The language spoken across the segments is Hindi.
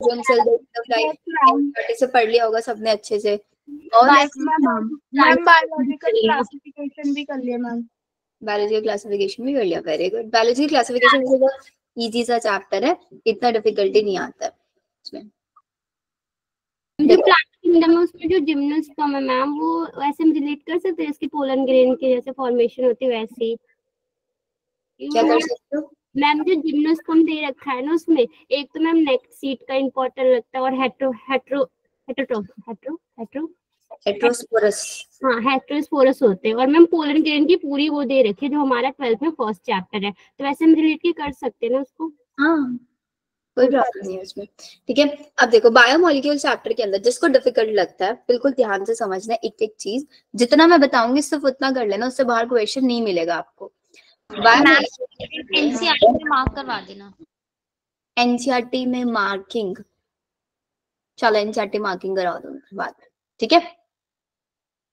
सेल से पढ़ लिया होगा सबने अच्छे से। और मैम बायोलॉजिकल क्लासिफिकेशन भी कर लिया मैम। बायोलॉजी क्लासिफिकेशन भी कर लिया, वेरी गुड। बायोलॉजी क्लासिफिकेशन बहुत इजी सा चैप्टर है, इतना डिफिकल्टी नहीं आता है उसमें। जो प्लांट किंगडम है उसमें जो जिम्नोस्पर्म है मैम, वो वैसे हम रिलेट कर सकते हैं इसकी पोलन ग्रेन के जैसे फॉर्मेशन होती है वैसे? क्या कर सकते हो मैम? जो जिम्नोस्पर्म दे रखा है ना उसमें, एक तो मैम नेक सीट का इंपॉर्टेंट लगता है और हेट्रोस्पोरस, हाँ हेट्रोस्पोरस होते हैं। और मैम पोलन ग्रेन की पूरी वो दे रखी है जो हमारा 12th में फर्स्ट चैप्टर है, तो वैसे हम रिलेट कर सकते हैं ना उसको? हाँ कोई प्रॉब्लम नहीं है उसमें, ठीक है। अब देखो बायोमोलिक्यूल चैप्टर के अंदर जिसको डिफिकल्ट लगता है बिल्कुल ध्यान से समझना एक एक चीज, जितना मैं बताऊंगी सिर्फ उतना कर लेना, उससे बाहर क्वेश्चन नहीं मिलेगा आपको। एनसीईआरटी में मार्क करवा देना। एनसीईआरटी में मार्किंग, चलो एनसीईआरटी मार्किंग करा दूंगा बाद में, ठीक है।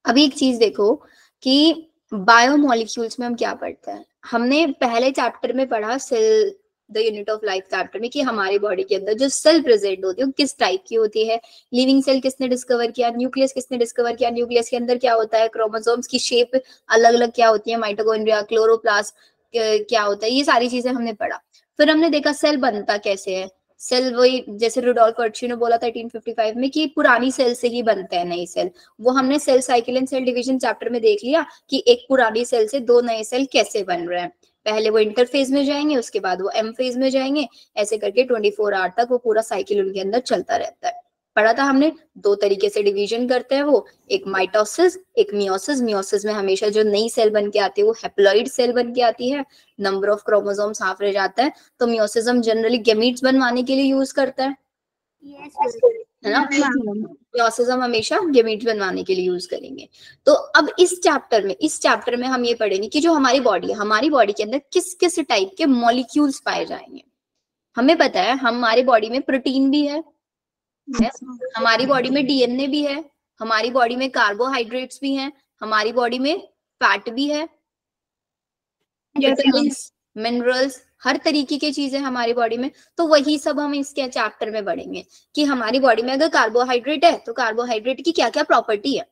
अभी एक चीज देखो कि बायोमोलिक्यूल्स में हम क्या पढ़ते हैं। हमने पहले चैप्टर में पढ़ा cell the unit of life chapter में कि हमारी बॉडी के अंदर जो सेल प्रेजेंट होती है वो किस टाइप की होती है, लिविंग सेल किसने डिस्कवर किया, न्यूक्लियस किसने डिस्कवर किया, न्यूक्लियस के अंदर क्या होता है, क्रोमोसोम्स की शेप अलग अलग क्या होती है, माइटोकॉन्ड्रिया, क्लोरोप्लास्ट क्या होता है, ये सारी चीजें हमने पढ़ा। फिर हमने देखा सेल बनता कैसे है। सेल वही जैसे रुडोल्फ वर्ची ने बोला था 1855 में कि पुरानी सेल से ही बनते हैं नई सेल, वो हमने cell cycle and cell division chapter में देख लिया कि एक पुरानी सेल से दो नए सेल कैसे बन रहे हैं। पहले वो इंटरफेज में जाएंगे, उसके बाद वो एम फेज में जाएंगे, ऐसे करके 24 आवर तक वो पूरा साइकिल उनके अंदर चलता रहता है। पढ़ा था हमने, दो तरीके से डिवीजन करते हैं वो, एक माइटोसिस एक मियोसिस। मियोसिस में हमेशा जो नई सेल बन के आती है वो हेप्लॉइड सेल बन के आती है, नंबर ऑफ क्रोमोसोम्स हाफ रह जाता है, तो मियोसिस हम जनरली गैमीट्स बनवाने के लिए यूज करता है, है ना। मियोसिस हम हमेशा गैमीट्स बनवाने के लिए यूज करेंगे। तो अब इस चैप्टर में हम ये पढ़ेंगे कि जो हमारी बॉडी है, हमारी बॉडी के अंदर किस किस टाइप के मॉलिक्यूल्स पाए जाएंगे। हमें पता है हमारी बॉडी में प्रोटीन भी है, हमारी बॉडी में डीएनए भी है, हमारी बॉडी में कार्बोहाइड्रेट्स भी हैं, हमारी बॉडी में फैट भी है, विटामिन्स, मिनरल्स, हर तरीके की चीजें हमारी बॉडी में। तो वही सब हम इसके चैप्टर में पढ़ेंगे कि हमारी बॉडी में अगर कार्बोहाइड्रेट है तो कार्बोहाइड्रेट की क्या क्या प्रॉपर्टी है,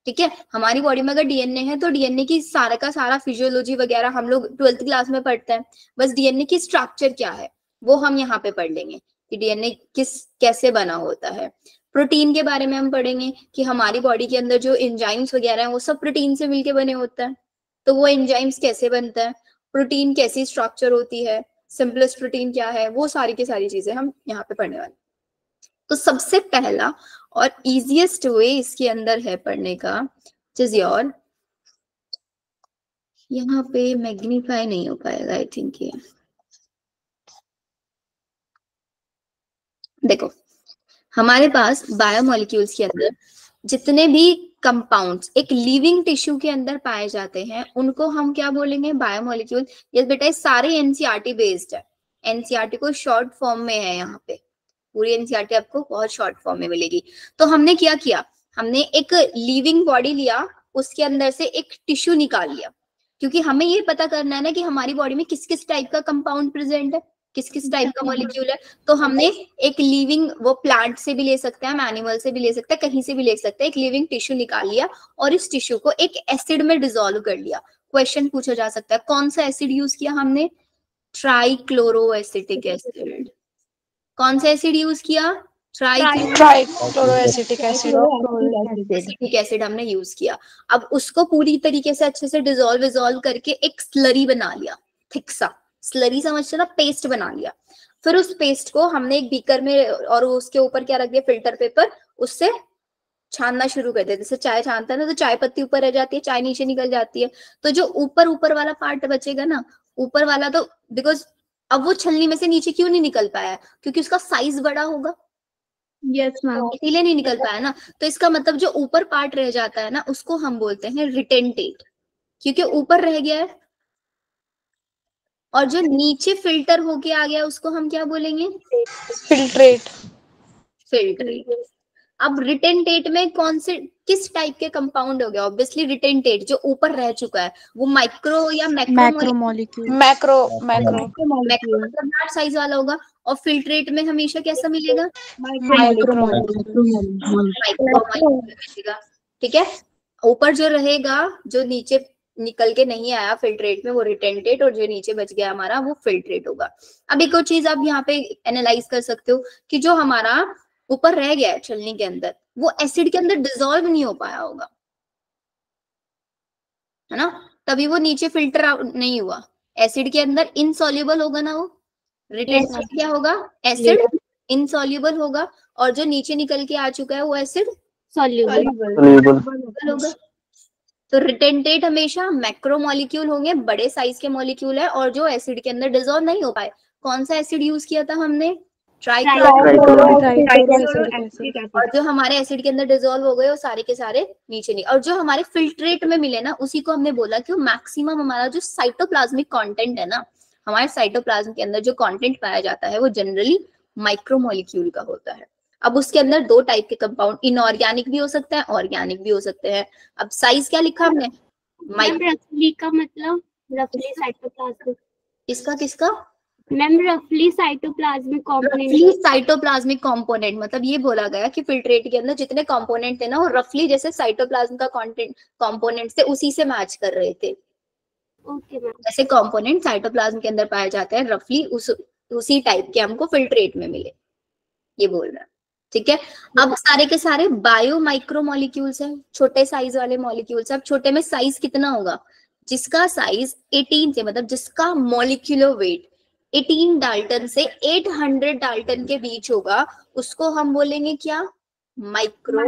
ठीक है। हमारी बॉडी में अगर डीएनए है तो डीएनए की सारा का सारा फिजियोलॉजी वगैरह हम लोग 12th क्लास में पढ़ते हैं, बस डीएनए की स्ट्रक्चर क्या है वो हम यहाँ पे पढ़ लेंगे कि डीएनए कैसे बना होता है। प्रोटीन के बारे में हम पढ़ेंगे कि हमारी बॉडी के अंदर जो एंजाइम्स वगैरह हैं वो सब प्रोटीन से मिलके बने होता है, तो वो एंजाइम्स कैसे बनता है, प्रोटीन कैसी स्ट्रक्चर होती है, सिंपलेस्ट प्रोटीन क्या है, वो सारी की सारी चीजें हम यहाँ पे पढ़ने वाले। तो सबसे पहला और इजीएस्ट वे इसके अंदर है पढ़ने का, जिस योर यहाँ पे मैग्नीफाई नहीं हो पाएगा आई थिंक ये, देखो हमारे पास बायोमोलिक्यूल्स के अंदर जितने भी कंपाउंड्स एक लिविंग टिश्यू के अंदर पाए जाते हैं उनको हम क्या बोलेंगे, बायोमोलिक्यूल। ये बेटा सारे एनसीईआरटी बेस्ड है, एनसीईआरटी को शॉर्ट फॉर्म में है, यहाँ पे पूरी एनसीईआरटी आपको बहुत शॉर्ट फॉर्म में मिलेगी। तो हमने क्या किया, हमने एक लिविंग बॉडी लिया, उसके अंदर से एक टिश्यू निकाल लिया, क्योंकि हमें ये पता करना है ना कि हमारी बॉडी में किस किस टाइप का कंपाउंड प्रेजेंट है, किस किस टाइप का मॉलिक्यूल है। तो हमने एक लिविंग, वो प्लांट से भी ले सकते हैं, हम एनिमल से भी ले सकते हैं, कहीं से भी ले सकते हैं, एक लिविंग टिश्यू निकाल लिया और इस टिश्यू को एक एसिड में डिसॉल्व कर लिया। क्वेश्चन पूछा जा सकता है कौन सा एसिड यूज किया हमने, ट्राइक्लोरोएसिटिक एसिड। कौन सा एसिड यूज किया, ट्राइक्लोरोएसिटिक एसिड हमने यूज किया। अब उसको पूरी तरीके से अच्छे से डिसॉल्व करके एक स्लरी बना लिया, थिक सा स्लरी, समझते ना, पेस्ट बना लिया। फिर उस पेस्ट को हमने एक बीकर में और उसके ऊपर क्या रख दिया, फिल्टर पेपर, उससे छानना शुरू कर दिया। जैसे चाय छानता है ना, तो चाय पत्ती ऊपर रह जाती है, चाय नीचे निकल जाती है, तो जो ऊपर वाला पार्ट बचेगा ना, ऊपर वाला, तो बिकॉज अब वो छलनी में से नीचे क्यों नहीं निकल पाया, क्योंकि उसका साइज बड़ा होगा, यस मैम, इसीलिए नहीं निकल पाया ना। तो इसका मतलब जो ऊपर पार्ट रह जाता है ना उसको हम बोलते हैं रिटेंटेट, क्योंकि ऊपर रह गया है। और जो नीचे फिल्टर होके आ गया उसको हम क्या बोलेंगे, फिल्ट्रेट। अब रिटेंटेट में कौन से किस टाइप के कंपाउंड हो गया, ऑब्वियसली रिटेंटेट जो ऊपर रह चुका है वो माइक्रो या मैक्रो मैक्रो मतलब लार्ज साइज वाला होगा, और फिल्ट्रेट में हमेशा कैसा मिलेगा? मिलेगा। ठीक है, ऊपर जो रहेगा, जो नीचे निकल के नहीं आया फिल्ट्रेट में, वो रिटेंटेट, और जो नीचे बच गया हमारा वो फिल्ट्रेट होगा। अब एक और चीज आप यहाँ पे एनालाइज कर सकते हो कि जो हमारा ऊपर रह गया है छलनी के अंदर, वो एसिड के अंदर डिसॉल्व नहीं हो पाया होगा, है ना, तभी वो नीचे फिल्टर आउट नहीं हुआ। एसिड के अंदर इनसॉल्युबल होगा ना वो, रिटेंटेट क्या होगा? एसिड इनसॉल्युबल होगा, और जो नीचे निकल के आ चुका है वो एसिड सॉल्युबल होगा। तो रिटेंटेट हमेशा मैक्रोमोलिक्यूल होंगे, बड़े साइज के मॉलिक्यूल है, और जो एसिड के अंदर डिसॉल्व नहीं हो पाए। कौन सा एसिड यूज किया था हमने? और जो हमारे एसिड के अंदर डिसॉल्व हो गए वो सारे के सारे नीचे नहीं। और जो हमारे फिल्ट्रेट में मिले ना, उसी को हमने बोला कि मैक्सिमम हमारा जो साइटोप्लाज्मिक कंटेंट है ना, हमारे साइटोप्लाज्म के अंदर जो कंटेंट पाया जाता है वो जनरली माइक्रोमोलिक्यूल का होता है। अब उसके अंदर दो टाइप के कंपाउंड, इनऑर्गेनिक भी हो सकता है, ऑर्गेनिक भी हो सकते हैं। अब साइज क्या लिखा हमने? रफली का मतलब रफली साइटोप्लाज्मिक, किसका किसका? मैम रफली साइटोप्लाज्मिक कंपोनेंट। रफली साइटोप्लाज्मिक कंपोनेंट मतलब ये बोला गया कि फिल्ट्रेट के अंदर जितने कंपोनेंट थे ना, वो रफली जैसे साइटोप्लाज्म का कंपोनेंट थे उसी से मैच कर रहे थे। Okay ma'am. जैसे कंपोनेंट साइटोप्लाज्म के अंदर पाए जाते हैं, रफली उसी टाइप के हमको फिल्ट्रेट में मिले, ये बोल रहा है। ठीक है, अब सारे के सारे बायो माइक्रो मॉलिक्यूल्स हैं, छोटे साइज वाले मॉलिक्यूल्स। अब छोटे में साइज कितना होगा? जिसका साइज 18 से, मतलब जिसका मॉलिक्यूलर वेट 18 डाल्टन से 800 डाल्टन के बीच होगा, उसको हम बोलेंगे क्या? माइक्रो।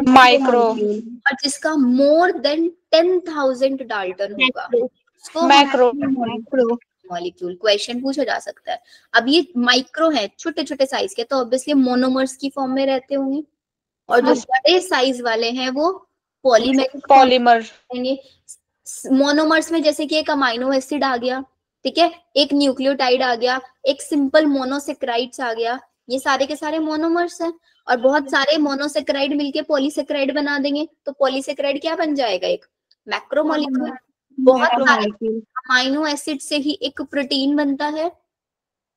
और जिसका मोर देन 10,000 डाल्टन होगा उसको मैक्रो मॉलिक्यूल। क्वेश्चन पूछा जा सकता है। अब ये माइक्रो है, छोटे छोटे साइज के, तो ऑब्वियसली मोनोमर्स की फॉर्म में रहते होंगे, और जो बड़े साइज वाले हैं वो पॉलीमर रहेंगे। मोनोमर्स में जैसे कि एक अमाइनो एसिड आ गया, ठीक है, एक न्यूक्लियोटाइड आ गया, एक सिंपल मोनोसेक्राइड्स आ गया, ये सारे के सारे मोनोमर्स हैं। और बहुत सारे मोनोसेक्राइड मिलके पॉलीसेक्राइड बना देंगे, तो पॉलीसेक्राइड क्या बन जाएगा? एक मैक्रोमोलिक्यूल। बहुत सारे अमाइनो एसिड से ही एक प्रोटीन बनता है।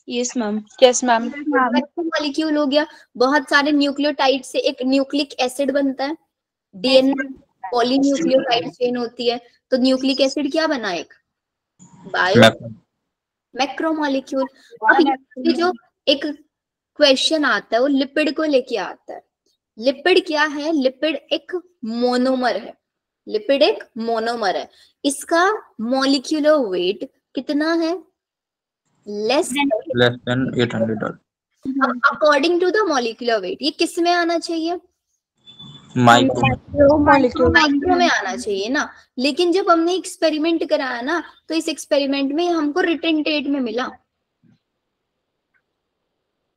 Yes ma'am, yes ma'am. Molecule हो गया। बहुत सारे न्यूक्लियोटाइड से एक न्यूक्लिक एसिड बनता है। डीएनए पॉलीन्यूक्लियोटाइड चेन होती है, तो न्यूक्लिक एसिड क्या बना? एक बायो मैक्रोमोलिक्यूल। अब ये जो एक क्वेश्चन आता है वो लिपिड को लेके आता है। लिपिड क्या है? लिपिड एक मोनोमर है। लिपिड एक मोनोमर है। इसका मॉलिक्यूलर वेट कितना है? Less than 800 dalton. अब according to the molecular weight ये किस में आना चाहिए? माइक्रो में आना चाहिए ना। लेकिन जब हमने एक्सपेरिमेंट कराया ना, तो इस एक्सपेरिमेंट में हमको रिटेंटेट में मिला,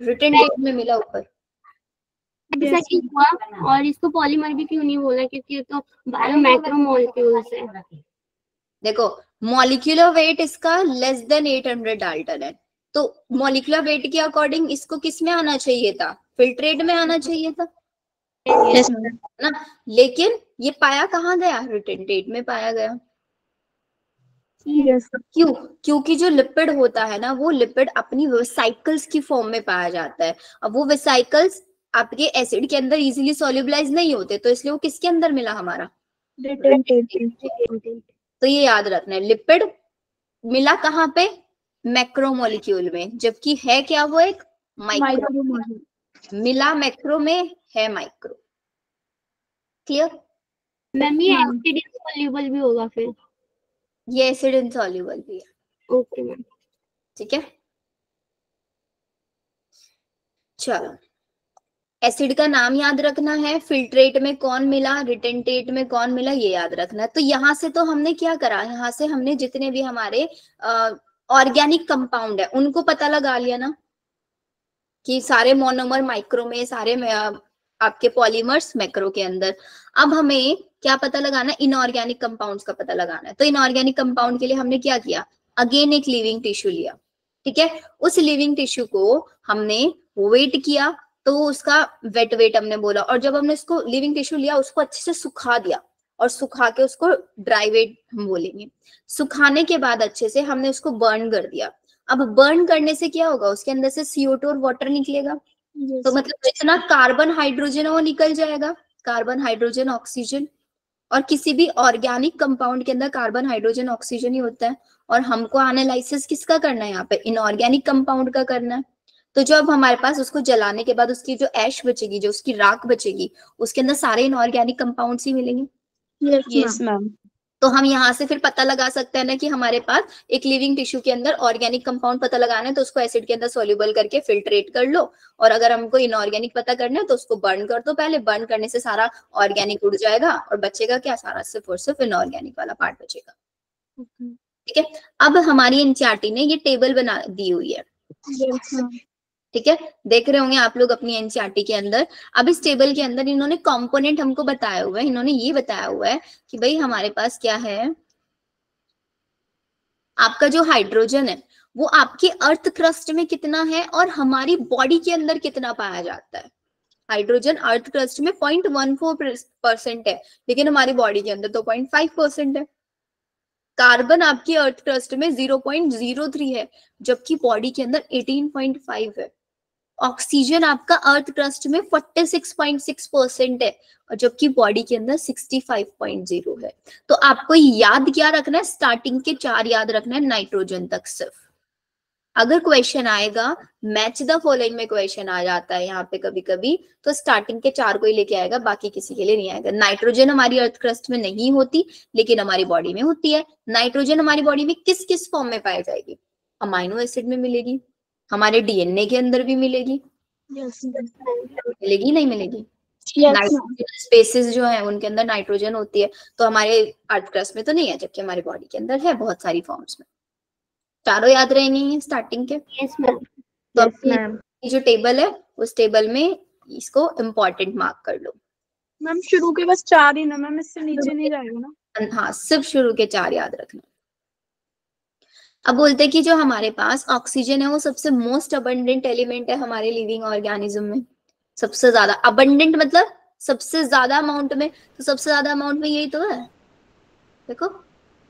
रिटेंटेट में मिला ऊपर। ऐसा क्यों हुआ? और इसको पॉलीमर भी क्यों नहीं बोला? क्योंकि ये तो बायो मैक्रो मॉलिक्यूल्स है। देखो, मॉलिक्यूलर वेट इसका लेस देन 800 डाल्टन है, तो मॉलिक्यूलर वेट के अकॉर्डिंग इसको किस में आना चाहिए था? फिल्ट्रेट में आना चाहिए था ना। लेकिन ये पाया कहाँ गया? रिटेंटेट में पाया गया। क्यों? क्योंकि जो लिपिड होता है ना, वो लिपिड अपनी वेसिकल्स की फॉर्म में पाया जाता है। अब वो वेसिकल्स आपके एसिड के अंदर इजीली सॉल्युबलाइज नहीं होते, तो इसलिए वो किसके अंदर मिला? हमारा तो ये याद रखना है, लिपिड मिला कहाँ पे? मैक्रोमोलिक्यूल में, जबकि है क्या? वो एक माइक्रो। मिला मैक्रो में, है माइक्रो। क्लियर? मैम ये एसिड इनसॉल्युबल भी होगा फिर? ये एसिड इनसॉल्युबल भी है। ओके मैम, ठीक है, चलो। एसिड का नाम याद रखना है, फिल्ट्रेट में कौन मिला, रिटेंटेट में कौन मिला, ये याद रखना है। तो यहाँ से तो हमने क्या करा? यहाँ से हमने जितने भी हमारे ऑर्गेनिक कंपाउंड है उनको पता लगा लिया ना, कि सारे मोनोमर माइक्रो में, सारे आपके पॉलीमर्स मैक्रो के अंदर। अब हमें क्या पता लगाना? इनऑर्गेनिक कंपाउंड्स का पता लगाना है। तो इनऑर्गेनिक कंपाउंड के लिए हमने क्या किया? अगेन एक लिविंग टिश्यू लिया, ठीक है। उस लिविंग टिश्यू को हमने वेट किया, तो उसका वेट वेट हमने बोला। और जब हमने इसको लिविंग टिश्यू लिया, उसको अच्छे से सुखा दिया, और सुखा के उसको ड्राई वेट हम बोलेंगे। सुखाने के बाद अच्छे से हमने उसको बर्न कर दिया। अब बर्न करने से क्या होगा, उसके अंदर से CO2 और वाटर निकलेगा, तो मतलब जितना कार्बन हाइड्रोजन है वो निकल जाएगा, कार्बन हाइड्रोजन ऑक्सीजन। और किसी भी ऑर्गेनिक कंपाउंड के अंदर कार्बन हाइड्रोजन ऑक्सीजन ही होता है, और हमको एनालिसिस किसका करना है यहाँ पे, इनऑर्गेनिक कंपाउंड का करना है। तो जो अब हमारे पास उसको जलाने के बाद उसकी जो ऐश बचेगी, जो उसकी राख बचेगी, उसके अंदर सारे इनऑर्गेनिक कंपाउंड्स ही मिलेंगे। Yes ma'am. तो हम यहाँ से फिर पता लगा सकते हैं ना कि हमारे पास एक लिविंग टिश्यू के अंदर ऑर्गेनिक कंपाउंड पता लगाना है तो उसको एसिड के अंदर सोल्यूबल करके फिल्ट्रेट कर लो, और अगर हमको इनऑर्गेनिक पता करना है तो उसको बर्न कर दो पहले, बर्न करने से सारा ऑर्गेनिक उड़ जाएगा और बचेगा क्या, सारा सिर्फ और सिर्फ इनऑर्गेनिक वाला पार्ट बचेगा। ठीक है, अब हमारी एनसीईआरटी ने ये टेबल बना दी हुई है। ठीक है, देख रहे होंगे आप लोग अपनी एनसीईआरटी के अंदर। अब इस टेबल के अंदर इन्होंने कंपोनेंट हमको बताया हुआ है, इन्होंने ये बताया हुआ है कि भाई हमारे पास क्या है, आपका जो हाइड्रोजन है वो आपके अर्थ क्रस्ट में कितना है और हमारी बॉडी के अंदर कितना पाया जाता है। हाइड्रोजन अर्थ क्रस्ट में 0.14% है, लेकिन हमारी बॉडी के अंदर तो 0.5% है। कार्बन आपकी अर्थ क्रस्ट में 0.03 है, जबकि बॉडी के अंदर 18.5 है। ऑक्सीजन आपका अर्थ क्रस्ट में 46.6% है, और जबकि बॉडी के अंदर 65.0 है। तो आपको याद क्या रखना है, स्टार्टिंग के 4 याद रखना है, नाइट्रोजन तक सिर्फ। अगर क्वेश्चन आएगा मैच द फॉलोइंग में क्वेश्चन आ जाता है यहाँ पे कभी कभी, तो स्टार्टिंग के 4 को ही लेके आएगा, बाकी किसी के लिए नहीं आएगा। नाइट्रोजन हमारी अर्थ क्रस्ट में नहीं होती, लेकिन हमारी बॉडी में होती है। नाइट्रोजन हमारी बॉडी में किस किस फॉर्म में पाई जाएगी, अमाइनो एसिड में मिलेगी, हमारे डीएनए के अंदर भी मिलेगी, मिलेगी नहीं मिलेगी, नाइट्रोजन स्पेसिस जो है उनके अंदर नाइट्रोजन होती है, तो हमारे अर्थ क्रस्ट में तो नहीं है, जबकि हमारी बॉडी के अंदर है बहुत सारी फॉर्म्स में। चारों याद रहेंगे स्टार्टिंग के। Yes ma'am. तो अपनी जो टेबल है उस टेबल में इसको इम्पोर्टेंट मार्क कर लो। मैम शुरू के बस 4 ही ना मैम, इससे नीचे नहीं जाएगा ना। हाँ, सिर्फ शुरू के 4 याद रखना। अब बोलते हैं कि जो हमारे पास ऑक्सीजन है वो सबसे मोस्ट अबंडेंट एलिमेंट है हमारे लिविंग ऑर्गेनिज्म में। सबसे ज्यादा अबंडेंट मतलब सबसे ज्यादा अमाउंट में, तो सबसे ज्यादा अमाउंट में यही तो है, देखो।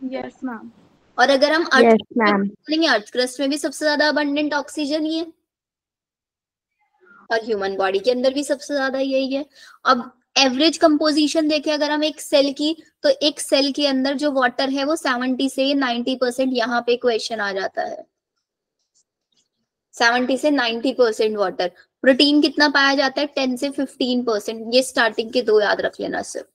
Yes ma'am. और अगर हम अर्थ क्रस्ट में भी सबसे ज्यादा अबंडेंट ऑक्सीजन ही है, और ह्यूमन बॉडी के अंदर भी सबसे ज्यादा यही है। अब एवरेज कंपोजिशन देखें अगर हम एक सेल की, तो एक सेल के अंदर जो वाटर है वो 70 से 90%, यहाँ पे क्वेश्चन आ जाता है 70 से 90% वाटर। प्रोटीन कितना पाया जाता है, 10 से 15%। ये स्टार्टिंग के 2 याद रख लेना, सिर्फ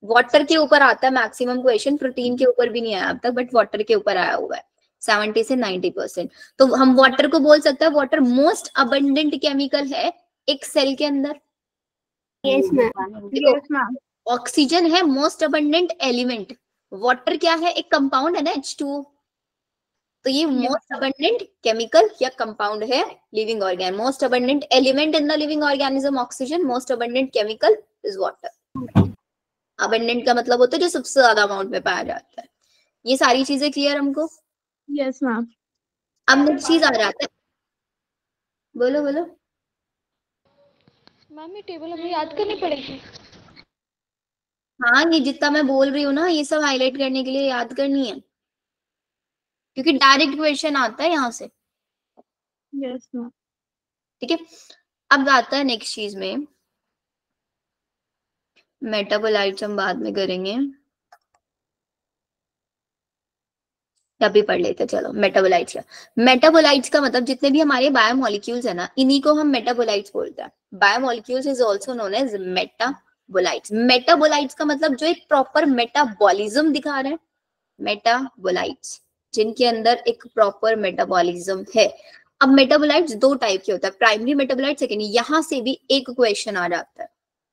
वाटर के ऊपर आता है मैक्सिमम क्वेश्चन, प्रोटीन के ऊपर भी नहीं आया अब तक, बट वाटर के ऊपर आया हुआ है 70 से 90%। तो हम वाटर को बोल सकते हैं वाटर मोस्ट अबंडेंट केमिकल है एक सेल के अंदर। Yes ma'am. ऑक्सीजन है मोस्ट अबंडेंट एलिमेंट, वाटर क्या है, एक कंपाउंड है ना H2O, तो ये मोस्ट अबंडेंट केमिकल या कंपाउंड है living organ. Most abundant element in the living organism oxygen, most abundant chemical is water. Abundant का मतलब होता है जो सबसे ज्यादा अमाउंट में पाया जाता है। ये सारी चीजें क्लियर हमको? Yes ma'am. अब नेक्स्ट चीज आ जाता है, बोलो बोलो। मैम ये टेबल हमें याद करनी पड़ेगी? हाँ, ये जितना मैं बोल रही हूँ ना, ये सब हाईलाइट करने के लिए याद करनी है, क्योंकि डायरेक्ट क्वेश्चन आता है यहाँ से। Yes ma'am. ठीक है, अब आता है नेक्स्ट चीज में, मेटाबोलाइट्स हम बाद में करेंगे, अभी पढ़ लेते हैं। चलो मेटाबोलाइट्स का, मेटाबोलाइट्स का मतलब जितने भी हमारे बायोमोलिक्यूल्स है ना, इन्हीं को हम मेटाबोलाइट्स बोलते हैं। Biomolecules is also known as metabolites. Metabolites का मतलब जो एक प्रॉपर मेटाबॉलिज्म दिखा रहे हैं, मेटाबोलाइट्स जिनके अंदर एक प्रॉपर मेटाबॉलिज्म है। अब मेटाबोलाइट्स 2 टाइप के होता है, प्राइमरी मेटाबोलाइट, सेकेंडरी। यहां से भी एक क्वेश्चन आ जाता है,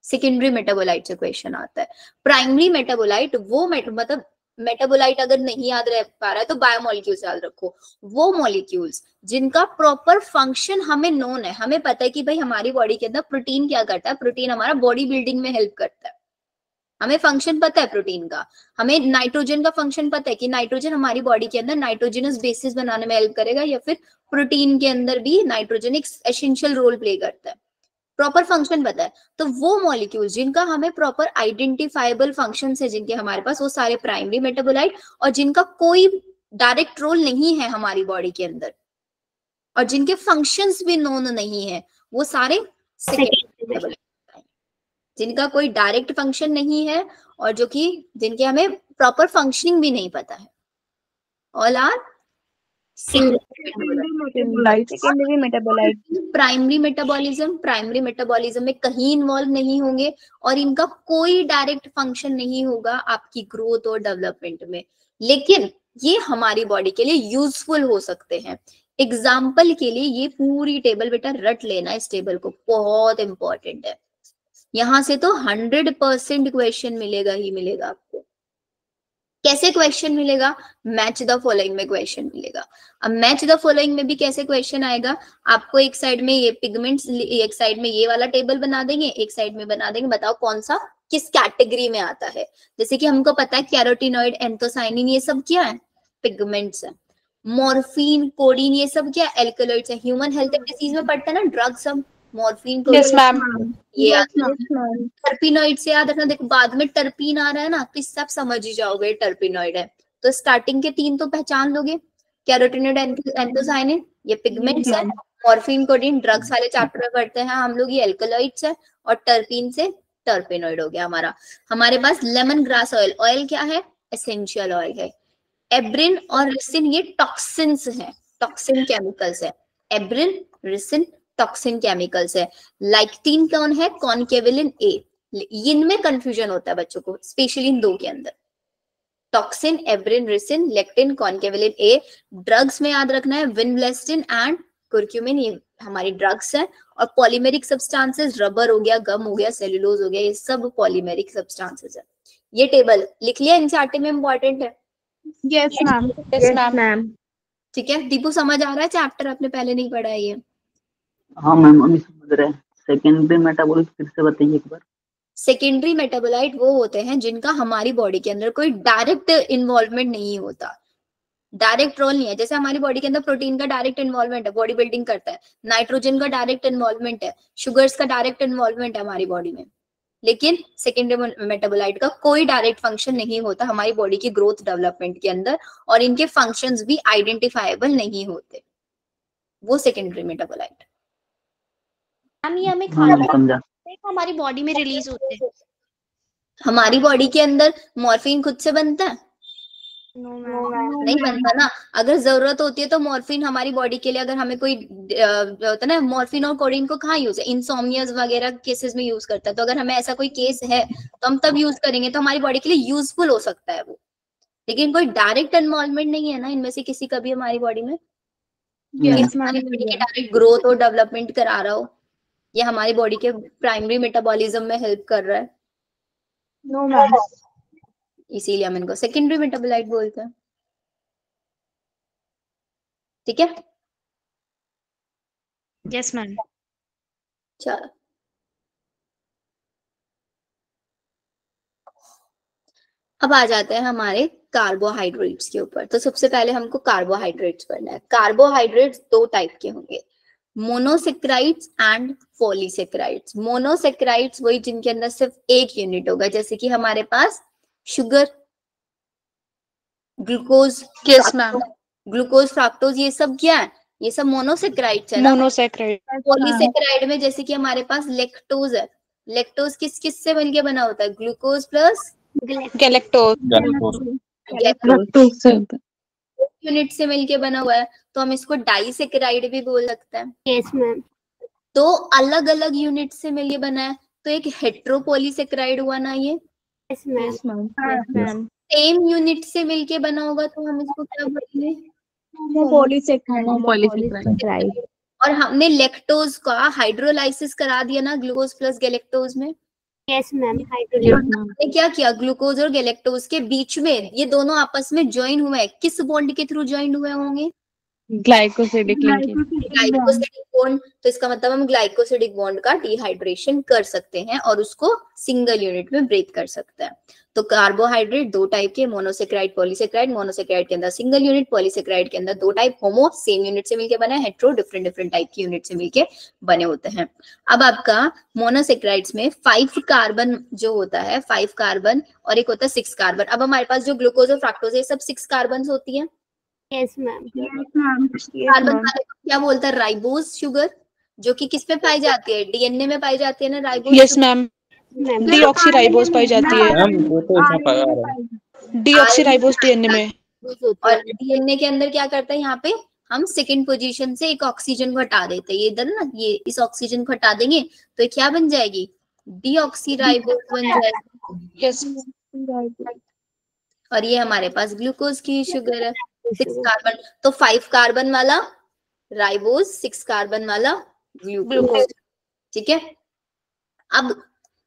सेकेंडरी मेटाबोलाइट से क्वेश्चन आता है। प्राइमरी मेटाबोलाइट वो मतलब मेटाबोलाइट अगर नहीं याद रह पा रहा है तो बायोमोलिक्यूल्स याद रखो। वो मॉलिक्यूल्स जिनका प्रॉपर फंक्शन हमें नोन है, हमें पता है कि भाई हमारी बॉडी के अंदर प्रोटीन क्या करता है, प्रोटीन हमारा बॉडी बिल्डिंग में हेल्प करता है, हमें फंक्शन पता है प्रोटीन का। हमें नाइट्रोजन का फंक्शन पता है कि नाइट्रोजन हमारी बॉडी के अंदर नाइट्रोजनस बेसिस बनाने में हेल्प करेगा, या फिर प्रोटीन के अंदर भी नाइट्रोजन एक एसेंशियल रोल प्ले करता है, प्रॉपर फंक्शन पता है। तो वो मॉलिक्यूल्स जिनका हमें प्रॉपर आइडेंटिफाइबल फंक्शन है, जिनके हमारे पास, वो सारे प्राइमरी मेटाबोलाइट। और जिनका कोई डायरेक्ट रोल नहीं है हमारी बॉडी के अंदर और जिनके फंक्शंस भी नोन नहीं है वो सारे सेकेंडरी, जिनका कोई डायरेक्ट फंक्शन नहीं है और जो कि जिनके हमें प्रॉपर फंक्शनिंग भी नहीं पता है, all are secondary metabolite. Primary metabolism में कहीं इन्वॉल्व नहीं होंगे और इनका कोई डायरेक्ट फंक्शन नहीं होगा आपकी ग्रोथ और डेवलपमेंट में, लेकिन ये हमारी बॉडी के लिए यूजफुल हो सकते हैं। एग्जाम्पल के लिए ये पूरी टेबल बेटा रट लेना, इस टेबल को, बहुत इंपॉर्टेंट है। यहां से तो 100% क्वेश्चन मिलेगा ही मिलेगा आपको। कैसे क्वेश्चन मिलेगा? मैच द फॉलोइंग में क्वेश्चन मिलेगा। अब मैच द फॉलोइंग में भी कैसे क्वेश्चन आएगा? आपको एक साइड में ये पिगमेंट्स, एक साइड में ये वाला टेबल बना देंगे, एक साइड में बना देंगे, बताओ कौन सा किस कैटेगरी में आता है। जैसे कि हमको पता है कैरोटीनॉइड, एंथोसाइनिन, ये सब क्या है? पिगमेंट्स है। मॉर्फिन, कोडीन, ये सब क्या? एल्कलॉइड्स है। ह्यूमन हेल्थ एंड डिसीज में पढ़ते हैं ना ड्रग्स, हम मॉर्फिन, यस मैम। ये टर्पिनॉइड से याद रखना। देखो बाद में टर्पीन आ रहा है ना, तो इस सब समझ ही जाओगे टर्पिनॉइड है। तो स्टार्टिंग के 3 तो पहचान लोगे, कैरोटीनॉइड, एंथोसाइनिन, ये पिगमेंट्स है। मॉर्फिन, कोडीन ड्रग्स वाले चैप्टर में पढ़ते हैं हम लोग, ये एल्कलॉइड्स है। और टर्पीन से टर्पिनॉइड हो गया हमारा। हमारे पास लेमन ग्रास ऑयल, ऑयल क्या है? एसेंशियल ऑयल है। एब्रिन और रिसिन ये टॉक्सिन्स हैं, टॉक्सिन केमिकल्स है। एब्रिन, रिसिन टॉक्सिन केमिकल्स है। लाइक्टिन कौन है? कॉन्केविलिन ए। इनमें कंफ्यूजन होता है बच्चों को, स्पेशली इन 2 के अंदर। टॉक्सिन, एब्रिन, रिसिन, लेक्टिन, कॉन्केविलिन ए। ड्रग्स में याद रखना है विनब्लेस्टिन एंड कुर्क्यूमिन, ये हमारी ड्रग्स है। और पॉलीमेरिक सब्सटेंसेस, रबर हो गया, गम हो गया, सेलुलोज हो गया, ये सब पॉलीमेरिक सब्सटेंसेस है। ये टेबल लिख लिया, एनसीईआरटी में इंपॉर्टेंट है। Yes ma'am. Yes ma'am. ठीक है, दीपू समझ आ रहा है चैप्टर? आपने पहले नहीं पढ़ा है ये? हाँ मैम अभी समझ रहे हैं। सेकेंडरी मेटाबॉलिज्म फिर से बताइए एक बार। सेकेंडरी मेटाबोलाइट वो होते हैं जिनका हमारी बॉडी के अंदर कोई डायरेक्ट इन्वॉल्वमेंट नहीं होता, डायरेक्ट रोल नहीं है। जैसे हमारी बॉडी के अंदर प्रोटीन का डायरेक्ट इन्वॉल्वमेंट है, बॉडी बिल्डिंग करता है। नाइट्रोजन का डायरेक्ट इन्वॉल्वमेंट है, शुगर्स का डायरेक्ट इन्वॉल्वमेंट है हमारी बॉडी में। लेकिन सेकेंडरी मेटाबोलाइट का कोई डायरेक्ट फंक्शन नहीं होता हमारी बॉडी की ग्रोथ डेवलपमेंट के अंदर, और इनके फंक्शंस भी आइडेंटिफाइबल नहीं होते, वो सेकेंडरी मेटाबोलाइट। ये हमें हाँ खाना समझा। हमारी बॉडी में रिलीज होते हैं। हमारी बॉडी के अंदर मॉर्फिन खुद से बनता है? नहीं बनता ना। अगर जरूरत होती है तो मॉर्फिन हमारी बॉडी के लिए, अगर हमें कोई होता है ना, मॉर्फिन और कोडीन को कहाँ यूज है? इंसोम्नियाज वगैरह केसेस में यूज करता है। तो अगर हमें ऐसा कोई केस है तो हम तब यूज करेंगे, तो हमारी बॉडी के लिए यूजफुल हो सकता है वो। लेकिन कोई डायरेक्ट इन्वॉल्वमेंट नहीं है ना इनमें से किसी का भी हमारी बॉडी में, हमारी बॉडी के डायरेक्ट ग्रोथ और डेवलपमेंट करा रहा हो, ये हमारी बॉडी के प्राइमरी मेटाबॉलिज्म में हेल्प कर रहा है। No ma'am. इसीलिए हम इनको सेकेंडरी मेटाबोलाइट बोलते हैं। ठीक है, यस मैम। चलो अब आ जाते हैं हमारे कार्बोहाइड्रेट्स के ऊपर। तो सबसे पहले हमको कार्बोहाइड्रेट्स पढ़ना है। कार्बोहाइड्रेट्स 2 टाइप के होंगे, मोनोसेक्राइड्स एंड पॉलीसेक्राइड्स। मोनोसेक्राइड्स वही जिनके अंदर सिर्फ एक यूनिट होगा, जैसे कि हमारे पास sugar, glucose, yes ma'am. Glucose, fructose, ये सब क्या है? ये सब मोनोसेक्राइड्स है ना। मोनोसेक्राइड। पॉलीसेक्राइड में जैसे कि हमारे पास लेक्टोज है। लेक्टोज किस किस से मिलके बना होता है? Glucose plus galactose. यूनिट से मिलके बना हुआ है, तो हम इसको डाइसेक्राइड भी बोल सकते हैं। Yes ma'am. तो अलग अलग यूनिट से मिलके बना है, तो एक हेट्रोपॉलीसेक्राइड हुआ ना ये। Yes ma'am. Ma'am. Same unit से मिलके बना होगा तो हम इसको क्या बोलेंगे? पॉलीसेक्राइड। और हमने लेक्टोज का हाइड्रोलाइसिस करा दिया ना ग्लूकोज प्लस गैलेक्टोज में। Yes ma'am. हमने क्या किया? ग्लूकोज और गैलेक्टोज के बीच में ये दोनों आपस में ज्वाइन हुए हैं। किस बॉन्ड के थ्रू ज्वाइन हुए होंगे? Glycosidic linkage. Glycosidic bond. तो इसका मतलब हम ग्लाइकोसिडिक बॉन्ड का डिहाइड्रेशन कर सकते हैं और उसको सिंगल यूनिट में ब्रेक कर सकते हैं। तो कार्बोहाइड्रेट 2 टाइप के, मोनोसेक्राइड, पॉलीसेक्राइड। मोनोसेक्राइड के अंदर सिंगल यूनिट, पॉलीसेक्राइड के अंदर 2 टाइप। होमो सेम यूनिट से मिलके बना है, हेट्रो डिफरेंट डिफरेंट टाइप की यूनिट से मिलके बने होते हैं। अब आपका मोनोसेक्राइड्स में 5 कार्बन जो होता है, 5 कार्बन, और एक होता है 6 कार्बन। अब हमारे पास जो ग्लूकोज और फ्रक्टोज है सब 6 कार्बन होती है। Yes ma'am. कार्बन वाले को क्या बोलता है? राइबोज शुगर, जो कि किस में पाई जाती है? डीएनए में पाई जाती है ना राइबोज। यस मैम, डीऑक्सीराइबोज पाई जाती है। मैम वो तो इसमें पाया आ रहा है। डीऑक्सीराइबोज डीएनए में। और डीएनए के अंदर क्या करता है? यहाँ पे हम सेकंड पोजीशन से एक ऑक्सीजन को हटा देते हैं। ये इधर ना, ये इस ऑक्सीजन को हटा देंगे तो ये क्या बन जाएगी? डीऑक्सीराइबोज बन जाएगी। यस। और ये हमारे पास ग्लूकोज की शुगर है, 6 कार्बन। तो 5 कार्बन वाला राइबोज, 6 कार्बन वाला ग्लूकोज। ठीक है। अब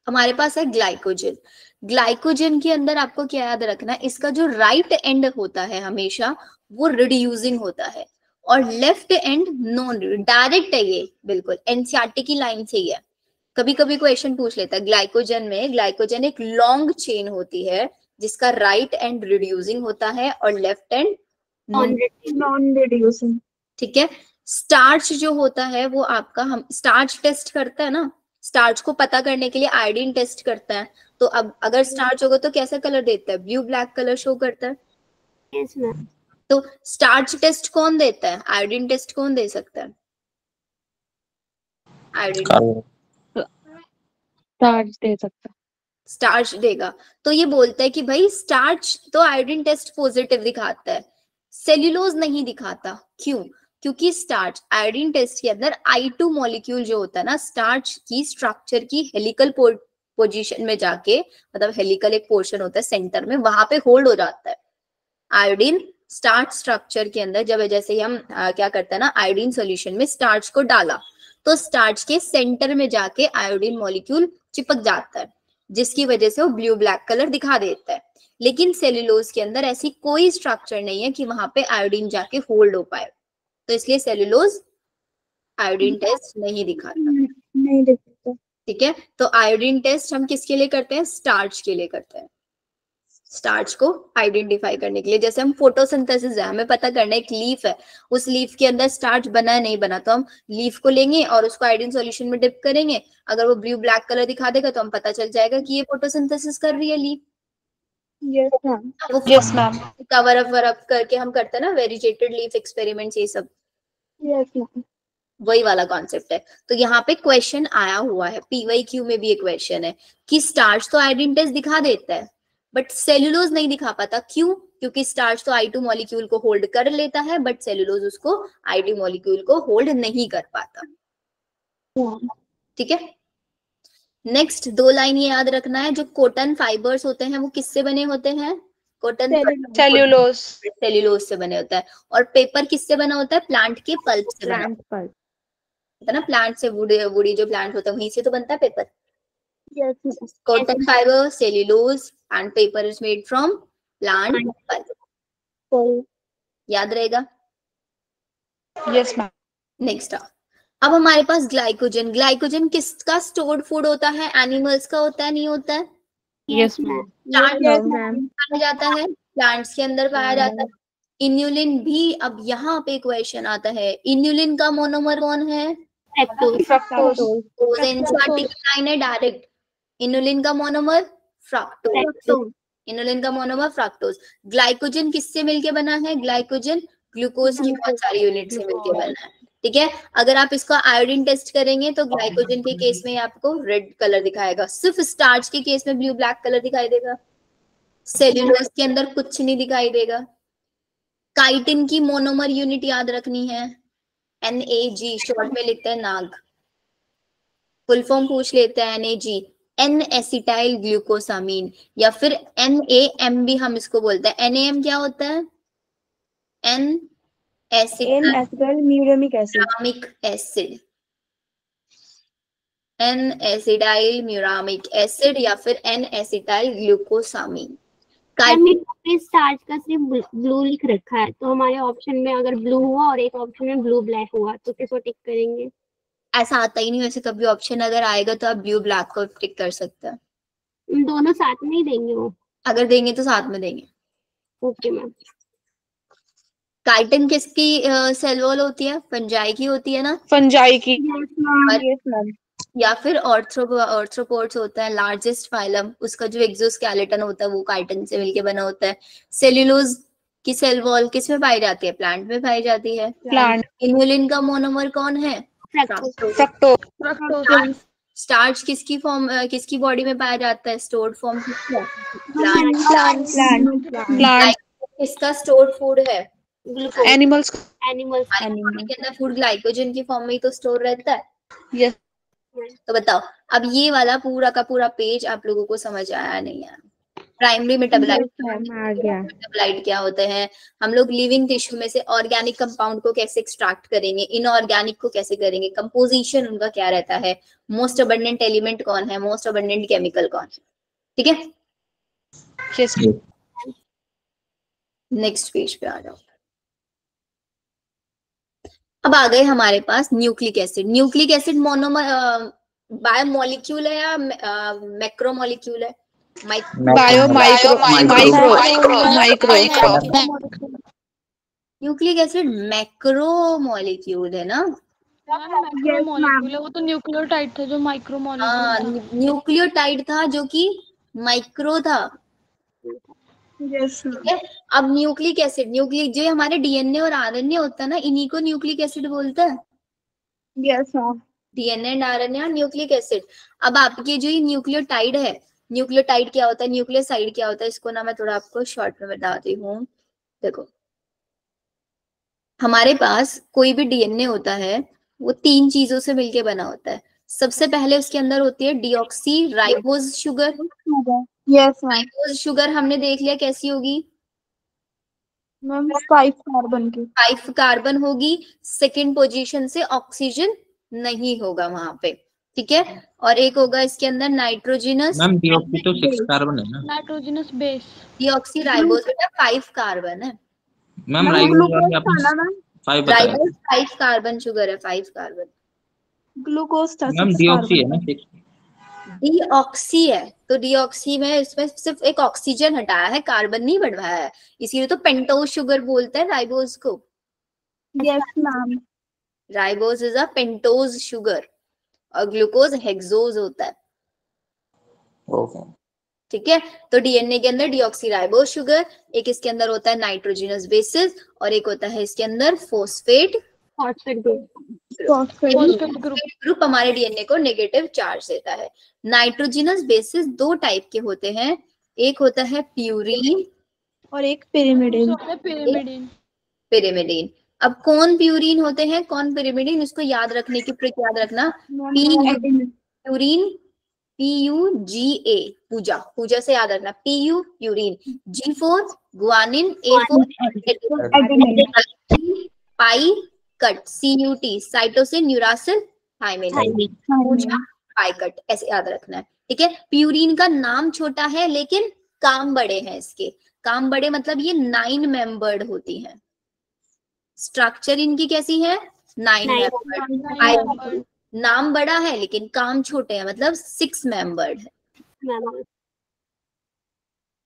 हमारे पास है ग्लाइकोजन। ग्लाइकोजन के अंदर आपको क्या याद रखना है? इसका जो राइट एंड होता है हमेशा वो रिड्यूसिंग होता है और लेफ्ट एंड नॉन डायरेक्ट है। ये बिल्कुल एनसीईआरटी की लाइन से ही है। कभी कभी क्वेश्चन पूछ लेता है ग्लाइकोजन में, ग्लाइकोजन एक लॉन्ग चेन होती है जिसका राइट एंड रिड्यूसिंग होता है और लेफ्ट एंड नॉन रिड्यूसिंग। ठीक है। स्टार्च जो होता है वो आपका, हम स्टार्च टेस्ट करता है ना, स्टार्च को पता करने के लिए आयोडीन टेस्ट करता है। तो अब अगर स्टार्च होगा तो कैसा कलर देता है? ब्लू ब्लैक कलर शो करता है। Yes ma'am. तो स्टार्च टेस्ट कौन देता है? आयोडीन टेस्ट कौन दे सकता है? आयोडीन स्टार्च दे सकता है। स्टार्च देगा। तो ये बोलता है कि भाई स्टार्च तो आयोडीन टेस्ट पॉजिटिव दिखाता है, सेल्यूलोज नहीं दिखाता। क्यों? क्योंकि स्टार्च आयोडीन टेस्ट के अंदर I2 मॉलिक्यूल जो होता है ना, स्टार्च की स्ट्रक्चर की हेलिकल पोजीशन में जाके, मतलब हेलिकल एक पोर्शन होता है सेंटर में, वहां पे होल्ड हो जाता है। आयोडीन स्टार्च स्ट्रक्चर के अंदर जब जैसे ही हम क्या करते हैं ना, आयोडीन सॉल्यूशन में स्टार्च को डाला तो स्टार्च के सेंटर में जाके आयोडीन मॉलिक्यूल चिपक जाता है, जिसकी वजह से वो ब्लू ब्लैक कलर दिखा देता है। लेकिन सेल्यूलोज के अंदर ऐसी कोई स्ट्रक्चर नहीं है कि वहां पे आयोडीन जाके होल्ड हो पाए, तो इसलिए सेल्यूलोज आयोडीन टेस्ट नहीं दिखाता। नहीं दिखता। ठीक है। तो आयोडीन टेस्ट हम किसके लिए करते हैं? स्टार्च के लिए करते हैं, स्टार्च को आइडेंटिफाई करने के लिए। जैसे हम फोटोसिंथेसिस है, हमें पता करना है एक लीफ है, उस लीफ के अंदर स्टार्च बना है नहीं बना, तो हम लीफ को लेंगे और उसको आयोडीन सॉल्यूशन में डिप करेंगे। अगर वो ब्लू ब्लैक कलर दिखा देगा तो हम पता चल जाएगा कि ये फोटोसिंथेसिस कर रही है लीफ। Yes ma'am. वो यस मैम। कवर अप करके हम करते हैं ना वेरिजेटेड लीफ एक्सपेरिमेंट्स, ये सब यस मैम। वही वाला कॉन्सेप्ट है। तो यहाँ पे क्वेश्चन आया हुआ है, PYQ में भी एक क्वेश्चन है कि स्टार्च तो आयोडीन टेस्ट दिखा देता है बट सेल्यूलोज नहीं दिखा पाता। क्यों? क्योंकि स्टार्च तो I2 मॉलिक्यूल को होल्ड कर लेता है बट सेल्यूलोज उसको I2 मॉलिक्यूल को होल्ड नहीं कर पाता। ठीक है। नेक्स्ट 2 लाइन ये याद रखना है, जो कॉटन फाइबर्स होते हैं वो किससे बने होते हैं? Cotton cellulose. सेल्यूलोज से बने होता है। और पेपर किससे बना होता है? प्लांट के पल्प से बना होता है ना, प्लांट से वुडी जो प्लांट होता है वहीं से तो बनता है paper. Cotton fiber, cellulose and paper is made from plant pulp. याद रहेगा? Yes ma'am. नेक्स्ट अब हमारे पास ग्लाइकोजन। ग्लाइकोजन किसका स्टोर्ड फूड होता है? एनिमल्स का होता है, नहीं होता है? Yes ma'am. पाया जाता है, प्लांट्स के अंदर पाया जाता है। इन्यूलिन भी, अब यहाँ पे क्वेश्चन आता है, इन्यूलिन का मोनोमर कौन है? फ्रक्टोज। एनसीईआरटी की लाइन है डायरेक्ट। इनुलिन का मोनोमर फ्रक्टोज। इनुलिन का मोनोमर फ्रक्टोज। ग्लाइकोजन किससे मिलके बना है? ग्लाइकोजन ग्लूकोज की बहुत सारी यूनिट से मिलके बना है। ठीक है। अगर आप इसका आयोडीन टेस्ट करेंगे तो ग्लाइकोजन के केस में आपको रेड कलर दिखाएगा, सिर्फ स्टार्च के केस में ब्लू ब्लैक कलर दिखाई देगा, सेल्यूलोज के अंदर कुछ नहीं दिखाई देगा। काइटिन की मोनोमर यूनिट याद रखनी है, NAG, शॉर्ट में लिखते हैं नाग। फुल फॉर्म पूछ लेते हैं NAG, N एसिटाइल ग्लूकोसामीन, या फिर NAM भी हम इसको बोलते हैं। NAM क्या होता है? N acetyl muramic acid. N acetyl muramic acid या फिर N एसिटाइल ग्लूकोसामीन। स्टार्च का सिर्फ ब्लू लिख रखा है, तो हमारे ऑप्शन में अगर ब्लू हुआ और एक ऑप्शन में ब्लू ब्लैक हुआ तो किसको टिक करेंगे? ऐसा आता ही नहीं वैसे, कभी ऑप्शन अगर आएगा तो आप ब्लू ब्लैक को टिक कर सकते हैं। दोनों साथ में ही देंगे वो? अगर देंगे तो साथ में देंगे। Okay ma'am. काइटिन किसकी सेल वॉल होती है? फंजाई की होती है ना? फंजाई की। या फिर ऑर्थ्रोपोड्स होता है, लार्जेस्ट फाइलम, उसका जो एक्सोस्केलेटन होता है वो काइटिन से मिलके बना होता है। सेल्यूलोज कि सेल वॉल किस में पाई जाती है? प्लांट में पाई जाती है। प्लांट। इन्युलिन का मोनोमर कौन है? फ्रक्टोज। स्टार्च किसकी फॉर्म, किसकी बॉडी में पाया जाता है? स्टोर्ड फॉर्म किसका? प्लांट। किसका स्टोर्ड फूड है? एनिमल्स। के अंदर फूड ग्लाइकोजन की फॉर्म में ही तो स्टोर रहता है। यस। तो बताओ अब ये वाला पूरा का पूरा पेज आप लोगों को समझ आया नहीं आया? प्राइमरी मेटाबोलाइट क्या होते हैं, हम लोग लिविंग टिश्यू में से ऑर्गेनिक कंपाउंड को कैसे एक्सट्रैक्ट करेंगे, इनऑर्गेनिक को कैसे करेंगे, कंपोजिशन उनका क्या रहता है, मोस्ट अबंडेंट एलिमेंट कौन है, मोस्ट अबंडेंट केमिकल कौन है। ठीक है, यस। नेक्स्ट पेज पे आ जाओ। अब आ गए हमारे पास nucleic acid. Nucleic acid monomer biomolecule है या मैक्रोमोलिक्यूल है? Bio micro. Nucleic acid macromolecule है ना? मैक्रोमोलेक्यूल वो तो न्यूक्लियोटाइड था जो माइक्रोमोलेक्यूल था। न्यूक्लियोटाइड था जो कि माइक्रो था। यस ठीक है, अब न्यूक्लिक एसिड, न्यूक्लिक जो हमारे डीएनए और आरएनए होता है ना, इन्हीं को न्यूक्लिक एसिड बोलते हैं। Yes ma'am. DNA and RNA और न्यूक्लिक एसिड। अब आपके जो ये न्यूक्लियोटाइड है, न्यूक्लियोटाइड क्या होता है, न्यूक्लियोसाइड क्या होता है, इसको ना मैं थोड़ा आपको शॉर्ट में बताती हूँ। देखो हमारे पास कोई भी डीएनए होता है वो 3 चीजों से मिलके बना होता है। सबसे पहले उसके अंदर होती है deoxy ribose sugar. Yes ma'am. Ribose sugar हमने देख लिया कैसी होगी मैम 5 कार्बन की। 5 कार्बन होगी, सेकंड पोजीशन से ऑक्सीजन नहीं होगा वहां पे। ठीक है, और एक होगा इसके अंदर नाइट्रोजिनस। मैम डीऑक्सी तो 6 कार्बन है ना? Nitrogenous base. डीऑक्सी राइबोज बेटा 5 कार्बन है। मैम राइबोज वाली आपने 5 बताया। राइबोज 5 कार्बन शुगर है, 5 कार्बन। ग्लूकोज था मैम 6 डीऑक्सी है ना कार्बन। 6। डीऑक्सी है तो डीऑक्सी में इसमें सिर्फ एक ऑक्सीजन हटाया है, कार्बन नहीं बढ़वाया है, इसीलिए तो पेंटोज शुगर बोलते हैं राइबोज को। Yes ma'am. Ribose is a pentose sugar और ग्लूकोज हेक्सोज होता है। ओके। ठीक है, तो डीएनए के अंदर डीऑक्सी राइबोज शुगर, एक इसके अंदर होता है नाइट्रोजिनस बेसिस और एक होता है इसके अंदर फोस्फेट ग्रुप हमारे डीएनए को नेगेटिव चार्ज देता है। नाइट्रोजिनस बेसिस 2 टाइप के होते हैं, एक होता है प्यूरीन और एक पिरिमिडिन। पिरिमिडीन। अब कौन प्यूरीन होते हैं कौन पिरिमिडीन, इसको याद रखने की ट्रिक याद रखना। प्यूरीन PUGA पूजा, पूजा से याद रखना, PU purine, G for guanine, A for pie cut, CUT cytosine uracil thymine, Pooja pie cut, ऐसे याद रखना है। ठीक है, प्यूरीन का नाम छोटा है लेकिन काम बड़े हैं इसके। काम बड़े मतलब ये 9 मेंबर्ड होती है। स्ट्रक्चर इनकी कैसी है? 9 मेंबर्ड। नाम बड़ा है लेकिन काम छोटे हैं, मतलब 6 मेंबर्ड है।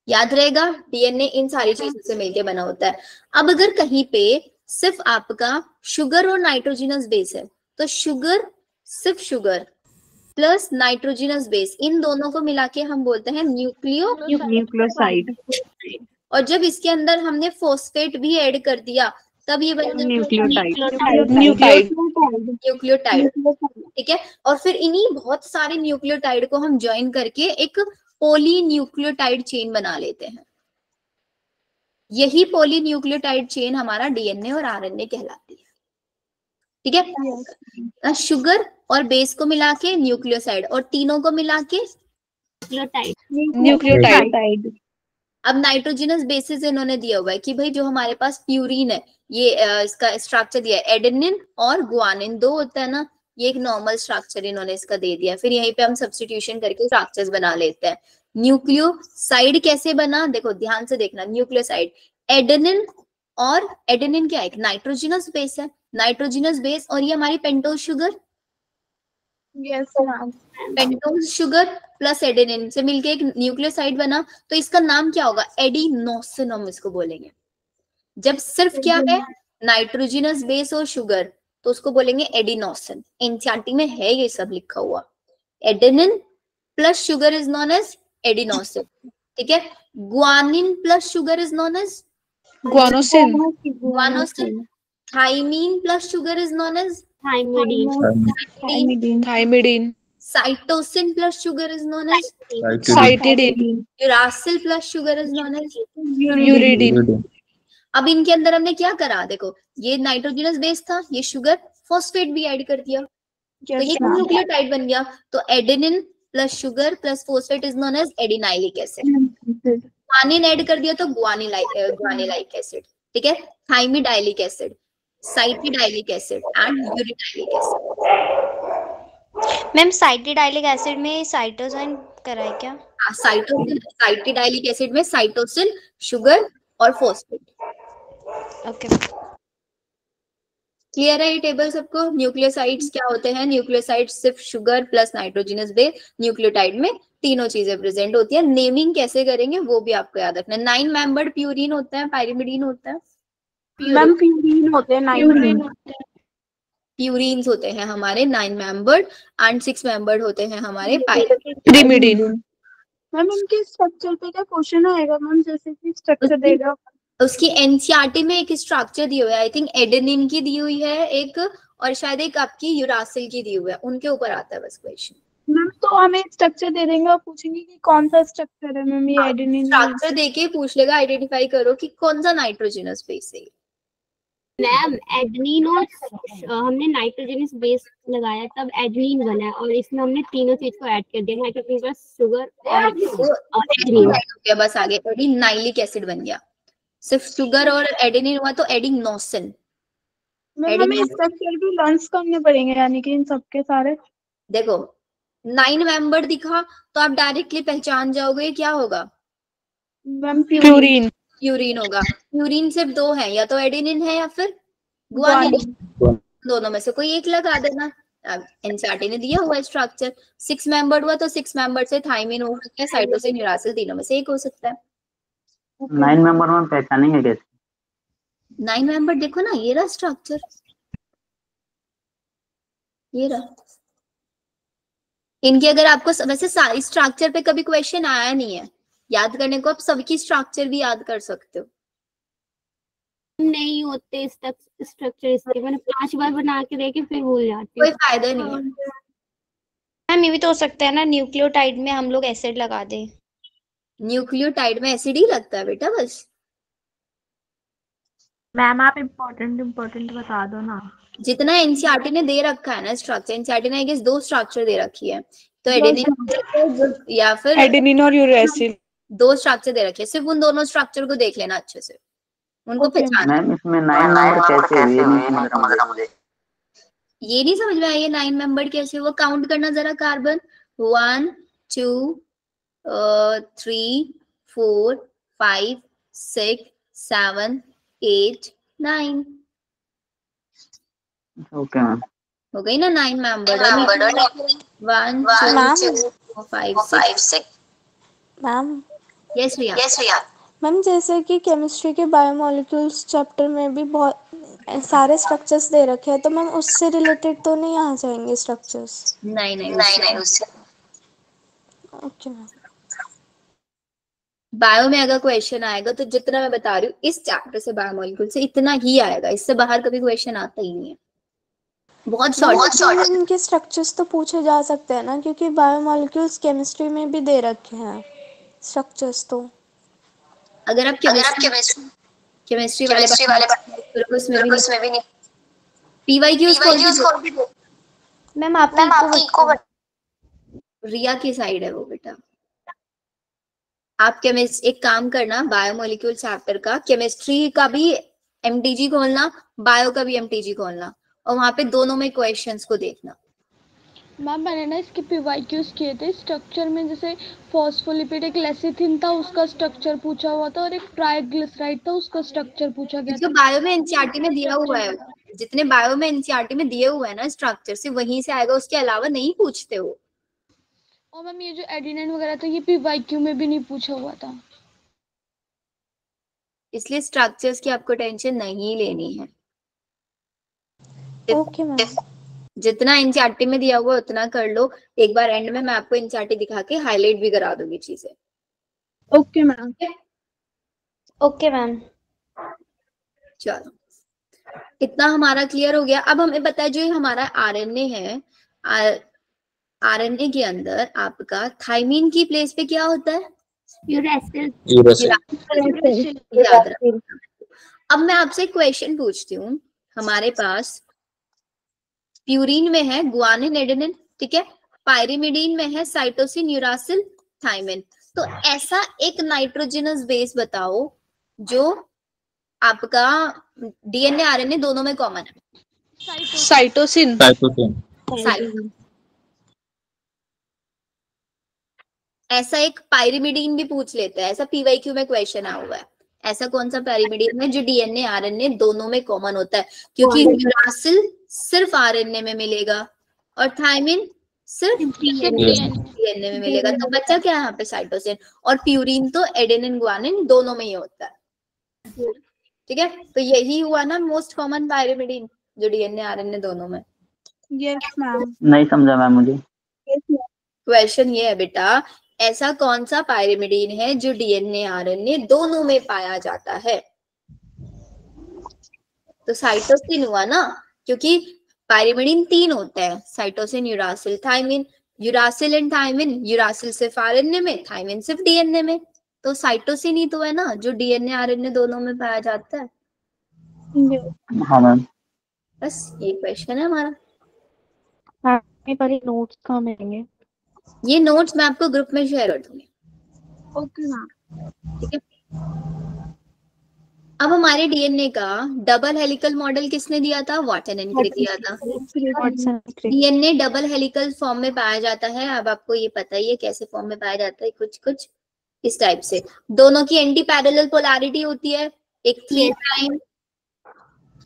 याद रहेगा, डीएनए इन सारी चीजों से मिलके बना होता है। अब अगर कहीं पे सिर्फ आपका शुगर और नाइट्रोजिनस बेस है तो शुगर, सिर्फ शुगर प्लस नाइट्रोजिनस बेस, इन दोनों को मिला के हम बोलते हैं न्यूक्लियोसाइड। और जब इसके अंदर हमने फॉस्फेट भी ऐड कर दिया तब ये बन न्यूक्लियोटाइड। न्यूक्लियोटाइड। ठीक है, और फिर इन्हीं बहुत सारे न्यूक्लियोटाइड को हम ज्वाइन करके एक पॉली न्यूक्लियोटाइड चेन बना लेते हैं। यही पॉली न्यूक्लियोटाइड चेन हमारा डीएनए और आरएनए कहलाती है। ठीक है, शुगर और बेस को मिला के न्यूक्लियोसाइड और तीनों को मिला के न्यूक्लियोटाइड। अब नाइट्रोजिनस बेसिस इन्होंने दिया हुआ है कि भाई जो हमारे पास प्यूरीन है ये इसका स्ट्रक्चर दिया है एडेनिन और गुआनिन 2 होता है ना, ये एक नॉर्मल स्ट्रक्चर इन्होंने इसका दे दिया। फिर यहीं पे हम सब्स्टिट्यूशन करके स्ट्रक्चर्स बना लेते हैं। न्यूक्लियोसाइड कैसे बना, देखो ध्यान से देखना। न्यूक्लियोसाइड एडेनिन, और एडेनिन क्या है, एक नाइट्रोजिनस बेस है, नाइट्रोजिनस बेस, और ये हमारी pentose sugar, pentose sugar plus adenine से मिलके एक न्यूक्लियोसाइड बना। तो इसका नाम क्या होगा, एडिनोसिन हम इसको बोलेंगे। जब सिर्फ क्या है नाइट्रोजिनस बेस और शुगर तो उसको बोलेंगे एडिनोसिन। एनसीईआरटी में है ये सब लिखा हुआ, adenine plus sugar is known as adenosine. ठीक है, guanine plus sugar is known as Guanosine. Guanosine. Thymine plus sugar is known as Thymidine. Thymidine. cytosine plus sugar is known as Cytidine. uracil plus sugar is known as Uridine. अब इनके अंदर हमने क्या करा, देखो ये नाइट्रोजनस बेस था, ये शुगर फॉस्फेट भी ऐड कर दिया, तो ये न्यूक्लियोटाइड बन गया। तो adenine plus sugar plus phosphate is known as adenylic acid. Guanine add कर दिया तो ग्वानिलाइक एसिड, ठीक है। Thymidylic acid, cytidylic acid and uridylic acid. Ma'am cytidylic acid में साइटोसिन कराए क्या? साइटिडाइलिक एसिड में साइटोसिन, शुगर और फॉस्फेट। ओके क्लियर है ये टेबल सबको? न्यूक्लियोसाइड्स क्या होते हैं? न्यूक्लियोसाइड्स सिर्फ sugar plus nitrogenous base, nucleotide में तीनों चीजें प्रेजेंट होती है। नेमिंग कैसे करेंगे वो भी आपको याद रखना है। 9 मेंबर्ड प्यूरिन होता है, पायरिमिडीन होता है, मैम प्यूरिन होते हैं, 9 प्यूरिन्स होते हैं हमारे 9 मेंबर्ड एंड 6 मेंबर्ड होते हैं हमारे Pyrimidine. मैम इनके स्ट्रक्चर पे क्या क्वेश्चन आएगा मैम? जैसे कि स्ट्रक्चर देगा उसकी एनसीईआरटी में एक स्ट्रक्चर दी हुई है, आई थिंक एडेनिन की दी हुई है एक, और शायद एक आपकी यूरासिल की दी हुई है, उनके ऊपर आता है बस क्वेश्चन। मैम। तो हमें स्ट्रक्चर दे देंगे और पूछेंगे कि कौन सा स्ट्रक्चर है मैम, ये एडेनिन स्ट्रक्चर देके पूछ लेगा, आइडेंटिफाई करो कि कौन सा नाइट्रोजनस बेस है। मैम एडेनिन और हमने नाइट्रोजनस बेस लगाया तब एडेनिन बना है, और इसमें हमने तीनों चीज को ऐड कर दिया, नाइट्रोजन प्लस शुगर और एडेनिन। बस आगे एडिनाइलिक एसिड बन गया, सिर्फ शुगर और एडेनिन हुआ तो एडिनोसिन। मैम हमें स्ट्रक्चर भी लर्न करने पड़ेंगे, यानी कि इन सबके सारे। देखो 9 मेंबर दिखा तो आप डायरेक्टली पहचान जाओगे क्या होगा? Ma'am Purine. प्यूरिन होगा। प्यूरिन सिर्फ 2 है, या तो एडेनिन है या फिर गुआनिन, दोनों में से कोई एक लगा देना। एनसीईआरटी ने दिया हुआ स्ट्रक्चर 6 मेंबर्ड हुआ तो 6 मेंबर से थाइमिन हो सकता है, साइटोसिन, यूरासिल, तीनों में से एक हो सकता है। 9 मेंबर में पहचानेंगे कैसे? 9 मेंबर देखो ना, ये रहा स्ट्रक्चर, ये रहा। इनके अगर आपको वैसे सारी स्ट्रक्चर पे कभी क्वेश्चन आया नहीं है, याद करने को आप सबकी स्ट्रक्चर भी याद कर सकते हो। नहीं होते स्ट्रक्चर इसके, मैंने 5 बार बना के देखे फिर भूल जाती कोई फायदा नहीं है। मैम ये भी तो हो सकता है ना, न्यूक्लियोटाइड में हम लोग एसिड लगा दें। न्यूक्लियोटाइड में एसिड ही लगता है बेटा बस। मैम आप इम्पोर्टेंट बता दो ना। जितना एनसीईआरटी ने दे रखा है ना स्ट्रक्चर, एनसीईआरटी ने आई गेस 2 स्ट्रक्चर दे रखी है, तो एडेनिन या फिर Adenine और यूरासिल। 2 स्ट्रक्चर दे रखे हैं, सिर्फ उन दोनों स्ट्रक्चर को देख लेना अच्छे से, उनको पहचान। मैम इसमें 9 मेंबर कैसे हुए? ये नहीं समझ रहा मुझे। ये नहीं समझ में आया ये 9 मेंबर कैसे हुआ? काउंट करना जरा, कार्बन 1 2 3 4 5 6 7 8 9। Okay ma'am. हो गई ना 9 मेंबर। 1 2 4 5 6। मैम यस रिया। मैम जैसे कि केमिस्ट्री के बायोमोलिक्यूल्स चैप्टर में भी बहुत सारे स्ट्रक्चर्स दे रखे हैं, तो मैम उससे रिलेटेड तो नहीं आ जाएंगे स्ट्रक्चर्स? नहीं उससे। Okay ma'am. बायो में अगर क्वेश्चन आएगा तो जितना मैं बता रही हूँ इस चैप्टर से बायोमोलिक्यूल से इतना ही आएगा, इससे बाहर कभी क्वेश्चन आता ही नहीं है। बहुत शॉर्ट इनके स्ट्रक्चर्स तो पूछे जा सकते हैं ना, क्योंकि बायोमोलिक्यूल्स केमिस्ट्री में भी दे रखे हैं स्ट्रक्चर्स। तो अगर आप केमिस्ट्री वाले उसमें भी नहीं पीवाईक्यूज खोल। मैम आपकी को रिया की साइड है वो बेटा। आप एक काम करना, बायोमोलिक्यूल चैप्टर का केमिस्ट्री का भी एमटीजी खोलना, बायो का भी एमटीजी खोलना, और वहां पे दोनों में क्वेश्चंस को देखना। मैम मैंने ना इसके पीवाईक्यूज किए थे स्ट्रक्चर में, जैसे फॉस्फोलिपिड एक लेसिथिन था उसका स्ट्रक्चर पूछा हुआ था, और एक ट्राइग्लिसराइड था उसका स्ट्रक्चर पूछा गया जो था। बायो में एनसीईआरटी में दिया हुआ है, जितने बायो में एनसीईआरटी में दिए हुए हैं ना स्ट्रक्चर, से वहीं से आएगा, उसके अलावा नहीं पूछते हो। और मैम ये जो एडिनिन वगैरह था ये पीवाईक्यू में भी नहीं पूछा हुआ था, इसलिए स्ट्रक्चर्स की आपको टेंशन नहीं लेनी है। Okay ma'am. जितना एनसीईआरटी में दिया हुआ उतना कर लो। एक बार एंड में मैं आपको एनसीईआरटी दिखा के हाईलाइट भी करा दूंगी चीजें। Okay ma'am. Okay ma'am. चलो इतना हमारा क्लियर हो गया। अब हमें पता है जो ये हमारा आरएनए है, आरएनए के अंदर आपका थाइमीन की प्लेस पे क्या होता है? यूरेसिल। याद रखना। अब मैं आपसे क्वेश्चन पूछती हूँ, हमारे पास प्यूरिन में है गुआनिन एडेनिन, ठीक है, पायरिमिडीन में है साइटोसिन यूरासिल थाइमिन। तो ऐसा एक नाइट्रोजनस बेस बताओ जो आपका डीएनए आरएनए दोनों में कॉमन है। साइटोसिन। ऐसा एक पायरिमिडीन भी पूछ लेते हैं, ऐसा पीवाईक्यू में क्वेश्चन आया हुआ है। ऐसा कौन सा पायरिमिडीन है जो डीएनए आरएनए दोनों में कॉमन होता है? क्योंकि यूरासिल सिर्फ आरएनए में मिलेगा और थाइमिन सिर्फ डीएनए में मिलेगा। तो बच्चा क्या है यहाँ पे? साइटोसिन। और प्यूरिन तो एडेनिन गुआनिन दोनों में ही होता है, ठीक है। तो यही हुआ ना मोस्ट कॉमन पायरिमिडीन जो डीएनए आरएनए दोनों में। Yes ma'am. नहीं समझा मैम मुझे। क्वेश्चन ये है बेटा, ऐसा कौन सा पायरिमिडीन है जो डीएनए आरएनए दोनों में पाया जाता है? तो साइटोसिन हुआ ना, क्योंकि पायरिमिडीन 3 होते हैं, cytosine uracil thymine. Uracil and thymine, uracil सिर्फ आरएनए में, थाइमिन सिर्फ डीएनए में। तो साइटोसिन ही तो है ना जो डीएनए आरएनए दोनों में पाया जाता है। हाँ मैम। बस ये क्वेश्चन है हमारा। नोट्स कहाँ मिलेंगे? ये नोट्स मैं आपको ग्रुप में शेयर कर दूंगी। Okay ma'am. ठीक है। अब हमारे डीएनए का डबल हेलिकल मॉडल किसने दिया था? वाटसन एंड क्रिक दिया था। डीएनए डबल हेलिकल फॉर्म में पाया जाता है। अब आपको ये पता ही है कैसे फॉर्म में पाया जाता है, कुछ कुछ इस टाइप से। दोनों की एंटी पैरेलल पोलैरिटी होती है, एक 3 प्राइम,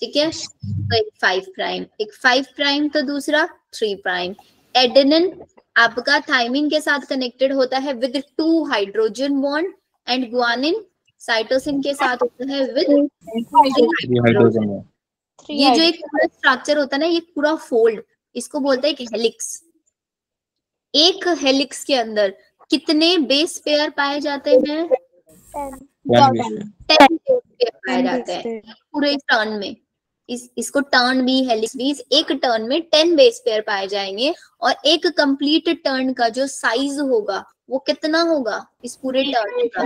ठीक है, तो एक 5 प्राइम, एक 5 प्राइम तो दूसरा 3 प्राइम। एडेनिन आपका थाइमिन के साथ कनेक्टेड होता है with 2 hydrogen bond and guanine cytosine के साथ होता है विद 3 हाइड्रोजन बॉन्ड। ये जो एक पूरा स्ट्रक्चर होता है ना, ये पूरा फोल्ड, इसको बोलते हैं कि हेलिक्स। एक हेलिक्स के अंदर कितने बेस पेयर पाए जाते हैं? 10 पेयर पाए जाते हैं पूरे टर्न में। इसको टर्न भी, हेलिक्स भी, एक टर्न में 10 बेस पेयर पाए जाएंगे। और एक कंप्लीट टर्न का जो साइज होगा वो कितना होगा इस पूरे टर्न का?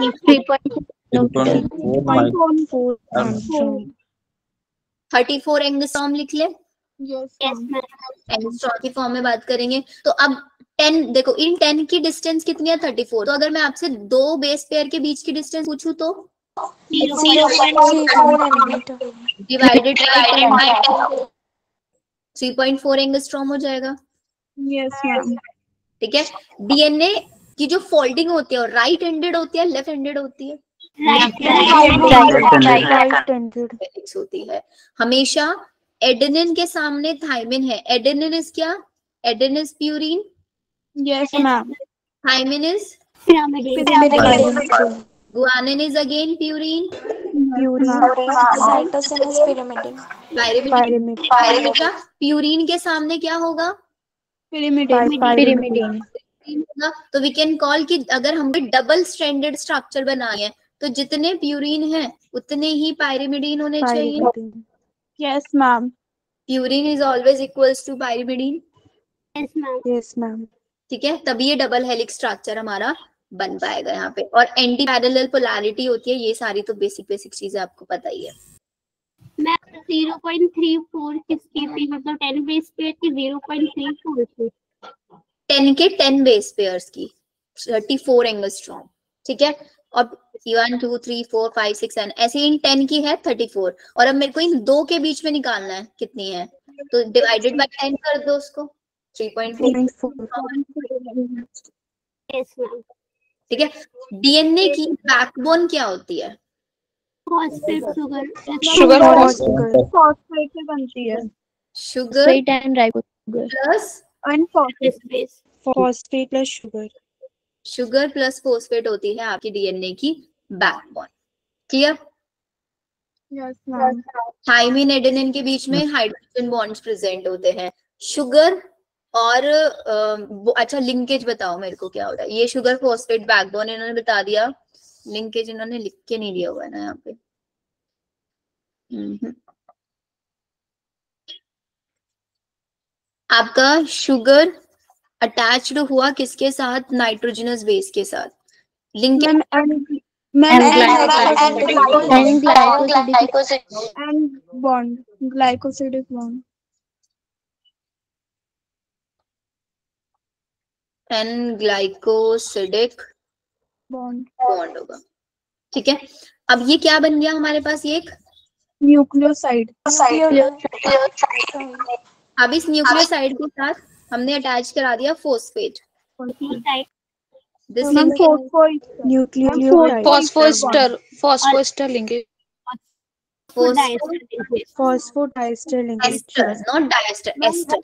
34 एंगस्ट्रॉम लिख ले। एंगस्ट्रॉम की फॉर्म में बात करेंगे तो अब 10 देखो, इन 10 की डिस्टेंस कितनी है? 34। तो अगर मैं आपसे 2 बेस पेयर के बीच की डिस्टेंस पूछूं तो डिवाइडेड बाय 3.4 एंगस्ट्रॉम हो जाएगा। Yes ma'am. ठीक है। डीएनए की जो फोल्डिंग होती है, राइट हैंडेड होती है, लेफ्ट हैंडेड होती है? राइट हैंडेड होती है। हमेशा एडेनिन के सामने थाइमिन है। एडेनिन इज क्या? Adenine is purine. Yes ma'am. Thymine is guanine is again purine. Cytosine is pyrimidine। Purine के सामने क्या होगा? pyrimidine। तो वी कैन कॉल कि अगर हमें डबल स्ट्रैंडेड स्ट्रक्चर बनाए हैं तो जितने प्यूरिन हैं उतने ही पायरिमिडीन होने चाहिए। Yes ma'am. Purine is always equals to pyrimidine. Yes ma'am. ठीक है, तभी ये डबल हेलिक्स स्ट्रक्चर हमारा बन पाएगा यहाँ पे। और एंटी पैरेलल पोलैरिटी होती है। ये सारी तो बेसिक चीजें आपको पता ही है। मैं 0.34 किसकी थी? मतलब 10 बेस पेयर की 0.34 थी। 10 के 10 बेस पेयर्स की 34 एंगस्ट्रॉम। ठीक है। और 1 2 3 4 5 6 7 ऐसे इन 10 की है 34। और अब मेरे को इन 2 के बीच में निकालना है कितनी है, तो डिवाइडेड बाय 10 कर दो उसको। 3.4। ठीक है। डीएनए की बैकबोन क्या होती है? फॉस्फेट शुगर फॉस्फेट से बनती है। Sugar and ribosugar plus phosphate plus sugar. Sugar plus phosphate होती है आपकी डीएनए की backbone. Clear? Yes ma'am. Thymine adenine के बीच में हाइड्रोजन बॉन्ड्स प्रेजेंट होते हैं। शुगर और अच्छा लिंकेज बताओ मेरे को क्या होता है? ये शुगर फॉस्फेट बैकबोन इन्होंने बता दिया, लिंकेज इन्होंने लिख के नहीं दिया हुआ है ना यहाँ पे। आपका शुगर अटैच्ड हुआ किसके साथ? नाइट्रोजनस बेस के साथ। Link ma'am bond, glycosidic bond, N glycosidic bond होगा। ठीक है, अब ये क्या बन गया हमारे पास? ये एक न्यूक्लियोसाइड। अब इस न्यूक्लियोसाइड के साथ हमने अटैच करा दिया phosphate. This phosphoester linkage, phosphodiester linkage, not diester, ester,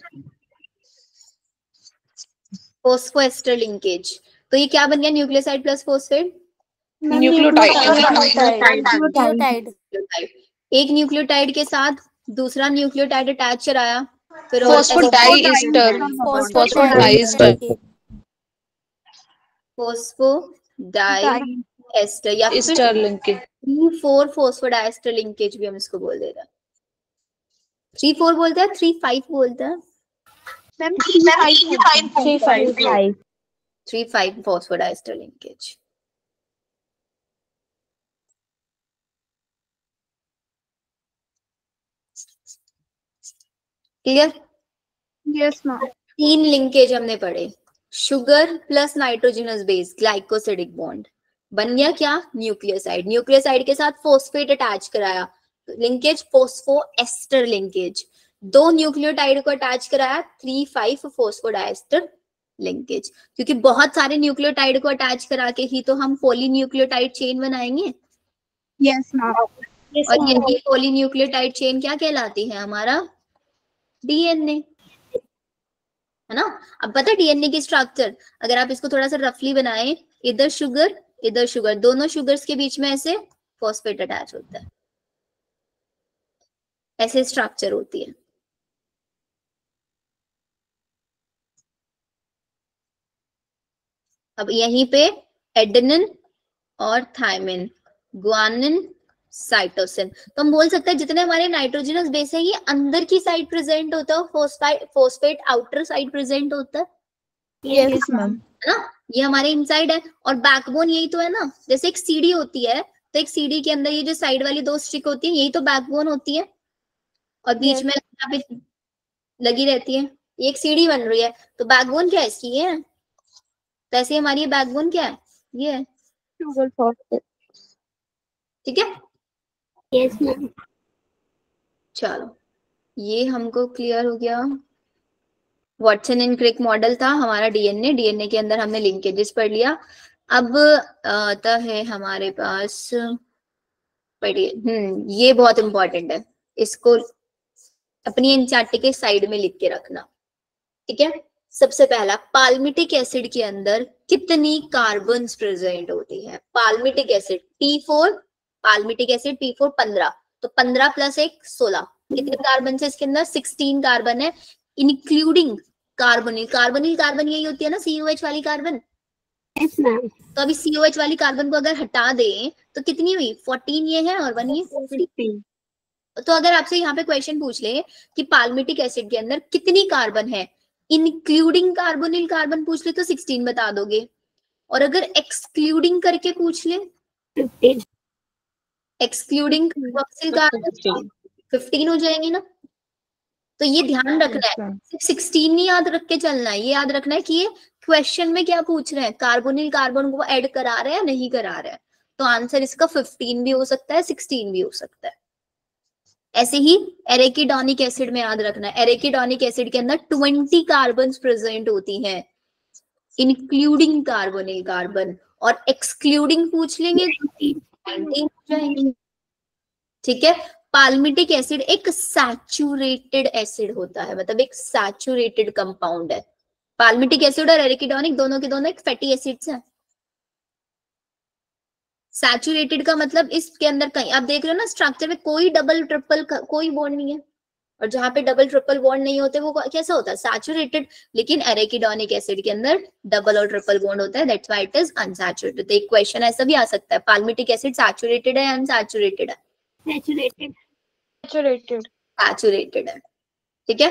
phosphoester linkage. तो ये क्या बन गया? Nucleoside plus phosphate, nucleotide. एक न्यूक्लियोटाइड के साथ दूसरा न्यूक्लियोटाइड अटैच कराया, फिर फॉस्फोडाइस्टर, फोस्फोडाइएस्टर या फिर लिंकेज, 3,4 फोस्फोडाइएस्टर लिंकेज भी हम इसको बोल देते हैं। 3,4 बोलते हैं, 3,5 बोलते हैं। 3,5 phosphodiester linkage. Clear? Yes ma'am. 3 linkage हमने पढ़े। Sugar plus nitrogenous base, glycosidic bond बन गया क्या? न्यूक्लियोसाइड। न्यूक्लियोसाइड के साथ फोस्फेट अटैच कराया, लिंकेज फोस्फोएस्टर लिंकेज। 2 न्यूक्लियोटाइड को अटैच कराया, 3,5 फोस्फोडाइएस्टर लिंकेज। क्योंकि बहुत सारे न्यूक्लियोटाइड को अटैच करा के ही तो हम पॉलीन्यूक्लियोटाइड चेन बनाएंगे। Yes ma'am. और ये पॉलीन्यूक्लियोटाइड चेन क्या कहलाती है? हमारा डीएनए, है ना। अब पता है डीएनए की स्ट्रक्चर, अगर आप इसको थोड़ा सा रफली बनाएं, इधर शुगर इधर शुगर, दोनों शुगर्स के बीच में ऐसे फॉस्फेट अटैच होता है, ऐसे स्ट्रक्चर होती है। अब यहीं पे एडेनिन और थायमिन, ग्वानिन, साइटोसिन। तो हम बोल सकते हैं जितने हमारे नाइट्रोजनस बेस है ये अंदर की साइड प्रेजेंट होता है, फोस्फेट आउटर साइड प्रेजेंट होता है। Yes ma'am. है ना, ये हमारे इनसाइड है। और बैकबोन यही तो है ना, जैसे एक सीढ़ी होती है तो एक सीढ़ी के अंदर ये जो साइड वाली 2 स्टिक होती है यही तो बैकबोन होती है, और बीच में यहाँ पे लगी रहती है, ये एक सीढ़ी बन रही है। तो बैकबोन क्या है इसकी? ये है। तो ऐसे हमारी ये बैकबोन क्या है? ये है। ठीक है। Yes ma'am. चलो ये हमको क्लियर हो गया। वॉटसन एंड क्रिक मॉडल था हमारा डीएनए के अंदर हमने लिंकेजेस पढ़ लिया। अब आता है हमारे पास, पढ़िए, ये बहुत इंपॉर्टेंट है, इसको अपनी एनसीईआरटी के साइड में लिख के रखना। ठीक है। सबसे पहला, पाल्मिटिक एसिड के अंदर कितनी कार्बन्स प्रेजेंट होती है? Palmitic acid P4, palmitic acid P4 15, तो 15 + 1 16। कितने कार्बन है इसके अंदर? 16 कार्बन है, इंक्लूडिंग कार्बोनिल। कार्बोनिल कार्बन यही होती है ना, COH वाली कार्बन। Yes ma'am. तो अभी COH वाली कार्बन को अगर हटा दें तो कितनी हुई? 14 ये है और 1 ये 15। तो अगर आपसे यहाँ पे क्वेश्चन पूछ ले कि पाल्मिटिक एसिड के अंदर कितनी कार्बन है, इंक्लूडिंग कार्बोनिल कार्बन पूछ ले तो 16 बता दोगे, और अगर एक्सक्लूडिंग करके पूछ ले, 15, एक्सक्लूडिंग कार्बोक्सिल कार्बन 15 हो जाएंगे ना। तो ये ध्यान रखना है, सिर्फ 16 नहीं याद रख के चलना है, ये याद रखना है कि ये क्वेश्चन में क्या पूछ रहे हैं, कार्बोनिल कार्बन को ऐड करा रहे हैं या नहीं करा रहे हैं। तो आंसर इसका 15 भी हो सकता है, 16 भी हो सकता है। ऐसे ही एरेकिडोनिक एसिड में याद रखना है, एरेकिडोनिक एसिड के अंदर 20 कार्बन्स प्रेजेंट होती हैं, इंक्लूडिंग कार्बोनिल कार्बन, और एक्सक्लूडिंग पूछ लेंगे 19 हो जाएंगे। ठीक है। पाल्मिटिक एसिड एक सैचुरेटेड एसिड होता है, मतलब एक सैचुरेटेड कंपाउंड है। पाल्मिटिक एसिड और एरेकिडोनिक दोनों के दोनों एक फैटी एसिड्स हैं। सैचुरेटेड का मतलब इसके अंदर कहीं आप देख रहे हो ना स्ट्रक्चर में कोई डबल ट्रिपल कोई बॉन्ड नहीं है, और जहां पे डबल ट्रिपल बॉन्ड नहीं होते वो कैसा होता है? सैचुरेटेड। लेकिन एरेकिडोनिक एसिड के अंदर डबल और ट्रिपल बॉन्ड होता है, that's why it is unsaturated. तो एक क्वेश्चन ऐसा भी आ सकता है, पाल्मिटिक एसिड सैचुरेटेड है या अनसैचुरेटेड है? सैचुरेटेड। सैचुरेटेड है, ठीक है।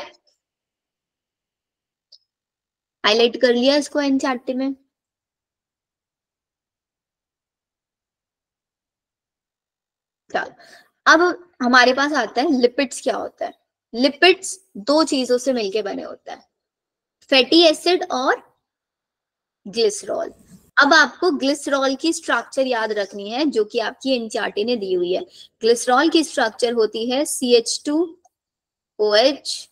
हाईलाइट कर लिया इसको एनसीईआरटी में। अब हमारे पास आता है लिपिड्स क्या होता है। लिपिड्स दो चीजों से मिलके बने होता है, फैटी एसिड और ग्लिसरॉल। अब आपको ग्लिसरॉल की स्ट्रक्चर याद रखनी है जो कि आपकी एनसीईआरटी ने दी हुई है। ग्लिसरॉल की स्ट्रक्चर होती है CH2OH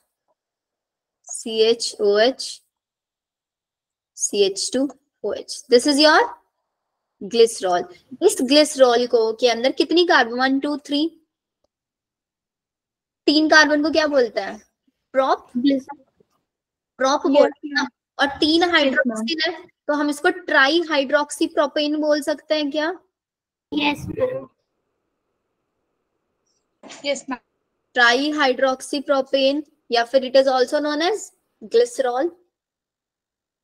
CHOH CH2OH। This is your glycerol. इस ग्लिसरॉल को के अंदर कितनी कार्बन, 1 2 3 3 कार्बन को क्या बोलता है, प्रोप बोलते हैं, और 3 हाइड्रोक्सिल है तो हम इसको ट्राई हाइड्रोक्सी प्रोपेन बोल सकते हैं क्या? Yes ma'am. Tri hydroxy propane या फिर it is also known as glycerol,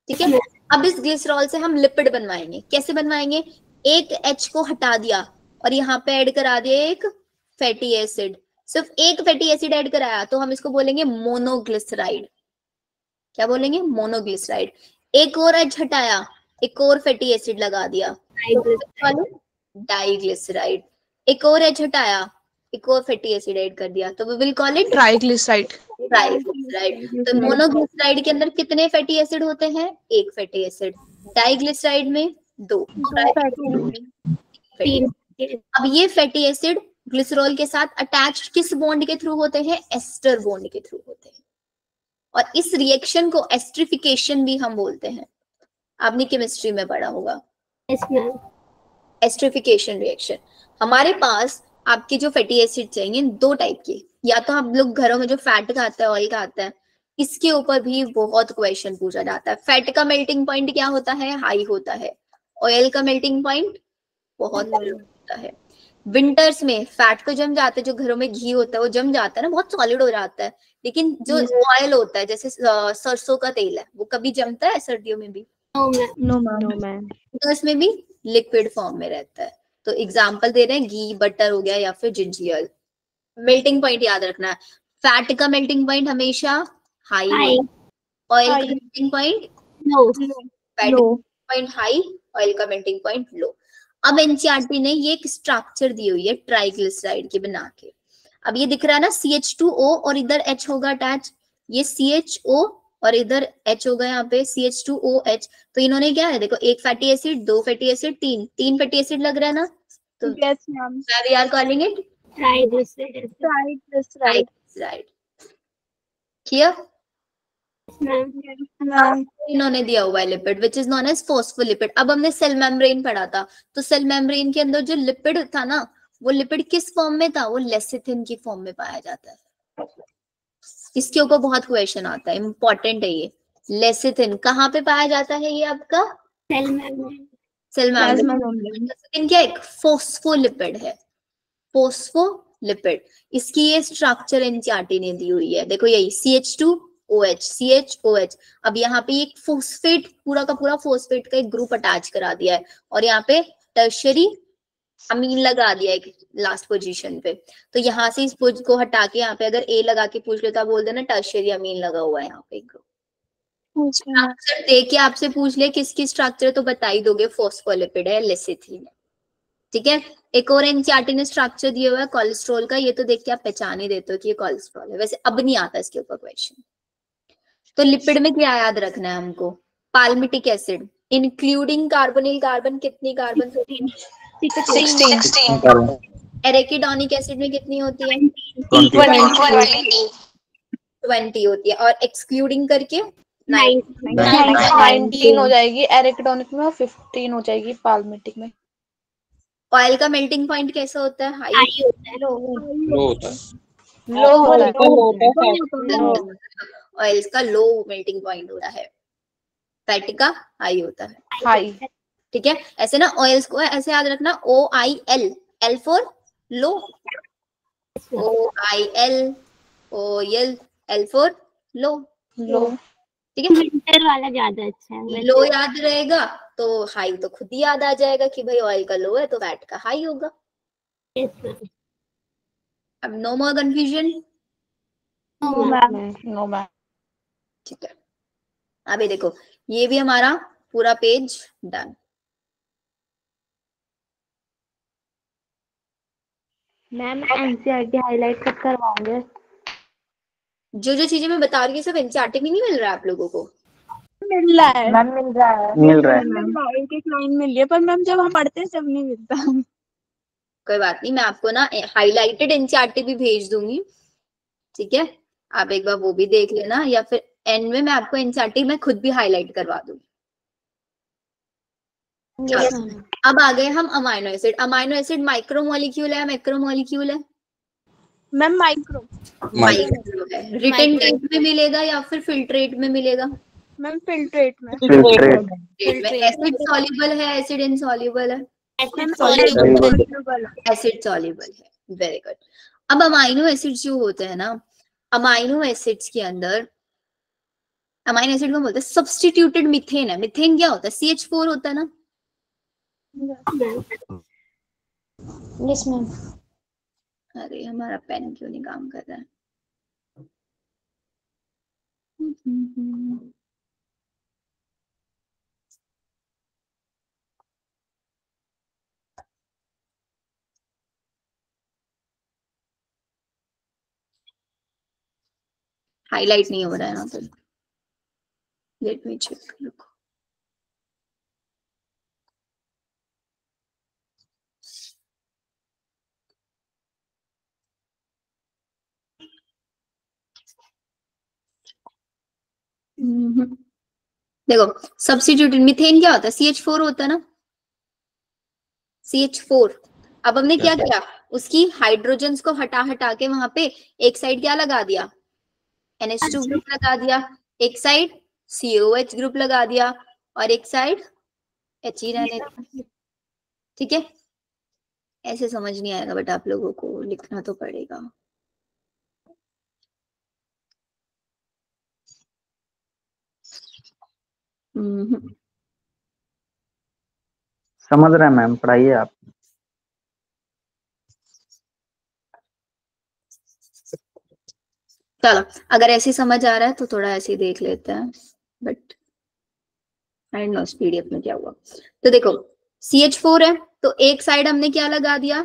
ठीक है। अब इस ग्लिसरॉल से हम लिपिड बनवाएंगे। कैसे बनवाएंगे? एक H को हटा दिया और यहाँ पे ऐड करा दिया एक फैटी एसिड, सिर्फ एक फैटी एसिड ऐड कराया तो हम इसको बोलेंगे मोनोग्लिसराइड। क्या बोलेंगे? मोनोग्लिसराइड। एक और H हटाया, एक और फैटी एसिड लगा दिया, डाइग्लिसराइड। एक और H हटाया, एक और फैटी एसिड ऐड कर दिया तो we will call it triglyceride. Triglyceride. तो मोनोग्लिसराइड के अंदर कितने फैटी एसिड होते हैं? एक फैटी एसिड। डाइग्लिसराइड में 2। अब ये फैटी एसिड ग्लिसरॉल के साथ अटैच किस बॉन्ड के थ्रू होते हैं? एस्टर बॉन्ड के थ्रू होते हैं। और इस रिएक्शन को एस्ट्रिफिकेशन भी हम बोलते हैं, आपने केमिस्ट्री में पढ़ा होगा। Esterification reaction. हमारे पास आपके जो फैटी एसिड चाहिए 2 टाइप के, या तो हम लोग घरों में जो फैट खाता है, ऑयल खाता है, इसके ऊपर भी बहुत क्वेश्चन पूछा जाता है। फैट का मेल्टिंग पॉइंट क्या होता है? हाई होता है। ऑयल का मेल्टिंग पॉइंट बहुत लो होता है। विंटर्स में फैट को जम जाता है, जो घरों में घी होता है वो जम जाता है ना, बहुत सॉलिड हो जाता है। लेकिन जो ऑयल होता है जैसे सरसों का तेल है वो कभी जमता है सर्दियों में भी? No ma'am. तो इसमें भी लिक्विड फॉर्म में रहता है। तो एग्जांपल दे रहे हैं, घी, बटर हो गया या फिर जिंजर ऑयल। मेल्टिंग पॉइंट याद रखना है, फैट का मेल्टिंग पॉइंट हमेशा हाई, ऑयल का मेल्टिंग पॉइंट लो, फैट का पॉइंट हाई, ऑयल का मेल्टिंग पॉइंट लो। अब एनसीईआरटी ने ये एक स्ट्रक्चर दी हुई है ट्राइग्लिसराइड की बना के। अब ये दिख रहा है ना CH2O और इधर H होगा अटैच, ये CHO और इधर H होगा यहाँ पे CH2OH। तो इन्होंने क्या है, देखो, एक fatty acid, 2 fatty acid, 3 fatty acid लग रहा है ना, तो yes ma'am. We are calling it triglyceride. Clear? Ma'am इन्होंने दिया हुआ है lipid which is known as phospholipid. अब हमने सेल मेम्ब्रेन पढ़ा था, तो सेल मेम्ब्रेन के अंदर जो लिपिड था ना, वो लिपिड किस फॉर्म में था? वो लेसिथिन की फॉर्म में पाया जाता है। इसके ऊपर बहुत क्वेश्चन आता है, इंपॉर्टेंट है ये। लेसिथिन कहाँ पे पाया जाता है? ये आपका सेल मेम्ब्रेन। लेसिथिन क्या एक फॉस्फोलिपिड है, फॉस्फोलिपिड। इसकी ये स्ट्रक्चर एनसीईआरटी ने दी हुई है। देखो यही CH2OH। अब यहाँ पे एक फोस्फेट, पूरा का पूरा फोस्फेट का एक ग्रुप अटैच करा दिया है और यहाँ पे टर्शियरी अमीन लगा दिया है लास्ट पोजीशन पे। तो यहाँ से इस को हटा के यहाँ पे अगर A लगा के पूछ लेता, बोल देना टर्शियरी अमीन लगा हुआ है यहाँ पे। स्ट्रक्चर देख के आपसे पूछ ले किसकी स्ट्रक्चर, तो बता ही दोगे फॉस्फोलिपिड है, लेसिथिन है, ठीक है। एक और एनसीईआरटी ने स्ट्रक्चर दिया हुआ है कोलेस्ट्रॉल का, ये तो देख के आप पहचान ही देते हो कि ये कोलेस्ट्रॉल है। वैसे अब नहीं आता इसके ऊपर क्वेश्चन। तो लिपिड में क्या याद रखना है हमको? Palmitic acid including carbonyl carbon, कितनी कार्बन? 16। एरेकिडोनिक एसिड में कितनी होती है? 20 होती है। और एक्सक्लूडिंग करके 19 हो जाएगी एरेकिडोनिक में और 15 हो जाएगी पाल्मिटिक में। ऑयल का मेल्टिंग पॉइंट कैसा होता है? हाई होता है, लो होता है। ऑयल का लो मेल्टिंग पॉइंट होता है, फैट का हाई होता है, हाई। ठीक है। ऐसे ना ऑयल्स को ऐसे याद रखना, OIL, L for low, OIL, OIL, L for low, ठीक है। विंटर वाला ज्यादा अच्छा है। लो याद रहेगा तो हाई तो खुद ही याद आ जाएगा कि भाई ऑयल का लो है तो फैट का हाई होगा। अब no more confusion. No ma'am. ठीक है, अभी देखो ये भी हमारा पूरा page done. Ma'am NCERT highlight कब करवाओगे? जो जो चीजें मैं बता रही हूँ सब एनसीईआरटी में नहीं मिल रहा है आप लोगों को? मिल रहा है मैम मिल रहा है। मिल रहा है। एक एक लाइन मिल रही है, पर मैम जब हम पढ़ते हैं तब नहीं मिलता। कोई बात नहीं, मैं आपको ना हाईलाइटेड एनसीईआरटी भी भेज दूंगी, ठीक है? आप एक बार वो भी देख लेना, या फिर एंड में मैं आपको एनसीईआरटी में खुद भी हाईलाइट करवा दूंगी। अब आ गए हम amino acid. Amino acid micro molecule है, मैक्रो मॉलिक्यूल है? Ma'am micro. माइक्रो है। रिटन टाइप में मिलेगा या फिर फिल्ट्रेट में मिलेगा? मैम फिल्ट्रेट में। एसिड सॉल्युबल है, एसिड इनसॉल्युबल है? एसिड सॉल्युबल है। Very good. अब अमाइनो एसिड्स जो होते हैं ना, अमाइनो एसिड्स के अंदर, अमाइनो एसिड को बोलते हैं सब्स्टिट्यूटेड मीथेन है। मीथेन क्या होता है? CH4 होता है ना? Yes ma'am. अरे हमारा पेन क्यों नहीं काम कर रहा है? हाईलाइट नहीं हो रहा है यहाँ पे। Let me check. रुको, देखो सब्स्टिट्यूटेड मीथेन क्या होता है? CH4 होता है ना? CH4। अब हमने क्या किया, उसकी हाइड्रोजन्स को हटा हटा के वहां पे एक साइड क्या लगा दिया? NH2 ग्रुप लगा दिया। एक साइड COH ग्रुप लगा दिया और एक साइड H ही रहने दिया। ठीक है, ऐसे समझ नहीं आएगा बट आप लोगों को लिखना तो पड़ेगा। समझ रहे हैं मैम, पढ़ाइए आप। चलो, अगर ऐसे समझ आ रहा है तो थोड़ा ऐसे ही देख लेते हैं, बट आई नो PDF में क्या हुआ। तो देखो CH4 है तो एक साइड हमने क्या लगा दिया?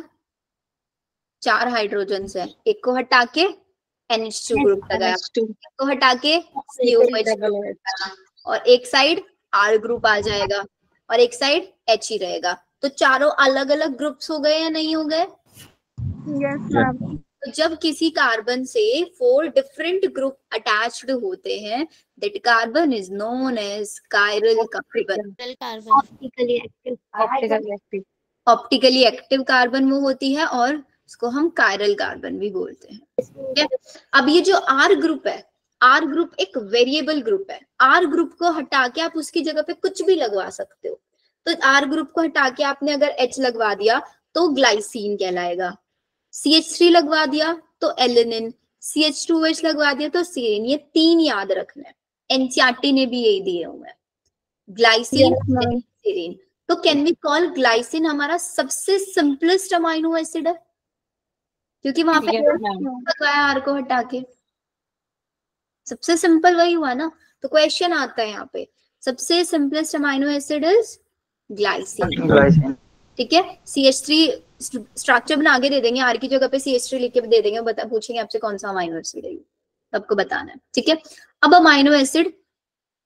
4 हाइड्रोजन है, एक को हटा के NH2 ग्रुप लगाया, एक को हटा के COH ग्रुप लगाया, और एक साइड R ग्रुप आ जाएगा और एक साइड H ही रहेगा। तो चारों अलग अलग ग्रुप्स हो गए या नहीं हो गए? Yes ma'am. तो जब किसी कार्बन से 4 डिफरेंट ग्रुप अटैच्ड होते हैं, that carbon is known as chiral carbon. Optically active carbon वो होती है और उसको हम कायरल कार्बन भी बोलते हैं। ठीक है, अब ये जो R ग्रुप है, R ग्रुप एक वेरिएबल ग्रुप है। R ग्रुप को हटा के आप उसकी जगह पे कुछ भी लगवा सकते हो। तो R ग्रुप को हटा के आपने अगर H लगवा दिया तो ग्लाइसिन कहलाएगा, CH3 लगवा दिया तो एलिनिन, CH2H लगवा दिया तो सीरिन। ये 3 याद रखना है, एनसीईआरटी ने भी यही दिए हुए हैं, ग्लाइसिन, सीरिन। तो कैन वी कॉल ग्लाइसिन हमारा सबसे सिंपलेस्ट अमाइनो एसिड है, क्योंकि वहां पे लगवाया R को हटा के, सबसे सिंपल वही हुआ ना। तो क्वेश्चन आता है यहाँ पे, सबसे simplest amino acid is glycine. ठीक है, CH3 स्ट्रक्चर बना के दे देंगे, R की जगह पे CH3 लिख के दे देंगे, बता पूछेंगे आपसे कौन सा अमाइनो एसिड है, सबको बताना है। ठीक है, अब अमाइनो एसिड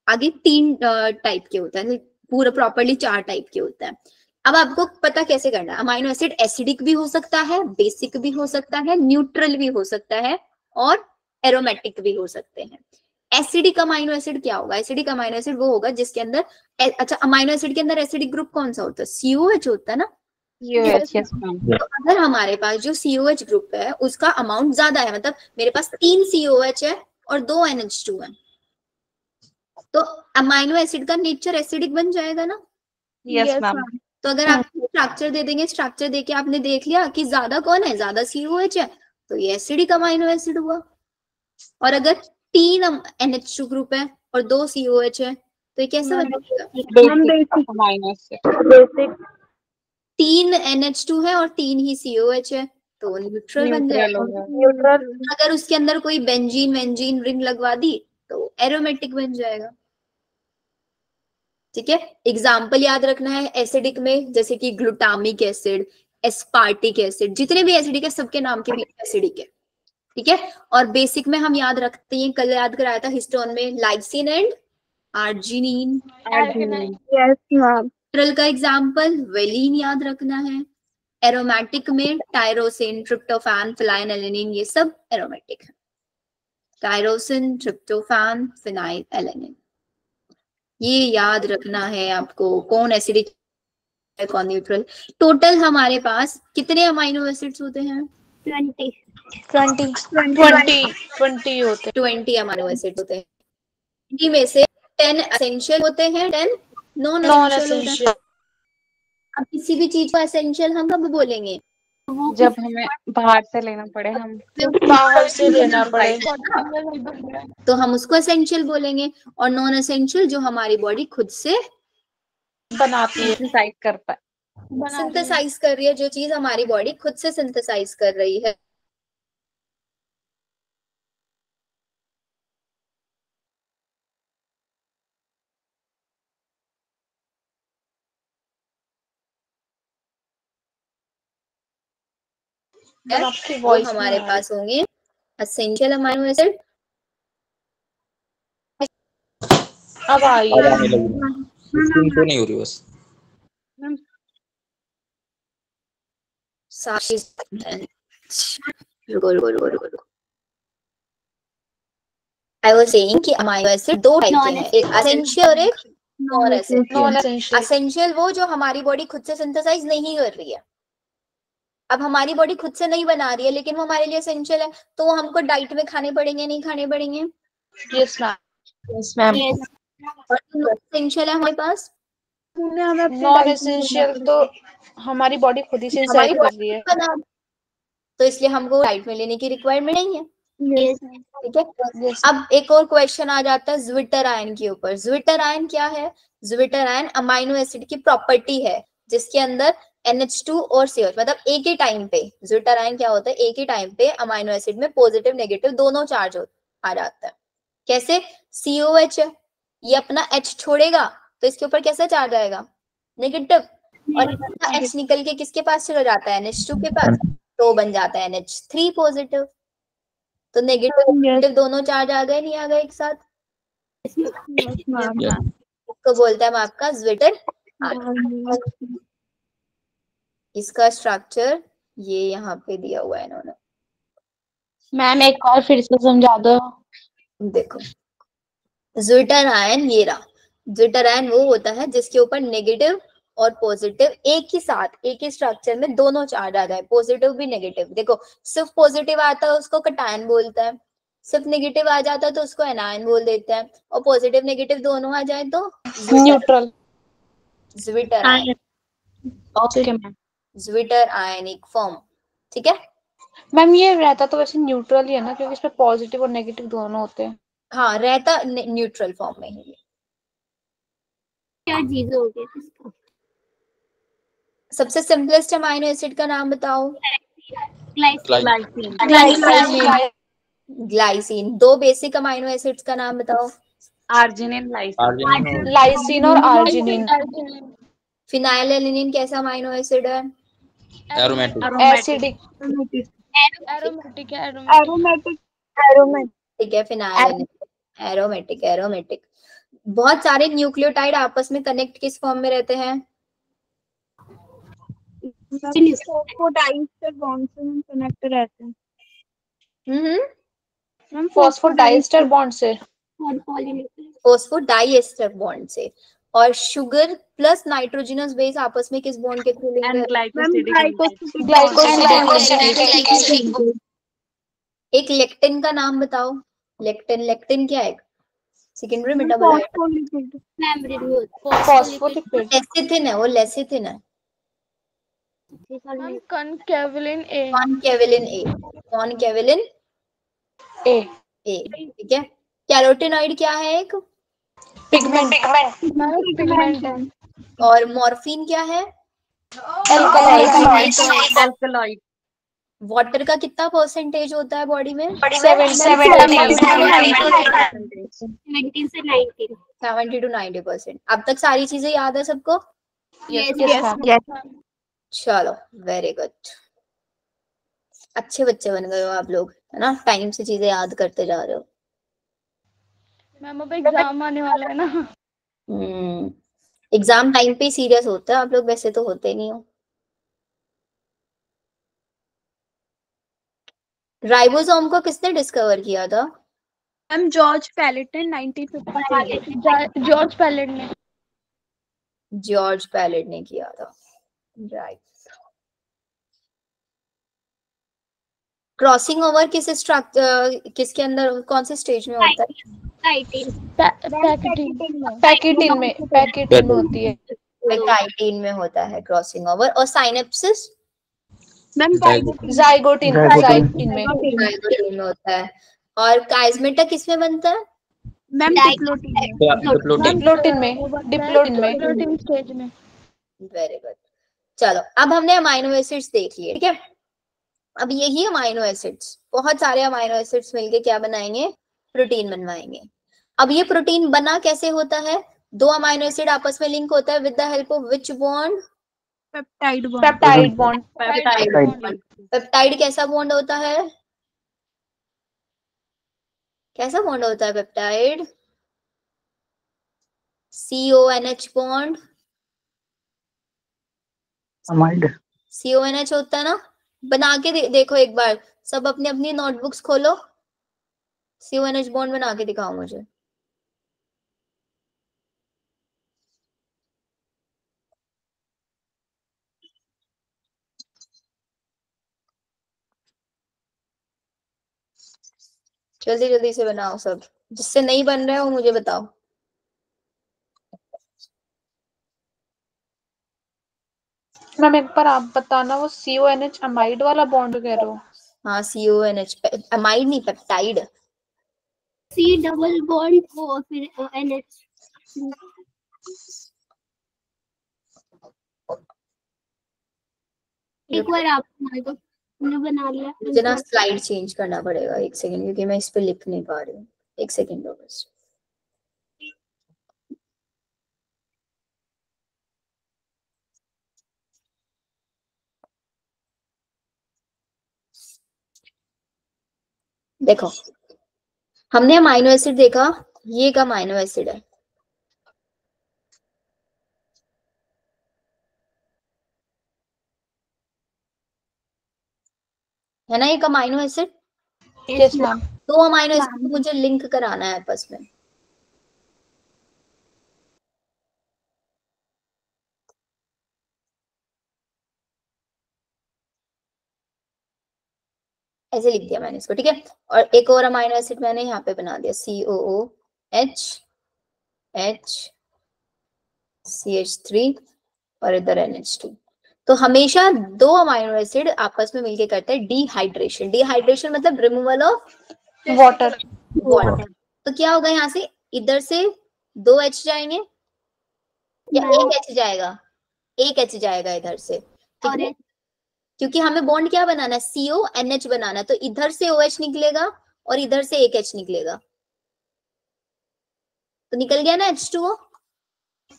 आगे 3 टाइप के होता है, पूरा प्रॉपर्ली 4 टाइप के होता है। अब आपको पता कैसे करना है, अमाइनो एसिड एसिडिक भी हो सकता है, बेसिक भी हो सकता है, न्यूट्रल भी हो सकता है और एरोमेटिक भी हो सकते हैं। एसिडिक अमाइनो एसिड क्या होगा? एसिडिक अमाइनो एसिड वो होगा जिसके अंदर, अच्छा अमाइनो एसिड के अंदर एसिडिक ग्रुप कौन सा होता है? COH होता है ना। तो अगर हमारे पास जो COH ग्रुप है उसका अमाउंट ज्यादा है, मतलब मेरे पास 3 COH है और 2 NH2 है, तो अमाइनो एसिड का नेचर एसिडिक बन जाएगा ना। Yes ma'am. तो अगर आप स्ट्रक्चर दे देंगे, स्ट्रक्चर देके आपने देख लिया कि ज्यादा कौन है, ज्यादा COH है, तो ये एसिडिक अमाइनो एसिड हुआ। और अगर 3 NH2 ग्रुप है और 2 COH है तो ये कैसा बनेगा? 3 NH2 है और 3 ही COH है, तो न्यूट्रल बन न्यूट्रल जाएगा। हो गया। न्यूट्रल अगर उसके अंदर कोई बेंजीन वेंजीन रिंग लगवा दी तो एरोमेटिक बन जाएगा। ठीक है, एग्जाम्पल याद रखना है एसिडिक में, जैसे कि ग्लूटामिक एसिड, एस्पार्टिक एसिड, जितने भी एसिडिक है सबके नाम के बीच एसिडिक है। ठीक है, और बेसिक में हम याद रखते हैं, कल याद कराया था हिस्टोन में, lysine and arginine. Yes ma'am. Neutral का एग्जाम्पल वेलिन याद रखना है। एरोमेटिक में टायरोसिन, ट्रिप्टोफैन, फिनाइलएलेनिन, ये सब एरोमेटिक है। टायरोसिन, ट्रिप्टोफैन, फिनाइलएलेनिन, ये याद रखना है आपको, कौन एसिडिक है कौन न्यूट्रल। टोटल हमारे पास कितने अमाइनो एसिड्स होते हैं? 20 होते 20 अमाइनो एसिड होते हैं। इनमें से 10 एसेंशियल होते हैं, 10 नॉन एसेंशियल होते हैं। अब किसी भी चीज को एसेंशियल हम कब बोलेंगे? जब हमें बाहर से लेना पड़े, हम बाहर से लेना पड़े तो हम उसको एसेंशियल बोलेंगे, और नॉन एसेंशियल जो हमारी बॉडी खुद से बनाती है, सिंथेसाइज करता है, सिंथेसाइज कर रही है, जो चीज हमारी बॉडी खुद से सिंथेसाइज कर रही है। आपकी वो वॉइस हमारे पास होंगे एसेंशियल अमाइनो एसिड। अब आई अब आने लगी, स्क्रीन शो नहीं हो रही बस। आई वाज सेइंग कि अमाइनो एसिड दो टाइप के हैं, एक एसेंशियल और एक नॉन एसेंशियल। एसेंशियल वो जो हमारी बॉडी खुद से सिंथेसाइज नहीं कर रही है। अब हमारी बॉडी खुद से नहीं बना रही है लेकिन वो हमारे लिए एसेंशियल है, तो वो हमको डाइट में खाने पड़ेंगे, नहीं खाने पड़ेंगे? Yes ma'am. और नॉन एसेंशियल है हमारे पास, नॉन एसेंशियल तो हमारी बॉडी खुद ही सिंथेसाइज कर रही है, तो इसलिए हमको डाइट में लेने की रिक्वायरमेंट नहीं है। ठीक है, Yes. अब एक और क्वेश्चन आ जाता है ज्विटर आयन के ऊपर। ज्विटर आयन क्या है? ज्विटर आयन अमाइनो एसिड की प्रॉपर्टी है जिसके अंदर NH2 और CH, मतलब एक ही टाइम पे ज्विटर आयन क्या होता है, एक ही टाइम पे अमाइनो एसिड में पॉजिटिव नेगेटिव दोनों चार्ज आ जाता है। कैसे? COH है, ये अपना H छोड़ेगा तो इसके ऊपर कैसा चार्ज आएगा? नेगेटिव, और H निकल के किसके पास चला जाता है? NH2 के पास, तो बन जाता है NH3 पॉजिटिव। तो नेगेटिव दोनों चार्ज आ गए, नहीं आ गए एक साथ? इसको बोलते हैं हम आपका ज्विटर आयन। इसका स्ट्रक्चर ये यहाँ पे दिया हुआ है इन्होंने। मैम एक और फिर से समझा दो। देखो, ज्विटर आयन ये रहा। ज्विटर आयन वो होता है जिसके ऊपर नेगेटिव और पॉजिटिव एक ही साथ एक ही स्ट्रक्चर में दोनों चार्ज आ जाए, पॉजिटिव भी नेगेटिव। देखो, सिर्फ पॉजिटिव आता है उसको कटायन बोलता है, सिर्फ नेगेटिव आ जाता है तो उसको एनायन बोल देते हैं, और पॉजिटिव नेगेटिव दोनों आ जाए तो neutral. Zwitter ion. Okay ma'am. Zwitter ionic form. ठीक है मैम, ये रहता तो वैसे न्यूट्रल ही है ना, क्योंकि इसमें पॉजिटिव और नेगेटिव दोनों होते हैं। हाँ, रहता न्यूट्रल फॉर्म में ही। क्या चीज हो गई इसका? सबसे सिंपलेस्ट अमाइनो एसिड का नाम बताओ। ग्लाइसिन। दो बेसिक अमाइनो एसिड्स का नाम बताओ। आर्जिनिन, लाइसिन और आर्जिनिन। फिनाइलएलेनिन कैसा अमाइनो एसिड है? एसिडिक। ठीक है, फिनाइलएलेनिन एरोमेटिक। बहुत सारे न्यूक्लियोटाइड आपस में कनेक्ट किस फॉर्म में रहते हैं? फॉस्फोडाइस्टर बॉन्ड से कनेक्ट रहते हैं। फॉस्फोडाइस्टर बॉन्ड से, फॉस्फोडाइएस्टर बॉन्ड से। और शुगर प्लस नाइट्रोजनस बेस आपस में किस बॉन्ड के थ्रू लिंक है? एक लेक्टिन का नाम बताओ। लेक्टिन क्या है? Secondary metabolite. फॉस्फोलिपिड। लेसिथिन है, वो लेसिथिन है। कॉनकेवलिन ए। कॉनकेवलिन ए। ठीक है। कैरोटीनॉइड क्या है? एक पिगमेंट है। और मॉर्फिन क्या है? अल्कलॉइड। वाटर का कितना परसेंटेज होता है बॉडी में? 17 से 19। 70 to 90%। अब तक सारी चीजें याद है सबको? चलो वेरी गुड, अच्छे बच्चे बन गए हो आप लोग, है ना, टाइम से चीजें याद करते जा रहे हो। मैम अब एग्जाम आने वाला है ना। एग्जाम टाइम पे सीरियस होता है आप लोग, वैसे तो होते नहीं हो। राइबोसोम को किसने डिस्कवर किया था? मैम जॉर्ज पैलेट ने 1953। जॉर्ज पैलेट ने। जॉर्ज पैलेट ने किया था, राइट। क्रॉसिंग ओवर किस स्ट्रक्चर, किसके अंदर, कौन से स्टेज में होता है? पैकेटिन में होती है। काइटिन में होता है क्रॉसिंग ओवर। और साइनेप्सिस? मैम जाइगोटिन में होता है। और काइस्मेटा किस में बनता है? मैम डिप्लोटिन में स्टेज में। Very good. चलो अब हमने अमाइनो एसिड्स देख लिए, ठीक है। अब यही अमाइनो एसिड्स, बहुत सारे अमाइनो एसिड्स मिलके क्या बनाएंगे? प्रोटीन बनवाएंगे। अब ये प्रोटीन बना कैसे होता है? दो अमाइनो एसिड आपस में लिंक होता है with the help of which bond? Peptide bond. Peptide कैसा बॉन्ड होता है? कैसा बॉन्ड होता है पेप्टाइड? CONH bond. CONH होता है ना। बना के देखो एक बार, सब अपनी अपनी नोटबुक्स खोलो, CONH बॉन्ड बना के दिखाओ मुझे। जल्दी जल्दी से बनाओ सब, जिससे नहीं बन रहा है वो मुझे बताओ। मैम एक बार आप बताना, वो CONH अमाइड वाला बॉन्ड कह रहे हो? हाँ CONH, अमाइड नहीं, पेप्टाइड। C डबल बॉन्ड वो फिर NH। एक बार आप बना लिया। मुझे ना स्लाइड चेंज करना पड़ेगा, एक सेकंड, क्योंकि मैं इस पे लिख नहीं पा रही हूँ। एक सेकंड दो बस। देखो हमने अमाइनो एसिड देखा, ये एक अमाइनो एसिड है ना, एक अमाइनो एसिड। Yes ma'am. दो अमाइनो एसिड को मुझे लिंक कराना है आपस में। ऐसे लिख दिया मैंने इसको, ठीक है। और एक और अमाइनो एसिड मैंने यहाँ पे बना दिया, COOH CH3 और इधर NH2। तो हमेशा दो अमाइनो एसिड आपस में मिलके करते हैं डिहाइड्रेशन। डिहाइड्रेशन मतलब रिमूवल ऑफ वाटर। तो क्या होगा, यहाँ से इधर से 2 H जाएंगे या 1 H जाएगा? 1 H जाएगा इधर से, ठीक है, क्योंकि हमें बॉन्ड क्या बनाना है? CONH बनाना है। तो इधर से OH निकलेगा और इधर से 1 H निकलेगा, तो निकल गया ना H2O।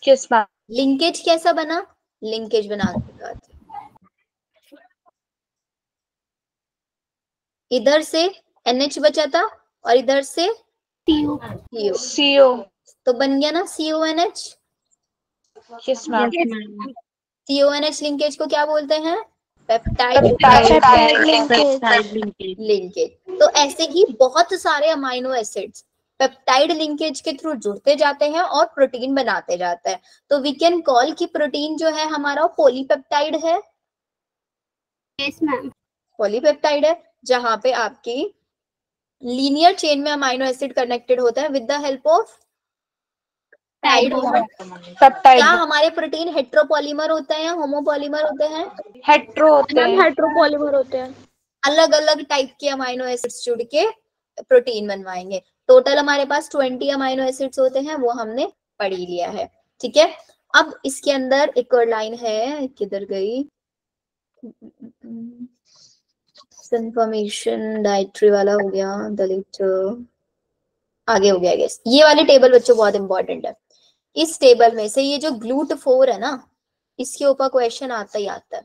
Yes ma'am. लिंकेज कैसा बना? लिंकेज बना के बाद इधर से NH बचा था और इधर से CO, तो बन गया ना CONH। Yes ma'am. CONH linkage को क्या बोलते हैं? Peptide linkage. तो ऐसे ही बहुत सारे अमाइनो एसिड्स पेप्टाइड लिंकेज के थ्रू जुड़ते जाते हैं और प्रोटीन बनाते जाते हैं। तो वी कैन कॉल कि प्रोटीन जो है हमारा पॉलीपेप्टाइड है। Yes ma'am. पॉलीपेप्टाइड है जहां पे आपकी लीनियर चेन में अमाइनो एसिड कनेक्टेड होता है with the help of peptide. क्या हमारे प्रोटीन हेट्रोपॉलीमर होते हैं या होमोपॉलीमर होते हैं? हेट्रो होते हैं। हेट्रोपॉलीमर होते हैं। अलग अलग टाइप के अमाइनो एसिड्स जुड़ के प्रोटीन बनवाएंगे। टोटल हमारे पास 20 अमाइनो एसिड्स होते हैं, वो हमने पढ़ ही लिया है, ठीक है। अब इसके अंदर एक और लाइन है, किधर गई? कंफर्मेशन डाइट्री वाला हो गया, दलित आगे हो गया। गेस ये वाली टेबल बच्चों बहुत इंपॉर्टेंट है। इस टेबल में से ये जो GLUT4 है ना, इसके ऊपर क्वेश्चन आता ही आता है।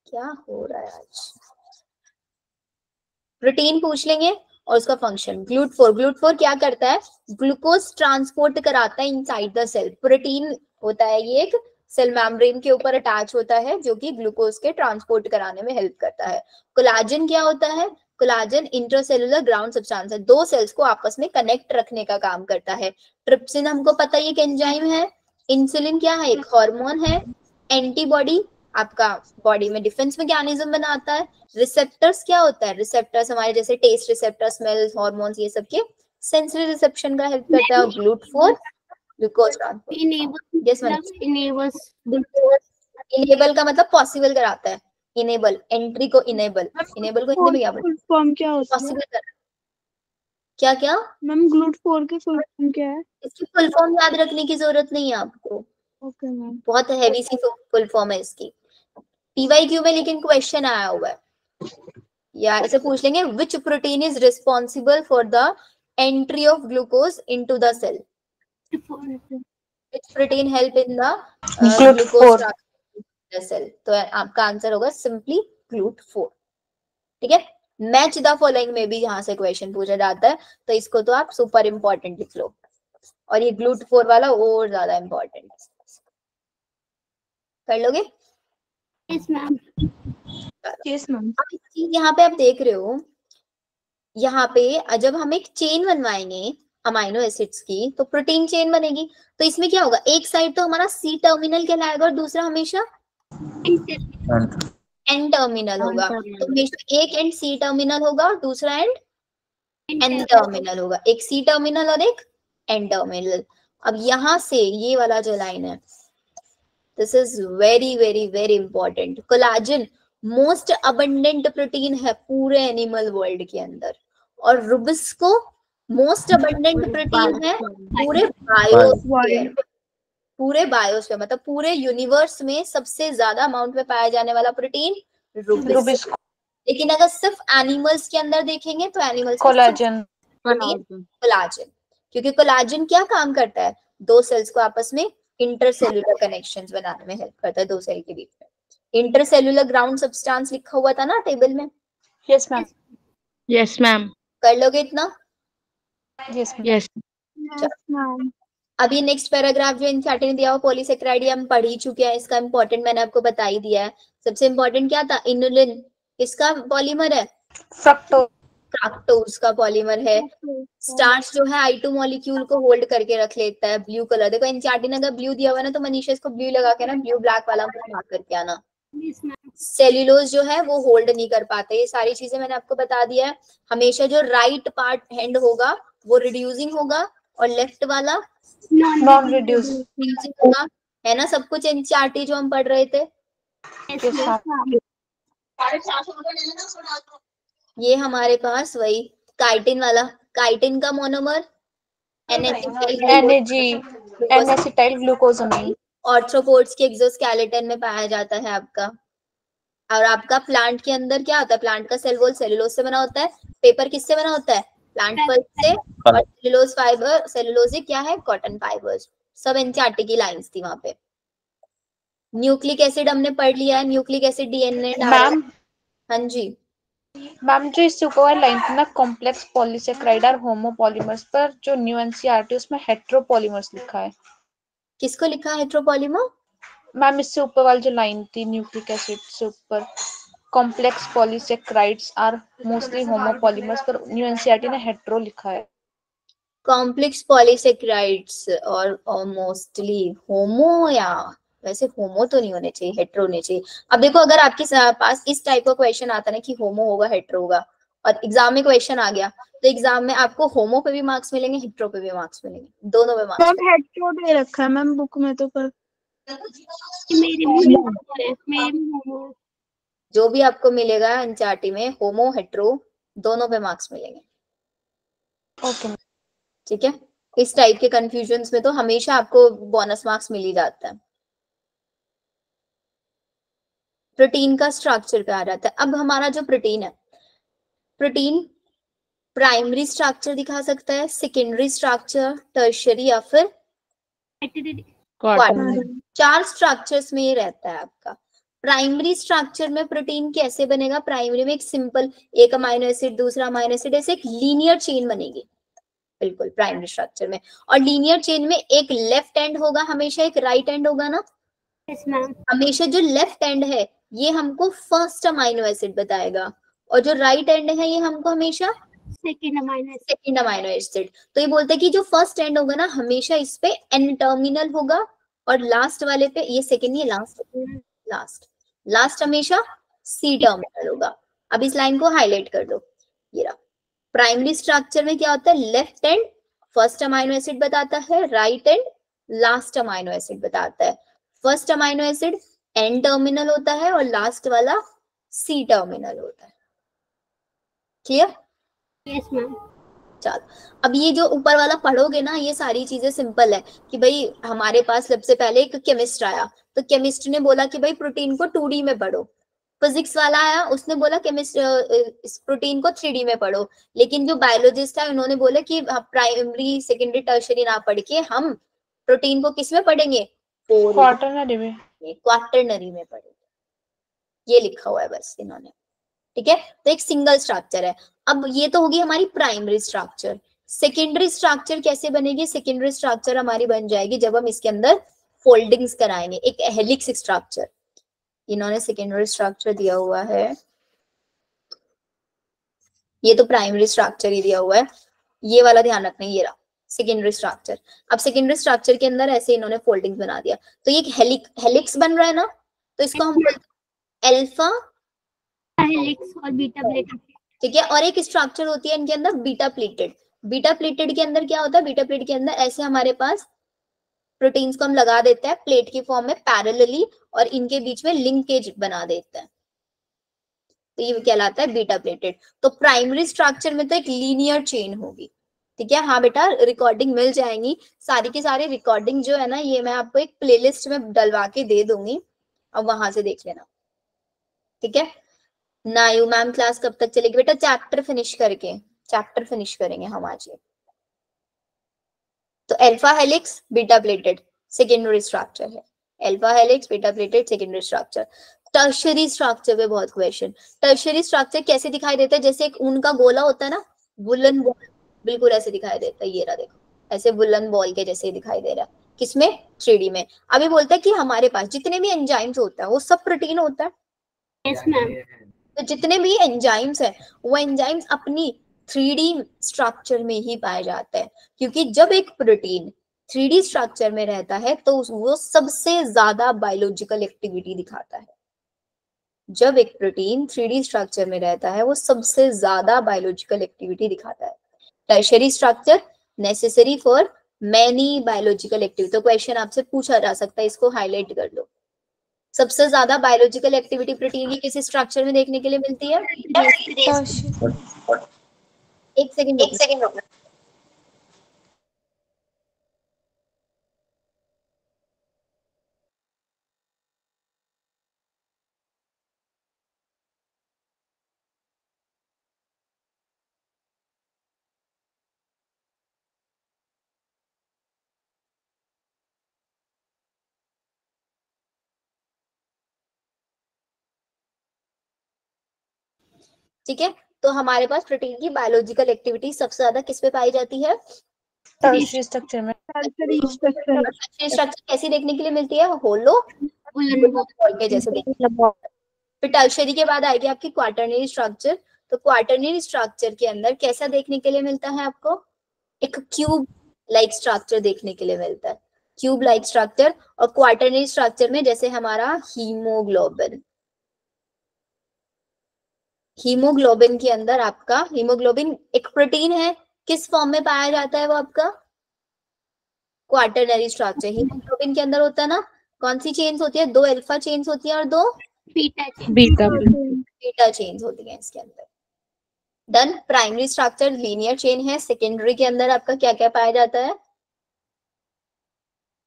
क्या हो रहा है आज? प्रोटीन पूछ लेंगे और उसका फंक्शन। GLUT4 क्या करता है? ग्लूकोज ट्रांसपोर्ट कराता है इनसाइड द सेल। प्रोटीन होता है ये एक सेल मेम्ब्रेन के ऊपर अटैच होता है जो कि ग्लूकोज के ट्रांसपोर्ट कराने में हेल्प करता है। कोलाजन क्या होता है? कोलाजन इंट्रासेलुलर ग्राउंड सब्सटेंस है, दो सेल्स को आपस में कनेक्ट रखने का काम करता है। ट्रिप्सिन हमको पता है एक एंजाइम है। इंसुलिन क्या है? एक हार्मोन है। एंटीबॉडी आपका बॉडी में डिफेंस मैकेनिज्म बनाता है। रिसेप्टर्स क्या होता है? रिसेप्टर्स हमारे जैसे टेस्ट रिसेप्टर, स्मेल, हार्मोन्स, ये सब के सेंसरी रिसेप्शन का हेल्प करता है। और GLUT4 glucose transport. Yes enable का मतलब पॉसिबल कराता है। इनेबल एंट्री को, इनेबल को हिंदी में क्या बोलते हैं? फुल फॉर्म क्या होता है? पॉसिबल करा। क्या क्या मैम GLUT4 की फुल फॉर्म क्या है? इसकी फुल फॉर्म याद रखने की जरूरत नहीं है आपको, ओके मैम। बहुत हैवी सी फुल फॉर्म है इसकी। PYQ में लेकिन क्वेश्चन आया हुआ है या ऐसे पूछ लेंगे, which protein is responsible for the entry of glucose into the cell? Which protein help in the glucose cell? तो आपका आंसर होगा सिंपली GLUT4। ठीक है, मैच द फॉलोइंग में भी यहाँ से क्वेश्चन पूछा जाता है, तो इसको तो आप सुपर इंपॉर्टेंट लिख लो। और ये GLUT4 वाला और ज्यादा इंपॉर्टेंट कर लोगे? Yes ma'am. Yes ma'am. यहाँ पे आप देख रहे हो, यहाँ पे जब हम एक चेन बनवाएंगे अमाइनो एसिड्स की तो प्रोटीन चेन बनेगी। तो इसमें क्या होगा? एक साइड तो हमारा C टर्मिनल कहलाएगा और दूसरा हमेशा N टर्मिनल होगा। तो हमेशा एक एंड C टर्मिनल होगा और दूसरा एंड N टर्मिनल होगा। एक C टर्मिनल और एक N टर्मिनल। अब यहाँ से ये वाला जो लाइन है, this is very very very important. Collagen most abundant protein है पूरे एनिमल वर्ल्ड के अंदर, और रुबिस्को मोस्ट अबंडेंट प्रोटीन है पूरे बायोस्फीयर। पूरे बायोस्फीयर मतलब पूरे यूनिवर्स में सबसे ज्यादा अमाउंट में पाया जाने वाला प्रोटीन रुबिस्को। लेकिन अगर सिर्फ एनिमल्स के अंदर देखेंगे तो एनिमल्स कोलाजन। कोलाजन, क्योंकि कोलाजन क्या काम करता है? दो सेल्स को आपस में इंटरसेल्युलर कनेक्शंस बनाने में हेल्प करता है, दो सेल के बीच में। इंटरसेल्युलर ग्राउंड सब्सटेंस लिखा हुआ था ना टेबल में? Yes ma'am. Yes ma'am. कर लोगे इतना? Yes yes ma'am. अभी नेक्स्ट पैराग्राफ जो एनसीईआरटी ने दिया हुआ पॉलीसेकेराइड हम पढ़ ही चुके हैं, इसका इंपॉर्टेंट मैंने आपको बता ही दिया है। सबसे इंपॉर्टेंट क्या था? इनुलिन किसका पॉलीमर है? फ्रक्टोज का पॉलीमर है। स्टार्च जो है I2 मॉलिक्यूल को होल्ड करके रख लेता है, ब्लू कलर। देखो एनसीईआरटी ने अगर ब्लू दिया हुआ ना तो मनीषा इसको ब्लू लगा के ना ब्लू ब्लैक वाला मार्क करके आना। सेल्यूलोज जो है वो होल्ड नहीं कर पाते। ये सारी चीजें मैंने आपको बता दिया है। हमेशा जो राइट पार्ट हैंड होगा वो रिड्यूसिंग होगा और लेफ्ट वाला नॉन रिड्यूसिंग होगा, है ना? सब कुछ एनसीईआरटी जो हम पढ़ रहे थे। ये हमारे पास वही काइटिन वाला, काइटिन का मोनोमर एन-एसिटाइल ग्लूकोजामाइन। आर्थ्रोपोड्स के एक्सोस्केलेटन में पाया जाता है आपका। और आपका प्लांट के अंदर क्या होता है? प्लांट का सेल वॉल सेलुलोज से बना होता है। पेपर किससे बना होता है? प्लांट पल्प से। और सेलुलोज फाइबर, सेलुलोज क्या है? Cotton fibres. सब एनसीईआरटी की लाइंस थी वहां पे। न्यूक्लिक एसिड हमने पढ़ लिया है, न्यूक्लिक एसिड डीएनए। मैम हाँ जी मैम, जो इससे ऊपर लाइन थी ना, कॉम्प्लेक्स पॉलीसेकेराइड और होमोपॉलीमर्स, पर जो न्यू एनसीईआरटी उसमें हेटेरोपॉलीमर्स लिखा है। किसको लिखा है हेटेरोपॉलीमर? मैम इससे ऊपर वाली जो लाइन थी न्यूक्लिक एसिड से ऊपर, complex polysaccharides are mostly homopolymers, पर न्यू एनसीईआरटी ने हेटेरो लिखा है। कॉम्प्लेक्स पॉलीसेकेराइड्स और मोस्टली होमो, या वैसे होमो तो नहीं होने चाहिए, हेटेरो होने चाहिए। अब देखो अगर आपके पास इस टाइप का क्वेश्चन आता ना कि होमो होगा हेटेरो होगा और एग्जाम में क्वेश्चन आ गया तो एग्जाम में आपको होमो पे भी मार्क्स मिलेंगे, हेटेरो पे भी मार्क्स मिलेंगे, दोनों पे मार्क्स। मैम हेटेरो दे रखा है मैम बुक में तो, पर जो भी आपको मिलेगा एनसीईआरटी में होमो हेटेरो दोनों पे मार्क्स मिलेंगे। ओके ठीक है, इस टाइप के कंफ्यूजन्स में तो हमेशा आपको बोनस मार्क्स मिल ही जाता है। प्रोटीन का स्ट्रक्चर पे आ जाता है। अब हमारा जो प्रोटीन है, प्रोटीन प्राइमरी स्ट्रक्चर दिखा सकता है, सेकेंडरी स्ट्रक्चर, टर्शियरी या फिर क्वार्टरनरी। 4 स्ट्रक्चर्स में ये रहता है आपका। प्राइमरी स्ट्रक्चर में प्रोटीन कैसे बनेगा? प्राइमरी में एक सिंपल एक अमाइनो एसिड, दूसरा अमाइनो एसिड, ऐसे एक लीनियर चेन बनेगी बिल्कुल प्राइमरी स्ट्रक्चर में। और लीनियर चेन में एक लेफ्ट एंड होगा हमेशा, एक राइट एंड होगा ना। Yes ma'am. हमेशा जो लेफ्ट एंड है ये हमको फर्स्ट अमाइनो एसिड बताएगा, और जो राइट एंड है ये हमको हमेशा सेकंड अमाइनो एसिड। तो ये बोलते हैं कि जो फर्स्ट एंड होगा ना हमेशा इस पे एन टर्मिनल होगा, और लास्ट वाले पे, ये सेकंड नहीं लास्ट हमेशा सी टर्मिनल होगा। अब इस लाइन को हाईलाइट कर दो, ये रहा। प्राइमरी स्ट्रक्चर में क्या होता है? Left end first amino acid बताता है, right end last amino acid बताता है। First amino acid N terminal होता है और लास्ट वाला सी टर्मिनल होता है। क्लियर? Yes ma'am. चलो, अब ये जो ऊपर वाला पढ़ोगे ना, ये सारी चीजें सिंपल है कि भाई हमारे पास सबसे पहले एक केमिस्ट आया, तो केमिस्ट ने बोला कि भाई प्रोटीन को 2D में पढ़ो। फिजिक्स वाला आया, उसने बोला केमिस्ट इस प्रोटीन को 3D में पढ़ो। लेकिन जो बायोलॉजिस्ट है उन्होंने बोला कि प्राइमरी सेकेंडरी टर्शियरी ना पढ़ के हम प्रोटीन को किस में पढ़ेंगे? क्वार्टरनरी में पढ़ेंगे। ये लिखा हुआ है बस इन्होंने, ठीक है। तो एक सिंगल स्ट्रक्चर है। अब ये तो होगी हमारी प्राइमरी स्ट्रक्चर। सेकेंडरी स्ट्रक्चर कैसे बनेगी? सेकेंडरी स्ट्रक्चर हमारी बन जाएगी जब हम इसके अंदर फोल्डिंग्स कराएंगे, एक हेलिक्स स्ट्रक्चर। इन्होंने सेकेंडरी स्ट्रक्चर दिया हुआ है, ये तो प्राइमरी स्ट्रक्चर ही दिया हुआ है, ये वाला ध्यान रखना, ये रहा सेकेंडरी स्ट्रक्चर। अब सेकेंडरी स्ट्रक्चर के अंदर ऐसे इन्होंने फोल्डिंग बना दिया, तो ये हेलिक्स बन रहा है ना, तो इसको हम बोलते हैं अल्फा हेलिक्स और बीटा प्लेटेड, ठीक है। और एक स्ट्रक्चर होती है इनके अंदर बीटा प्लेटेड। बीटा प्लेटेड के अंदर क्या होता है? बीटा प्लेट के अंदर ऐसे हमारे पास प्रोटीन्स को हम लगा देते हैं प्लेट की फॉर्म में पैरेलली, और इनके बीच में लिंकेज बना देते हैं, तो ये कहलाता है बीटा प्लेटेड। तो प्राइमरी स्ट्रक्चर में तो एक लीनियर चेन होगी, ठीक है। हाँ बेटा, रिकॉर्डिंग मिल जाएंगी, सारी की सारी रिकॉर्डिंग जो है ना, ये मैं आपको एक प्लेलिस्ट में डलवा के दे दूंगी, अब वहां से देख लेना, ठीक है। नायू मैम क्लास कब तक चलेगी बेटा? चैप्टर फिनिश करेंगे हम आज ये। तो alpha helix beta pleated secondary structure है, alpha helix beta pleated secondary structure. Tertiary structure पे बहुत क्वेश्चन। टर्शियरी स्ट्रक्चर कैसे दिखाई देता है? जैसे एक ऊन का गोला होता है ना, वुलन बॉल, बिल्कुल ऐसे दिखाई देता है। ये रहा देखो, ऐसे वुलन बॉल के जैसे दिखाई दे रहा है, किसमें? 3D में। अभी बोलता है कि हमारे पास जितने भी एंजाइम्स होता है वो सब प्रोटीन होता है। Yes ma'am. तो जितने भी एंजाइम्स है वो एंजाइम्स अपनी 3D स्ट्रक्चर में ही पाए जाते हैं, क्योंकि जब एक प्रोटीन 3D स्ट्रक्चर में रहता है तो वो सबसे ज्यादा बायोलॉजिकल एक्टिविटी दिखाता है। जब एक प्रोटीन 3D स्ट्रक्चर में रहता है वो सबसे ज्यादा बायोलॉजिकल एक्टिविटी दिखाता है। Tertiary structure necessary for many biological activity. तो क्वेश्चन आपसे पूछा जा सकता है, इसको हाईलाइट कर लो। सबसे ज्यादा बायोलॉजिकल एक्टिविटी प्रोटीन की किस स्ट्रक्चर में देखने के लिए मिलती है? एक सेकंड रुकना। ठीक है, तो हमारे पास प्रोटीन की बायोलॉजिकल एक्टिविटी सबसे ज्यादा किस पे पाई जाती है? टर्शियरी स्ट्रक्चर में। टर्शियरी स्ट्रक्चर स्ट्रक्चर कैसी देखने के लिए मिलती है? होलो बॉल के जैसे देखने। फिर टर्शियरी के बाद आएगी आपकी क्वार्टरनरी स्ट्रक्चर। तो क्वार्टरनरी स्ट्रक्चर के अंदर कैसा देखने के लिए मिलता है आपको? एक क्यूब लाइक स्ट्रक्चर देखने के लिए मिलता है, क्यूब लाइक स्ट्रक्चर। और क्वार्टरनरी स्ट्रक्चर में जैसे हमारा हीमोग्लोबिन, हीमोग्लोबिन के अंदर आपका, हीमोग्लोबिन एक प्रोटीन है, किस फॉर्म में पाया जाता है वो आपका? Quaternary structure. हीमोग्लोबिन के अंदर होता है ना, कौन सी चेन्स होती है? 2 अल्फा चेन्स होती है और 2 बीटा चेन्स होती है इसके अंदर। Done. Primary structure linear chain है। सेकेंडरी के अंदर आपका क्या क्या पाया जाता है?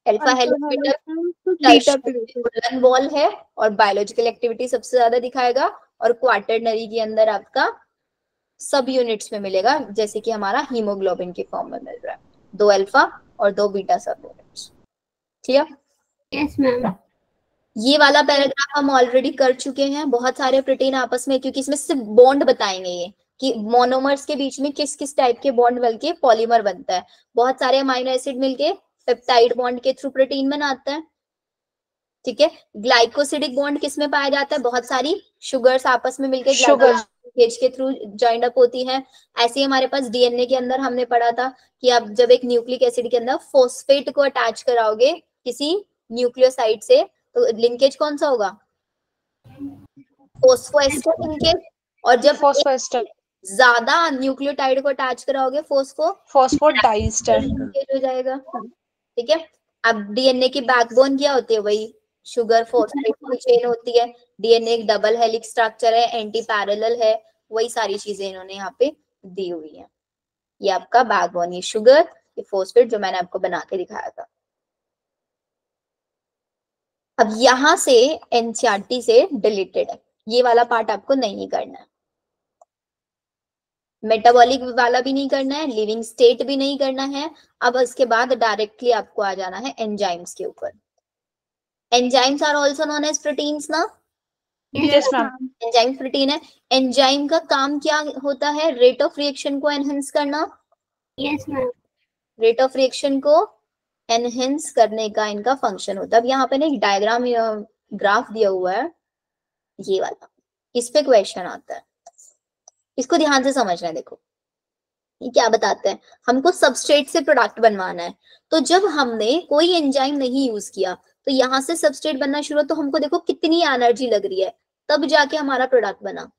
अल्फा हेलिक्स बीटा बॉल है और बायोलॉजिकल एक्टिविटी सबसे ज्यादा दिखाएगा, और क्वाटरनरी के अंदर आपका सब यूनिट्स में मिलेगा, जैसे कि हमारा हीमोग्लोबिन के फॉर्म में मिल रहा है, 2 अल्फा और 2 बीटा सब यूनिट्स। ठीक है? Yes ma'am. ये वाला पैराग्राफ हम ऑलरेडी कर चुके हैं। बहुत सारे प्रोटीन आपस में, क्योंकि इसमें सिर्फ बॉन्ड बताएंगे ये कि मोनोमर्स के बीच में किस किस टाइप के बॉन्ड मिलके पॉलीमर बनता है। बहुत सारे अमाइनो एसिड मिलके पेप्टाइड बॉन्ड के थ्रू प्रोटीन बनाता है। ठीक है? ग्लाइकोसिडिक बॉन्ड किस में पाया जाता है? बहुत सारी शुगर्स आपस में मिलके ग्लाइकोलिसिडेज के थ्रू जॉइंड अप होती है। ऐसे ही हमारे पास डीएनए के अंदर हमने पढ़ा था कि आप जब एक न्यूक्लिक एसिड के अंदर फॉस्फेट को अटैच कराओगे किसी न्यूक्लियोसाइड से, तो लिंकेज कौन सा होगा? Phosphoester linkage. और जब फॉस्फोएस्टर ज्यादा न्यूक्लियोटाइड को अटैच कराओगे फॉस्फोडाइएस्टर लिंकेज हो जाएगा। ठीक है? अब डीएनए की बैकबोन क्या होती है? वही शुगर फॉस्फेट की चेन होती है। डीएनए एक डबल हेलिक्स स्ट्रक्चर है, एंटी पैरेलल है, वही सारी चीजें इन्होंने यहाँ पे दी हुई है। ये आपका बैकबोन, ये शुगर, ये फॉस्फेट जो मैंने आपको बना के दिखाया था। अब यहां से एनसीईआरटी से डिलीटेड है, ये वाला पार्ट आपको नहीं करना है। मेटाबॉलिक वाला भी नहीं करना है, लिविंग स्टेट भी नहीं करना है। अब इसके बाद डायरेक्टली आपको आ जाना है एंजाइम्स के ऊपर। Enzymes are also known as proteins ना? Yes ma'am. एंजाइम प्रोटीन है। एंजाइम का काम क्या होता है? रेट ऑफ रिएक्शन को एनहेंस करना। Yes ma'am. Rate of reaction को एनहेंस करने का इनका फंक्शन होता है। अब यहाँ पे ना एक डायग्राम ग्राफ दिया हुआ है, ये वाला, इस पे क्वेश्चन आता है, इसको ध्यान से समझना है। देखो ये क्या बताते हैं, हमको सबस्ट्रेट से प्रोडक्ट बनवाना है। तो जब हमने कोई एंजाइम नहीं यूज किया तो यहाँ से सबस्ट्रेट बनना शुरू, तो हमको देखो कितनी एनर्जी लग रही है, तब जाके हमारा प्रोडक्ट बना।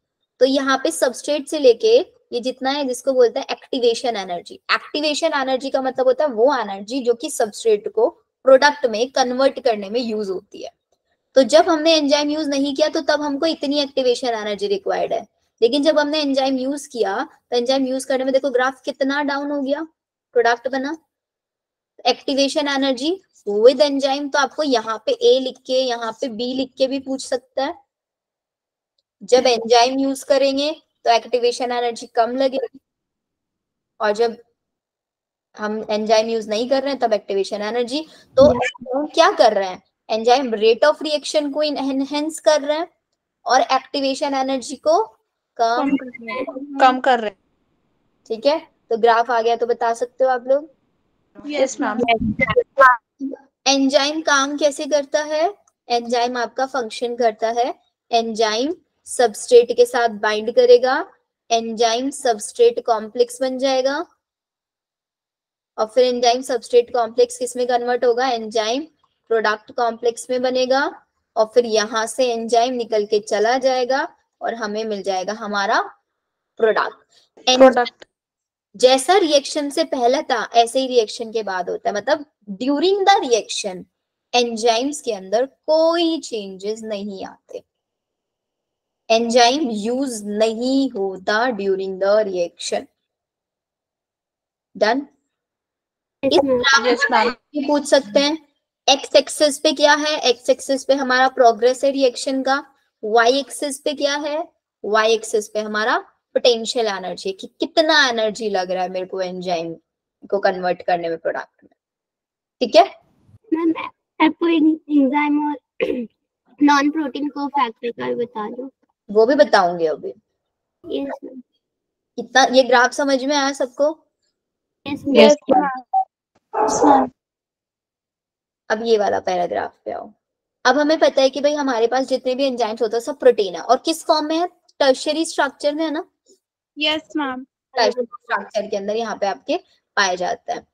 तो यहाँ पे सबस्ट्रेट से लेके ये जितना है, जिसको बोलते हैं एक्टिवेशन एनर्जी। एक्टिवेशन एनर्जी का मतलब होता है वो एनर्जी जो कि सबस्ट्रेट को प्रोडक्ट में कन्वर्ट करने में यूज होती है। तो जब हमने एंजाइम यूज नहीं किया तो तब हमको इतनी एक्टिवेशन एनर्जी रिक्वायर्ड है, लेकिन जब हमने एंजाइम यूज किया तो एंजाइम यूज करने में देखो ग्राफ कितना डाउन हो गया, प्रोडक्ट बना। एक्टिवेशन एनर्जी विद एंजाइम, तो आपको यहाँ पे ए लिख के यहाँ पे बी लिख के भी पूछ सकता है। जब एंजाइम यूज करेंगे तो एक्टिवेशन एनर्जी कम लगेगी, और जब हम एंजाइम यूज नहीं कर रहे हैं तब एक्टिवेशन एनर्जी। तो क्या कर रहे हैं? एंजाइम रेट ऑफ रिएक्शन को एनहेंस कर रहे हैं और एक्टिवेशन एनर्जी को कम कर रहे हैं। ठीक है? तो ग्राफ आ गया तो बता सकते हो आप लोग? Yes ma'am. एंजाइम काम कैसे करता है? एंजाइम आपका फंक्शन करता है, एंजाइम सबस्ट्रेट के साथ बाइंड करेगा, एंजाइम सबस्ट्रेट कॉम्प्लेक्स बन जाएगा, और फिर एंजाइम सबस्ट्रेट कॉम्प्लेक्स किस में कन्वर्ट होगा? एंजाइम प्रोडक्ट कॉम्प्लेक्स में बनेगा, और फिर यहाँ से एंजाइम निकल के चला जाएगा और हमें मिल जाएगा हमारा प्रोडक्ट। जैसा रिएक्शन से पहले था ऐसे ही रिएक्शन के बाद होता है, मतलब ड्यूरिंग द रिएक्शन एंजाइम्स के अंदर कोई चेंजेस नहीं आते, एंजाइम यूज नहीं होता ड्यूरिंग द रिएक्शन। डन? पूछ सकते हैं एक्स एक्सिस पे क्या है? एक्स एक्सिस पे हमारा प्रोग्रेस है रिएक्शन का। वाई एक्सिस पे क्या है? वाई एक्सिस पे हमारा पोटेंशियल एनर्जी, कि कितना एनर्जी लग रहा है मेरे को एंजाइम को कन्वर्ट करने में प्रोडक्ट में। ठीक है मैम? आपको एंजाइम और नॉन प्रोटीन को फैक्टर का बता दो। वो भी बताऊंगी अभी। Yes ma'am. कितना ये ग्राफ समझ में आया सबको? Yes ma'am. अब ये वाला पैराग्राफ पे आओ। अब हमें पता है कि भाई हमारे पास जितने भी एंजाइम्स होते हैं सब प्रोटीन है, और किस फॉर्म में है? टर्शियरी स्ट्रक्चर में है ना? Yes ma'am. टर्शियरी स्ट्रक्चर के अंदर यहाँ पे आपके पाया जाता है।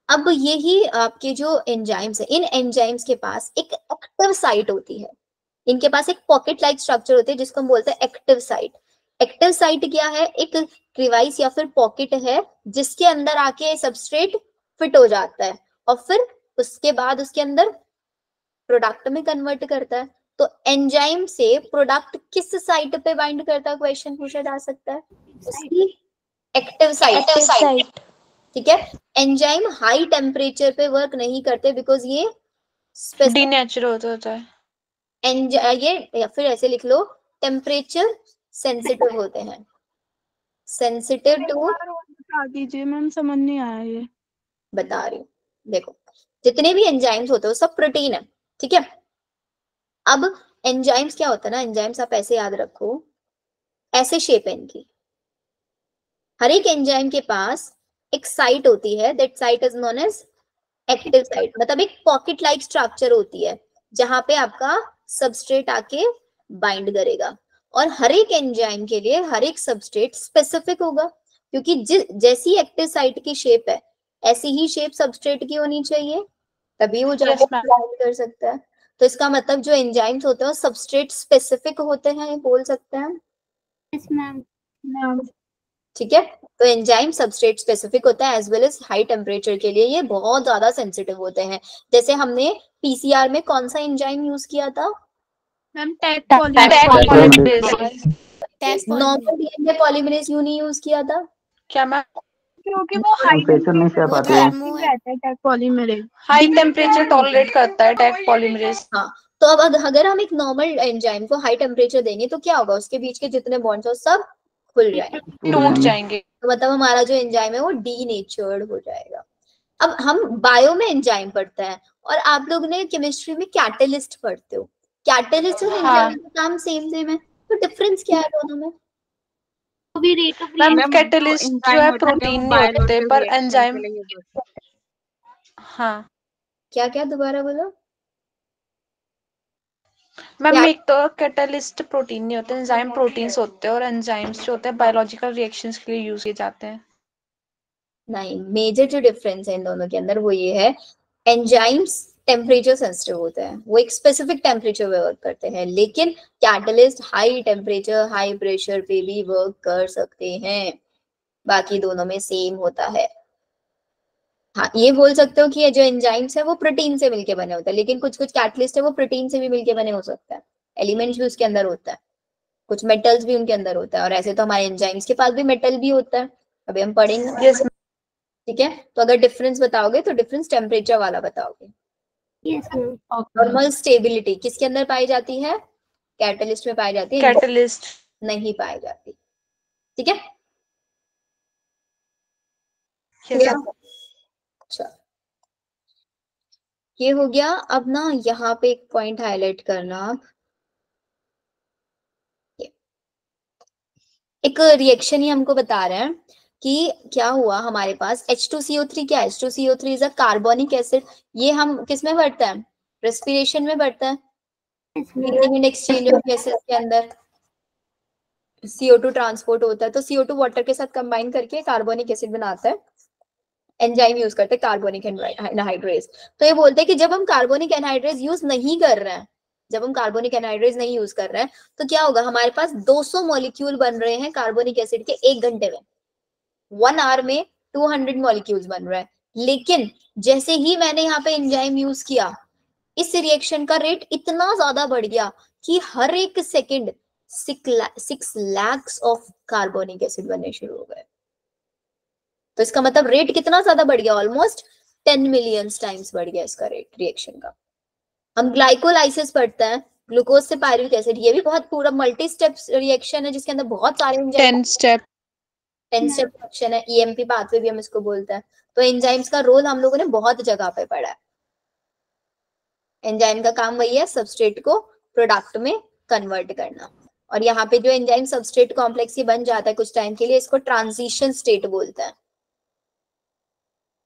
अब यही आपके जो एंजाइम्स है, इन एंजाइम्स के पास एक एक्टिव साइट होती है, इनके पास एक पॉकेट लाइक स्ट्रक्चर होती है जिसको हम बोलते हैं एक्टिव साइट। एक्टिव साइट क्या है? एक क्रिवाइस या फिर पॉकेट है जिसके अंदर आके सबस्ट्रेट फिट हो जाता है और फिर उसके बाद उसके अंदर प्रोडक्ट में कन्वर्ट करता है। तो एंजाइम से प्रोडक्ट किस साइट पे बाइंड करता है? क्वेश्चन पूछा जा सकता है, उसकी एक्टिव साइट। ठीक है? एंजाइम हाई टेम्परेचर पे वर्क नहीं करते बिकॉज ये डीनेचर होता है। ये या फिर ऐसे लिख लो, टेम्परेचर सेंसिटिव होते हैं, सेंसिटिव टू। बता दीजिए मैम, समझ नहीं आया ये। बता रही हूँ, देखो जितने भी एंजाइम्स होते हैं वो सब प्रोटीन है, ठीक है। अब एंजाइम्स क्या होता है ना, एंजाइम्स आप ऐसे याद रखो, ऐसे शेप है इनकी। हर एक एंजाइम के पास एक साइट होती है, that site is known as active site, मतलब एक पॉकेट लाइक स्ट्रक्चर होती है जहां पे आपका सबस्ट्रेट आके बाइंड करेगा। और हर एक एंजाइम के लिए हर एक सबस्ट्रेट स्पेसिफिक होगा, क्योंकि जैसी एक्टिव साइट की शेप है ऐसी ही शेप सबस्ट्रेट की होनी चाहिए, तभी वो जाके बाइंड कर सकता है। तो इसका मतलब जो एंजाइम्स होते हैं सबस्ट्रेट स्पेसिफिक होते हैं, बोल सकते हैं। Yes ma'am. ठीक है, तो एंजाइम सबस्ट्रेट स्पेसिफिक होता है as well as high temperature के लिए ये बहुत ज्यादा सेंसिटिव होते हैं। जैसे हमने पीसीआर में कौन सा एंजाइम यूज किया था ma'am tag normal DNA polymerase क्यों नहीं यूज किया था? क्या मैम? क्योंकि वो हाई टेम्परेचर नहीं सह पाते हैं। रहता है tag polymerase, high temperature tolerate करता है टैग पॉलीमरेज। हाँ, तो अब अगर हम एक नॉर्मल एंजाइम को हाई टेम्परेचर देंगे तो क्या होगा, उसके बीच के जितने बॉन्ड्स हो सब खुल जाएंगे, टूट जाएंगे। तो मतलब हमारा जो एंजाइम है वो डीनेचर्ड हो जाएगा। अब हम बायो में एंजाइम पढ़ते हैं और आप लोग ने केमिस्ट्री में कैटलिस्ट पढ़ते हो। कैटलिस्ट और एंजाइम का काम सेम है, तो डिफरेंस क्या है दोनों में? भी रेट ऑफ मैम कैटलिस्ट जो है प्रोटीन नहीं होते, पर एंजाइम। हाँ क्या क्या दोबारा बोलो मैम। एक तो कैटलिस्ट प्रोटीन नहीं होते, एंजाइम प्रोटीन्स होते हैं, और एंजाइम्स जो होते हैं बायोलॉजिकल रिएक्शंस के लिए यूज किए जाते हैं। नहीं, मेजर जो डिफरेंस है इन दोनों के अंदर वो ये है, एंजाइम्स टेम्परेचर सेंसिटिव होते हैं, वो एक स्पेसिफिक टेम्परेचर पे वर्क करते हैं, लेकिन catalyst high temperature high pressure पे भी वर्क कर सकते हैं। बाकी दोनों में सेम होता है। हाँ, ये बोल सकते हो कि ये जो एंजाइम्स है वो प्रोटीन से मिलके बने होते हैं, लेकिन कुछ कुछ कैटलिस्ट है वो प्रोटीन से भी मिलके बने हो सकता है, एलिमेंट्स भी उसके अंदर होता है, कुछ मेटल्स भी उनके अंदर होता है। और ऐसे तो हमारे एंजाइम्स के पास भी मेटल भी होता है, अभी हम पढ़ेंगे। ठीक है, तो अगर डिफरेंस बताओगे तो डिफरेंस टेम्परेचर वाला बताओगे। नॉर्मल स्टेबिलिटी किसके अंदर पाई जाती है? कैटलिस्ट में पाई जाती है, कैटलिस्ट नहीं पाई जाती। ठीक है, अच्छा ये हो गया। अब ना यहाँ पे एक पॉइंट हाईलाइट करना, एक रिएक्शन ही हमको बता रहे हैं कि क्या हुआ हमारे पास H2CO3। क्या H2CO3 is a carbonic acid. ये हम किस में बढ़ता है? रेस्पिरेशन में बढ़ता है, एक्सचेंज ऑफ गैसेस के अंदर CO2 ट्रांसपोर्ट होता है, तो CO2 वाटर के साथ कंबाइन करके कार्बोनिक एसिड बनाता है। एंजाइम यूज करते हैं कार्बोनिक एनहाइड्रेज। तो ये बोलते हैं कि जब हम कार्बोनिक एनहाइड्रेज यूज नहीं कर रहे हैं, जब हम कार्बोनिक एनहाइड्रेज नहीं यूज कर रहे हैं तो क्या होगा, हमारे पास 200 मॉलिक्यूल बन रहे हैं कार्बोनिक एसिड के 1 घंटे में। 1 आवर में 200 मॉलिक्यूल्स बन रहा है। लेकिन जैसे ही मैंने यहाँ पे एंजाइम यूज किया, इस रिएक्शन का रेट इतना ज्यादा बढ़ गया कि हर एक second 6 lakhs of carbonic acid बनने शुरू हो गए। तो इसका मतलब रेट कितना ज्यादा बढ़ गया, ऑलमोस्ट 10 मिलियन टाइम्स बढ़ गया इसका रेट रिएक्शन का। हम ग्लाइकोलाइसिस पढ़ते हैं, ग्लूकोज से पायरुविक एसिड, ये भी बहुत पूरा मल्टी स्टेप रिएक्शन है जिसके अंदर बहुत सारे 10 स्टेप रिएक्शन है। ईएमपी पाथवे भी हम इसको बोलते हैं। तो एंजाइम्स का रोल हम लोगों ने बहुत जगह पे पढ़ा है। एंजाइम का काम वही है, सबस्ट्रेट को प्रोडक्ट में कन्वर्ट करना। और यहाँ पे जो एंजाइम सबस्ट्रेट कॉम्प्लेक्स ही बन जाता है कुछ टाइम के लिए, इसको ट्रांजिशन स्टेट बोलते हैं।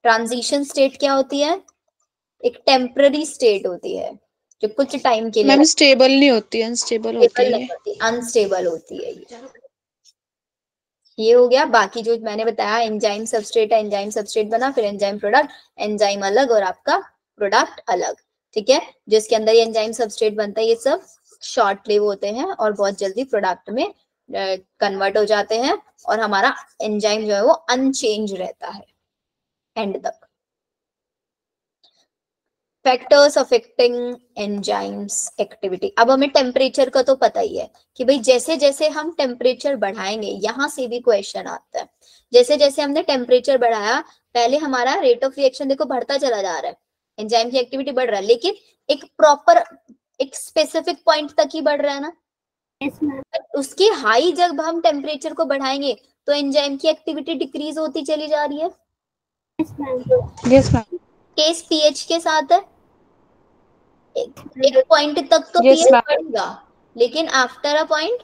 ट्रांजिशन स्टेट क्या होती है? एक टेम्पररी स्टेट होती है जो कुछ टाइम के लिए मैम स्टेबल नहीं होती, अनस्टेबल होती है, अनस्टेबल होती है। ये हो गया। बाकी जो मैंने बताया एंजाइम सबस्ट्रेट है, एंजाइम सबस्ट्रेट बना, फिर एंजाइम प्रोडक्ट, एंजाइम अलग और आपका प्रोडक्ट अलग। ठीक है, जिसके अंदर ये एंजाइम सबस्ट्रेट बनता है ये सब शॉर्ट लिव होते हैं और बहुत जल्दी प्रोडक्ट में कन्वर्ट हो जाते हैं, और हमारा एंजाइम जो है वो अनचेंज रहता है एंड तक। Factors affecting enzymes activity. अब हमें टेम्परेचर का तो पता ही है कि भाई जैसे जैसे हम टेम्परेचर बढ़ाएंगे, यहां से भी क्वेश्चन आता है, जैसे जैसे हमने टेम्परेचर बढ़ाया, पहले हमारा रेट ऑफ रिएक्शन देखो बढ़ता चला जा रहा है, एंजाइम की एक्टिविटी बढ़ रहा है, लेकिन एक प्रॉपर एक स्पेसिफिक पॉइंट तक ही बढ़ रहा है ना। Yes ma'am. उसकी हाई जब हम टेम्परेचर को बढ़ाएंगे तो एंजाइम की एक्टिविटी डिक्रीज होती चली जा रही है। Yes ma'am. Yes ma'am. Case pH के साथ है, एक पॉइंट तक तो Yes, पीएच ma'am. बढ़ेगा, लेकिन after a point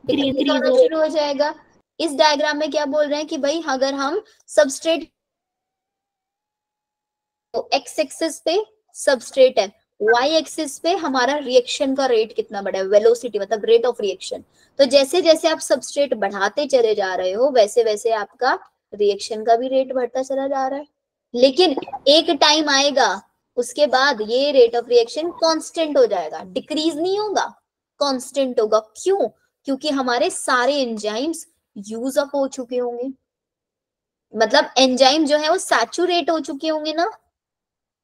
decrease Decrease होना शुरू हो जाएगा। इस डायग्राम में क्या बोल रहे हैं कि भाई अगर हम सबस्ट्रेट, एक्स एक्सिस पे सबस्ट्रेट है, वाई एक्सिस पे हमारा रिएक्शन का रेट कितना बड़ा है, वेलोसिटी मतलब रेट ऑफ रिएक्शन। तो जैसे जैसे आप सबस्ट्रेट बढ़ाते चले जा रहे हो वैसे वैसे आपका रिएक्शन का भी रेट बढ़ता चला जा रहा है। लेकिन एक टाइम आएगा उसके बाद ये रेट ऑफ रिएक्शन कांस्टेंट हो जाएगा, डिक्रीज नहीं होगा, कांस्टेंट होगा। क्यों? क्योंकि हमारे सारे एंजाइम्स यूज अप हो चुके होंगे, मतलब एंजाइम जो है वो सैचुरेट हो चुके होंगे ना।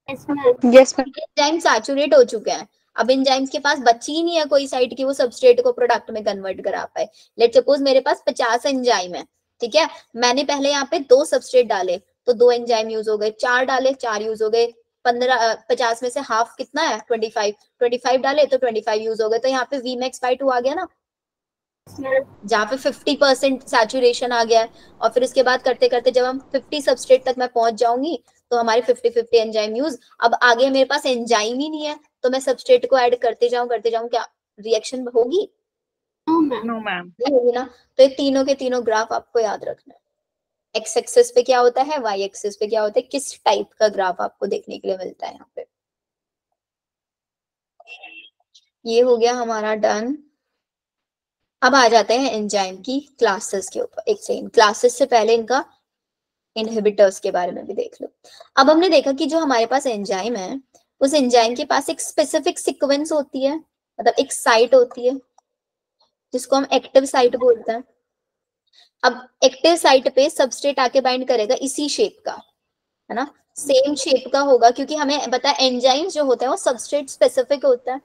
Yes ma'am. Yes, ma'am. Enzyme saturate हो चुके हैं, अब एंजाइम्स के पास बची ही नहीं है कोई साइट की वो सबस्ट्रेट को प्रोडक्ट में कन्वर्ट करा पाए। लेट सपोज मेरे पास 50 एंजाइम है, ठीक है, मैंने पहले यहाँ पे 2 सबस्ट्रेट डाले तो 2 एंजाइम यूज हो गए, 4 डाले 4 यूज हो गए, 50 में से हाफ कितना है 25 डाले तो 25 यूज हो गए। तो यहाँ पे Vmax/2 आ गया ना, जहाँ पे 50% सैचुरेशन आ गया है। और फिर उसके बाद करते करते जब हम 50 सबस्ट्रेट तक मैं पहुंच जाऊंगी तो हमारे 50-50 एंजाइम यूज। अब आगे मेरे पास एंजाइम ही नहीं है तो मैं सबस्ट्रेट को ऐड करते जाऊं, क्या रिएक्शन होगी? No ma'am. No, ma'am. नहीं होगी ना। तो ये तीनों के तीनों ग्राफ आपको याद रखना है। एक्स एक्सिस पे क्या होता है, वाई एक्सिस पे क्या होता है, किस टाइप का ग्राफ आपको देखने के लिए मिलता है यहाँ पे। ये हो गया हमारा डन। अब आ जाते हैं एंजाइम की क्लासेस के ऊपर। एक सेकंड, क्लासेस से पहले इनका इनहिबिटर्स के बारे में भी देख लो। अब हमने देखा कि जो हमारे पास एंजाइम है उस एंजाइम के पास एक स्पेसिफिक सीक्वेंस होती है, मतलब एक साइट होती है जिसको हम एक्टिव साइट बोलते हैं। अब एक्टिव साइट पे सबस्ट्रेट आके बाइंड करेगा इसी शेप का, है ना, सेम शेप का होगा, क्योंकि हमें पता है एंजाइम्स जो होता है वो सबस्ट्रेट स्पेसिफिक होता है।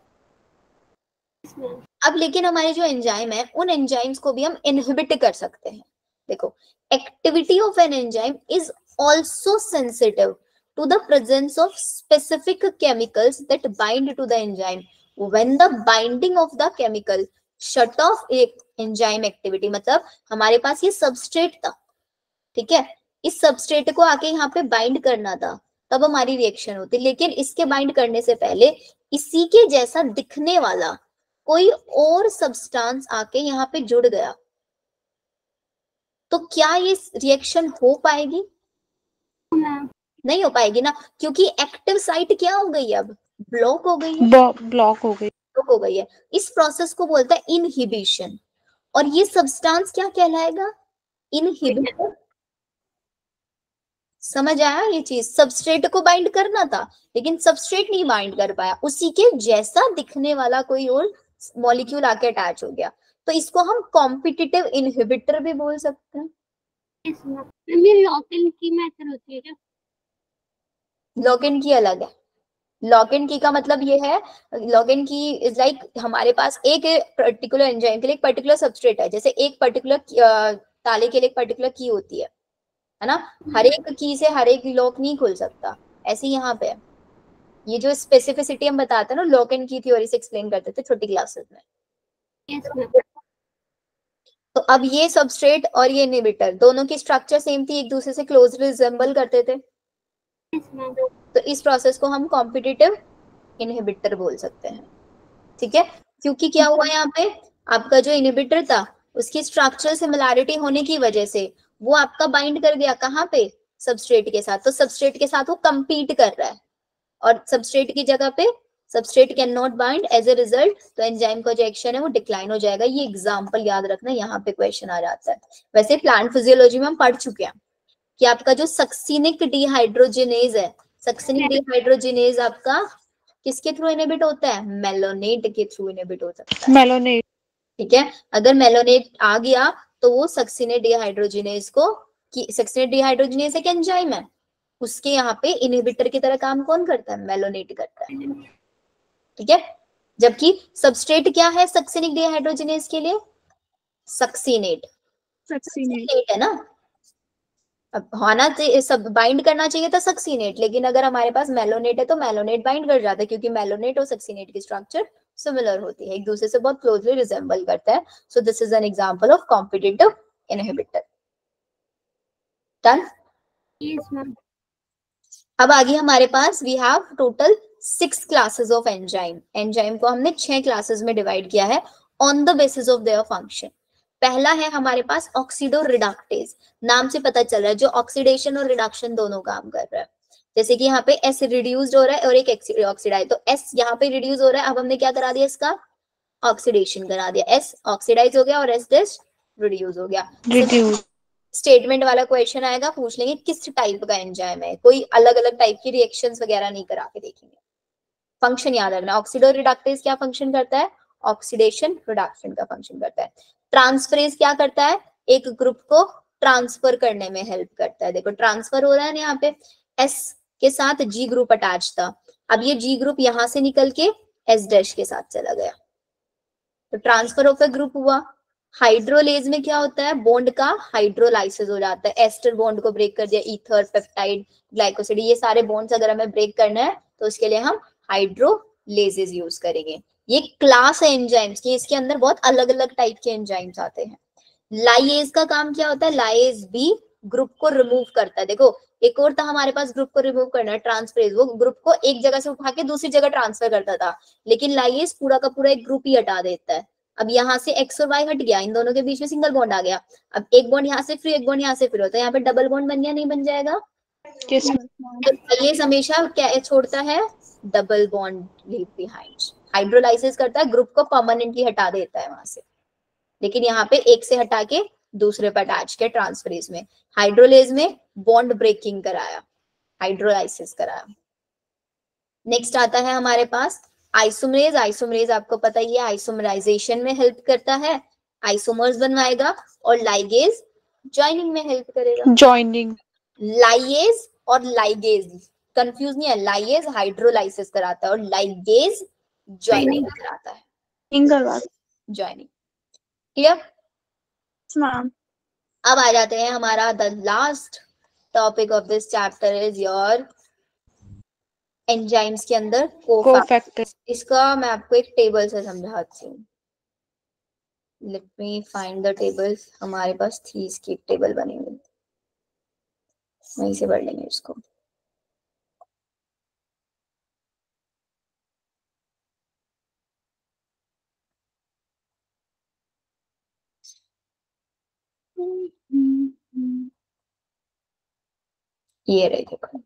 अब लेकिन हमारे जो एंजाइम है उन एंजाइम्स को भी हम इनहिबिट कर सकते हैं। देखो, activity of an enzyme is also sensitive to the presence of specific chemicals that bind to the enzyme. When the binding of the chemical shut off enzyme activity, मतलब हमारे पास ये सबस्ट्रेट था, ठीक है, इस सबस्ट्रेट को आके यहाँ पे बाइंड करना था तब हमारी रिएक्शन होती, लेकिन इसके बाइंड करने से पहले इसी के जैसा दिखने वाला कोई और सब्सटेंस आके यहाँ पे जुड़ गया तो क्या ये रिएक्शन हो पाएगी? नहीं हो पाएगी ना, क्योंकि एक्टिव साइट क्या हो गई है, अब ब्लॉक हो गई है, ब्लॉक हो गई। ब्लॉक हो गई है। इस प्रोसेस को बोलता है इनहिबिशन। और ये सब्सटेंस क्या कहलाएगा? इनहिबिटर। समझ आया ये चीज? सबस्ट्रेट को बाइंड करना था लेकिन सबस्ट्रेट नहीं बाइंड कर पाया, उसी के जैसा दिखने वाला कोई और मॉलिक्यूल आके अटैच हो गया, तो इसको हम कॉम्पिटिटिव इनहिबिटर भी बोल सकते हैं। ये लॉक इन की मेथड होती है क्या? लॉक इन की अलग है। लॉक इन की का मतलब ये है, लॉक इन की इज लाइक हमारे पास एक पर्टिकुलर एंजाइम के लिए एक पर्टिकुलर सबस्ट्रेट है, जैसे एक पर्टिकुलर ताले के लिए एक पर्टिकुलर की होती है ना, हर एक की से हर एक लॉक नहीं खुल सकता, ऐसे यहाँ पे ये जो स्पेसिफिसिटी हम बताते हैं ना, लॉक इन की थ्योरी से एक्सप्लेन करते थे छोटी क्लासेस में। तो अब ये सबस्ट्रेट और ये इनहिबिटर दोनों की स्ट्रक्चर सेम थी, एक दूसरे से क्लोजली रिजेंबल करते थे, तो इस प्रोसेस को हम कॉम्पिटिटिव इनहिबिटर बोल सकते हैं, ठीक है। क्योंकि क्या हुआ यहाँ पे, आपका जो इनहिबिटर था उसकी स्ट्रक्चरल सिमिलैरिटी होने की वजह से वो आपका बाइंड कर गया कहाँ पे, सबस्ट्रेट के साथ, तो सबस्ट्रेट के साथ वो कंपीट कर रहा है और सबस्ट्रेट की जगह पे substrate can not bind, as a result तो एंजाइम का जो एक्शन है वो डिक्लाइन हो जाएगा। ये एग्जांपल याद रखना, यहाँ पे क्वेश्चन आ जाता है। वैसे प्लांट फिजियोलॉजी में हम पढ़ चुके हैं कि आपका जो सक्सिनिक डिहाइड्रोजिनेज है, सक्सिनिक डिहाइड्रोजिनेज आपका किसके थ्रू इनहिबिट होता है, मेलोनेट के थ्रू इनहिबिट हो सकता है, मेलोनेट, ठीक है। अगर मेलोनेट आ गया तो वो सक्सिनेट डिहाइड्रोजिनेज को, सक्सिनेट डिहाइड्रोजिनेज एक एंजाइम है, उसके यहाँ पे इनहिबिटर की तरह काम कौन करता है, मेलोनेट करता है, ठीक है। जबकि सबस्ट्रेट क्या है सक्सिनिक डिहाइड्रोजिनेज के लिए, सक्सिनेट, सक्सिनेट है ना, अब होना चाहिए, सब बाइंड करना चाहिए था सक्सीनेट, लेकिन अगर हमारे पास मेलोनेट है तो मेलोनेट बाइंड कर जाता है, क्योंकि मेलोनेट और सक्सीनेट की स्ट्रक्चर सिमिलर होती है, एक दूसरे से बहुत क्लोजली रिजेंबल करता है. So this is an example of competitive inhibitor. Done. Yes ma'am. अब आगे हमारे पास we have total 6 classes of enzyme. Enzyme को हमने 6 क्लासेस में डिवाइड किया है on the basis of their function. पहला है हमारे पास ऑक्सीडो रिडक्टेज. नाम से पता चल रहा है जो ऑक्सीडेशन और रिडक्शन दोनों काम कर रहा है. जैसे कि यहाँ पे S रिड्यूस्ड हो रहा है और एक ऑक्सीडाइज, तो S यहाँ पे रिड्यूस हो रहा है. अब हमने क्या करा दिया, इसका ऑक्सीडेशन करा दिया. S ऑक्सीडाइज हो गया और S डैश रिड्यूस हो गया. रिड्यूस. स्टेटमेंट वाला क्वेश्चन आएगा, पूछ लेंगे किस टाइप का एंजाइम है, कोई अलग अलग टाइप की रिएक्शंस वगैरह नहीं करा के देखेंगे. फंक्शन याद रखना. ऑक्सीडो रिडक्टेज क्या फंक्शन करता है, ऑक्सीडेशन रिडक्शन का फंक्शन करता है. ट्रांसफरेज क्या करता है, एक ग्रुप को ट्रांसफर करने में हेल्प करता है. देखो ट्रांसफर हो रहा है ना, यहाँ पे S के साथ G ग्रुप अटैच था, अब ये G ग्रुप यहां से निकल के S डैश के साथ चला गया, तो ट्रांसफर ऑफ ए ग्रुप हुआ. हाइड्रोलेज में क्या होता है, बॉन्ड का हाइड्रोलाइसिस हो जाता है. एस्टर बॉन्ड को ब्रेक कर दिया, ईथर, पेप्टाइड, ग्लाइकोसिड, ये सारे बॉन्ड्स अगर हमें ब्रेक करना है तो उसके लिए हम हाइड्रोलेजेस यूज करेंगे. ये क्लास है एंजाइम्स की, इसके अंदर बहुत अलग अलग टाइप के एंजाइम्स आते हैं. लाइएज का काम क्या होता है, लाइएज भी ग्रुप को रिमूव करता है. देखो एक और था हमारे पास ग्रुप को रिमूव करना है, ट्रांसफरेज, वो ग्रुप को एक जगह से उठा के दूसरी जगह ट्रांसफर करता था, लेकिन लाइएज पूरा का पूरा एक ग्रुप ही हटा देता है. अब यहाँ से X और Y हट गया, इन दोनों के बीच में सिंगल बॉन्ड आ गया. अब एक बॉन्ड यहाँ से फ्री, एक बॉन्ड यहाँ से फ्री होता है, यहाँ पे डबल बॉन्ड बन गया, नहीं बन जाएगा. तो ये हमेशा क्या छोड़ता है, double bond leave behind. Hydrolysis करता है, ग्रुप को परमानेंटली हटा देता है वहां से, लेकिन यहाँ पे एक से हटा के दूसरे पर अटैच किया. ट्रांसफरेज में, हाइड्रोलेज में बॉन्ड ब्रेकिंग कराया, हाइड्रोलाइसिस कराया. नेक्स्ट आता है हमारे पास आइसोमरेज. आइसोमरेज आपको पता ही है, आइसोमराइजेशन में हेल्प करता है, आइसोमर्स बनवाएगा, और लाइगेज जॉइनिंग में हेल्प करेगा. जॉइनिंग. लाइगेज और लाइगेज कंफ्यूज नहीं है, लाइगेज हाइड्रोलाइसिस कराता है और लाइगेज जॉइनिंग कराता है. जॉइनिंग. क्लियर. अब आ जाते हैं हमारा the last topic of this chapter is your enzymes के अंदर कोफैक्टर. इसका मैं आपको एक टेबल से समझाती हूँ. Let me find the table. हमारे पास थी इसकी एक टेबल बनी हुई, वहीं से पढ़ लेंगे इसको. ये रही देखो.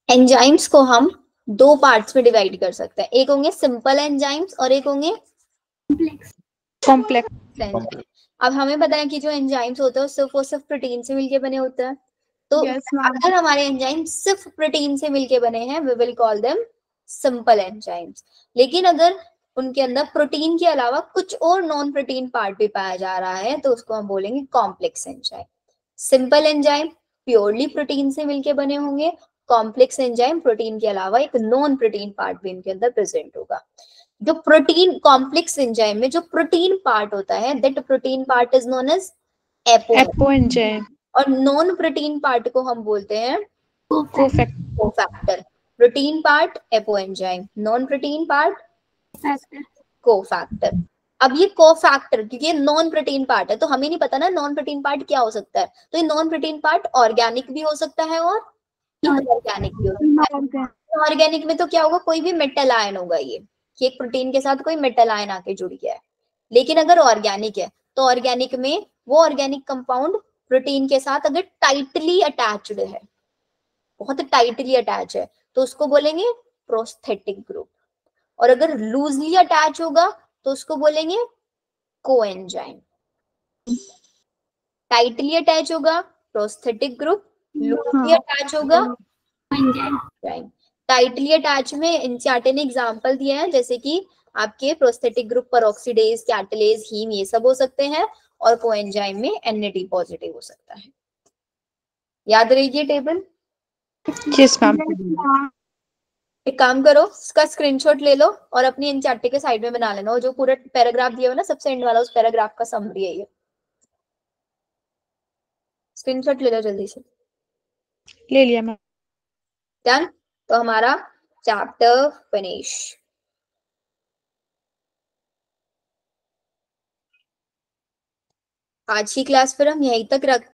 एंजाइम्स को हम दो पार्ट्स में डिवाइड कर सकते हैं, एक होंगे सिंपल एंजाइम्स और एक होंगे कॉम्प्लेक्स. अब हमें पता है कि जो एंजाइम्स होते हैं वो सिर्फ प्रोटीन से मिलके बने होते हैं, तो अगर हमारे एंजाइम सिर्फ प्रोटीन से मिलके बने हैं we will call them simple enzymes. लेकिन अगर उनके अंदर प्रोटीन के अलावा कुछ और नॉन प्रोटीन पार्ट भी पाया जा रहा है तो उसको हम बोलेंगे complex enzyme. Simple enzyme purely protein से मिलके बने होंगे, कॉम्प्लेक्स एंजाइम प्रोटीन के अलावा एक नॉन प्रोटीन पार्ट भी इनके अंदर प्रेजेंट होगा. जो प्रोटीन कॉम्प्लेक्स एंजाइम में जो प्रोटीन पार्ट होता है that protein part is known as apoenzyme, और नॉन प्रोटीन पार्ट को हम बोलते हैं cofactor. Protein part apoenzyme, non protein part cofactor. अब ये कोफैक्टर क्योंकि ये नॉन प्रोटीन पार्ट है तो हमें नहीं पता ना नॉन प्रोटीन पार्ट क्या हो सकता है, तो ये नॉन प्रोटीन पार्ट ऑर्गेनिक भी हो सकता है और इनऑर्गेनिक भी हो सकता है. ऑर्गेनिक में तो क्या होगा, कोई भी मेटल आयन होगा, ये कि एक प्रोटीन के साथ कोई मेटल आयन आके जुड़ गया है. लेकिन अगर ऑर्गेनिक है तो ऑर्गेनिक में वो ऑर्गेनिक कंपाउंड प्रोटीन के साथ अगर टाइटली अटैच्ड है, बहुत टाइटली अटैच है, तो उसको बोलेंगे प्रोस्थेटिक ग्रुप. और अगर लूजली अटैच होगा तो उसको बोलेंगे कोएंजाइम. टाइटली अटैच होगा प्रोस्थेटिक ग्रुप, लूजली अटैच होगा कोएंजाइम. टाइटली अटैच में एनसीईआरटी ने एग्जांपल दिया है जैसे कि आपके प्रोस्थेटिक ग्रुप पेरोक्सिडेज, कैटलेज, हीम ये सब हो सकते हैं और कोएंजाइम में Na पॉजिटिव हो सकता है. याद रखिए टेबल. Yes ma'am. एक काम करो, इसका स्क्रीनशॉट ले लो और अपनी एनसीईआरटी के साइड में बना लेना, और जो पूरा पैराग्राफ दिया हुआ ना सबसे एंड वाला, उस पैराग्राफ का समरी है ये। स्क्रीनशॉट ले लो जल्दी से। ले लिया मैम। डन। तो हमारा चैप्टर फिनिश। आज की क्लास फिर हम यहीं तक रख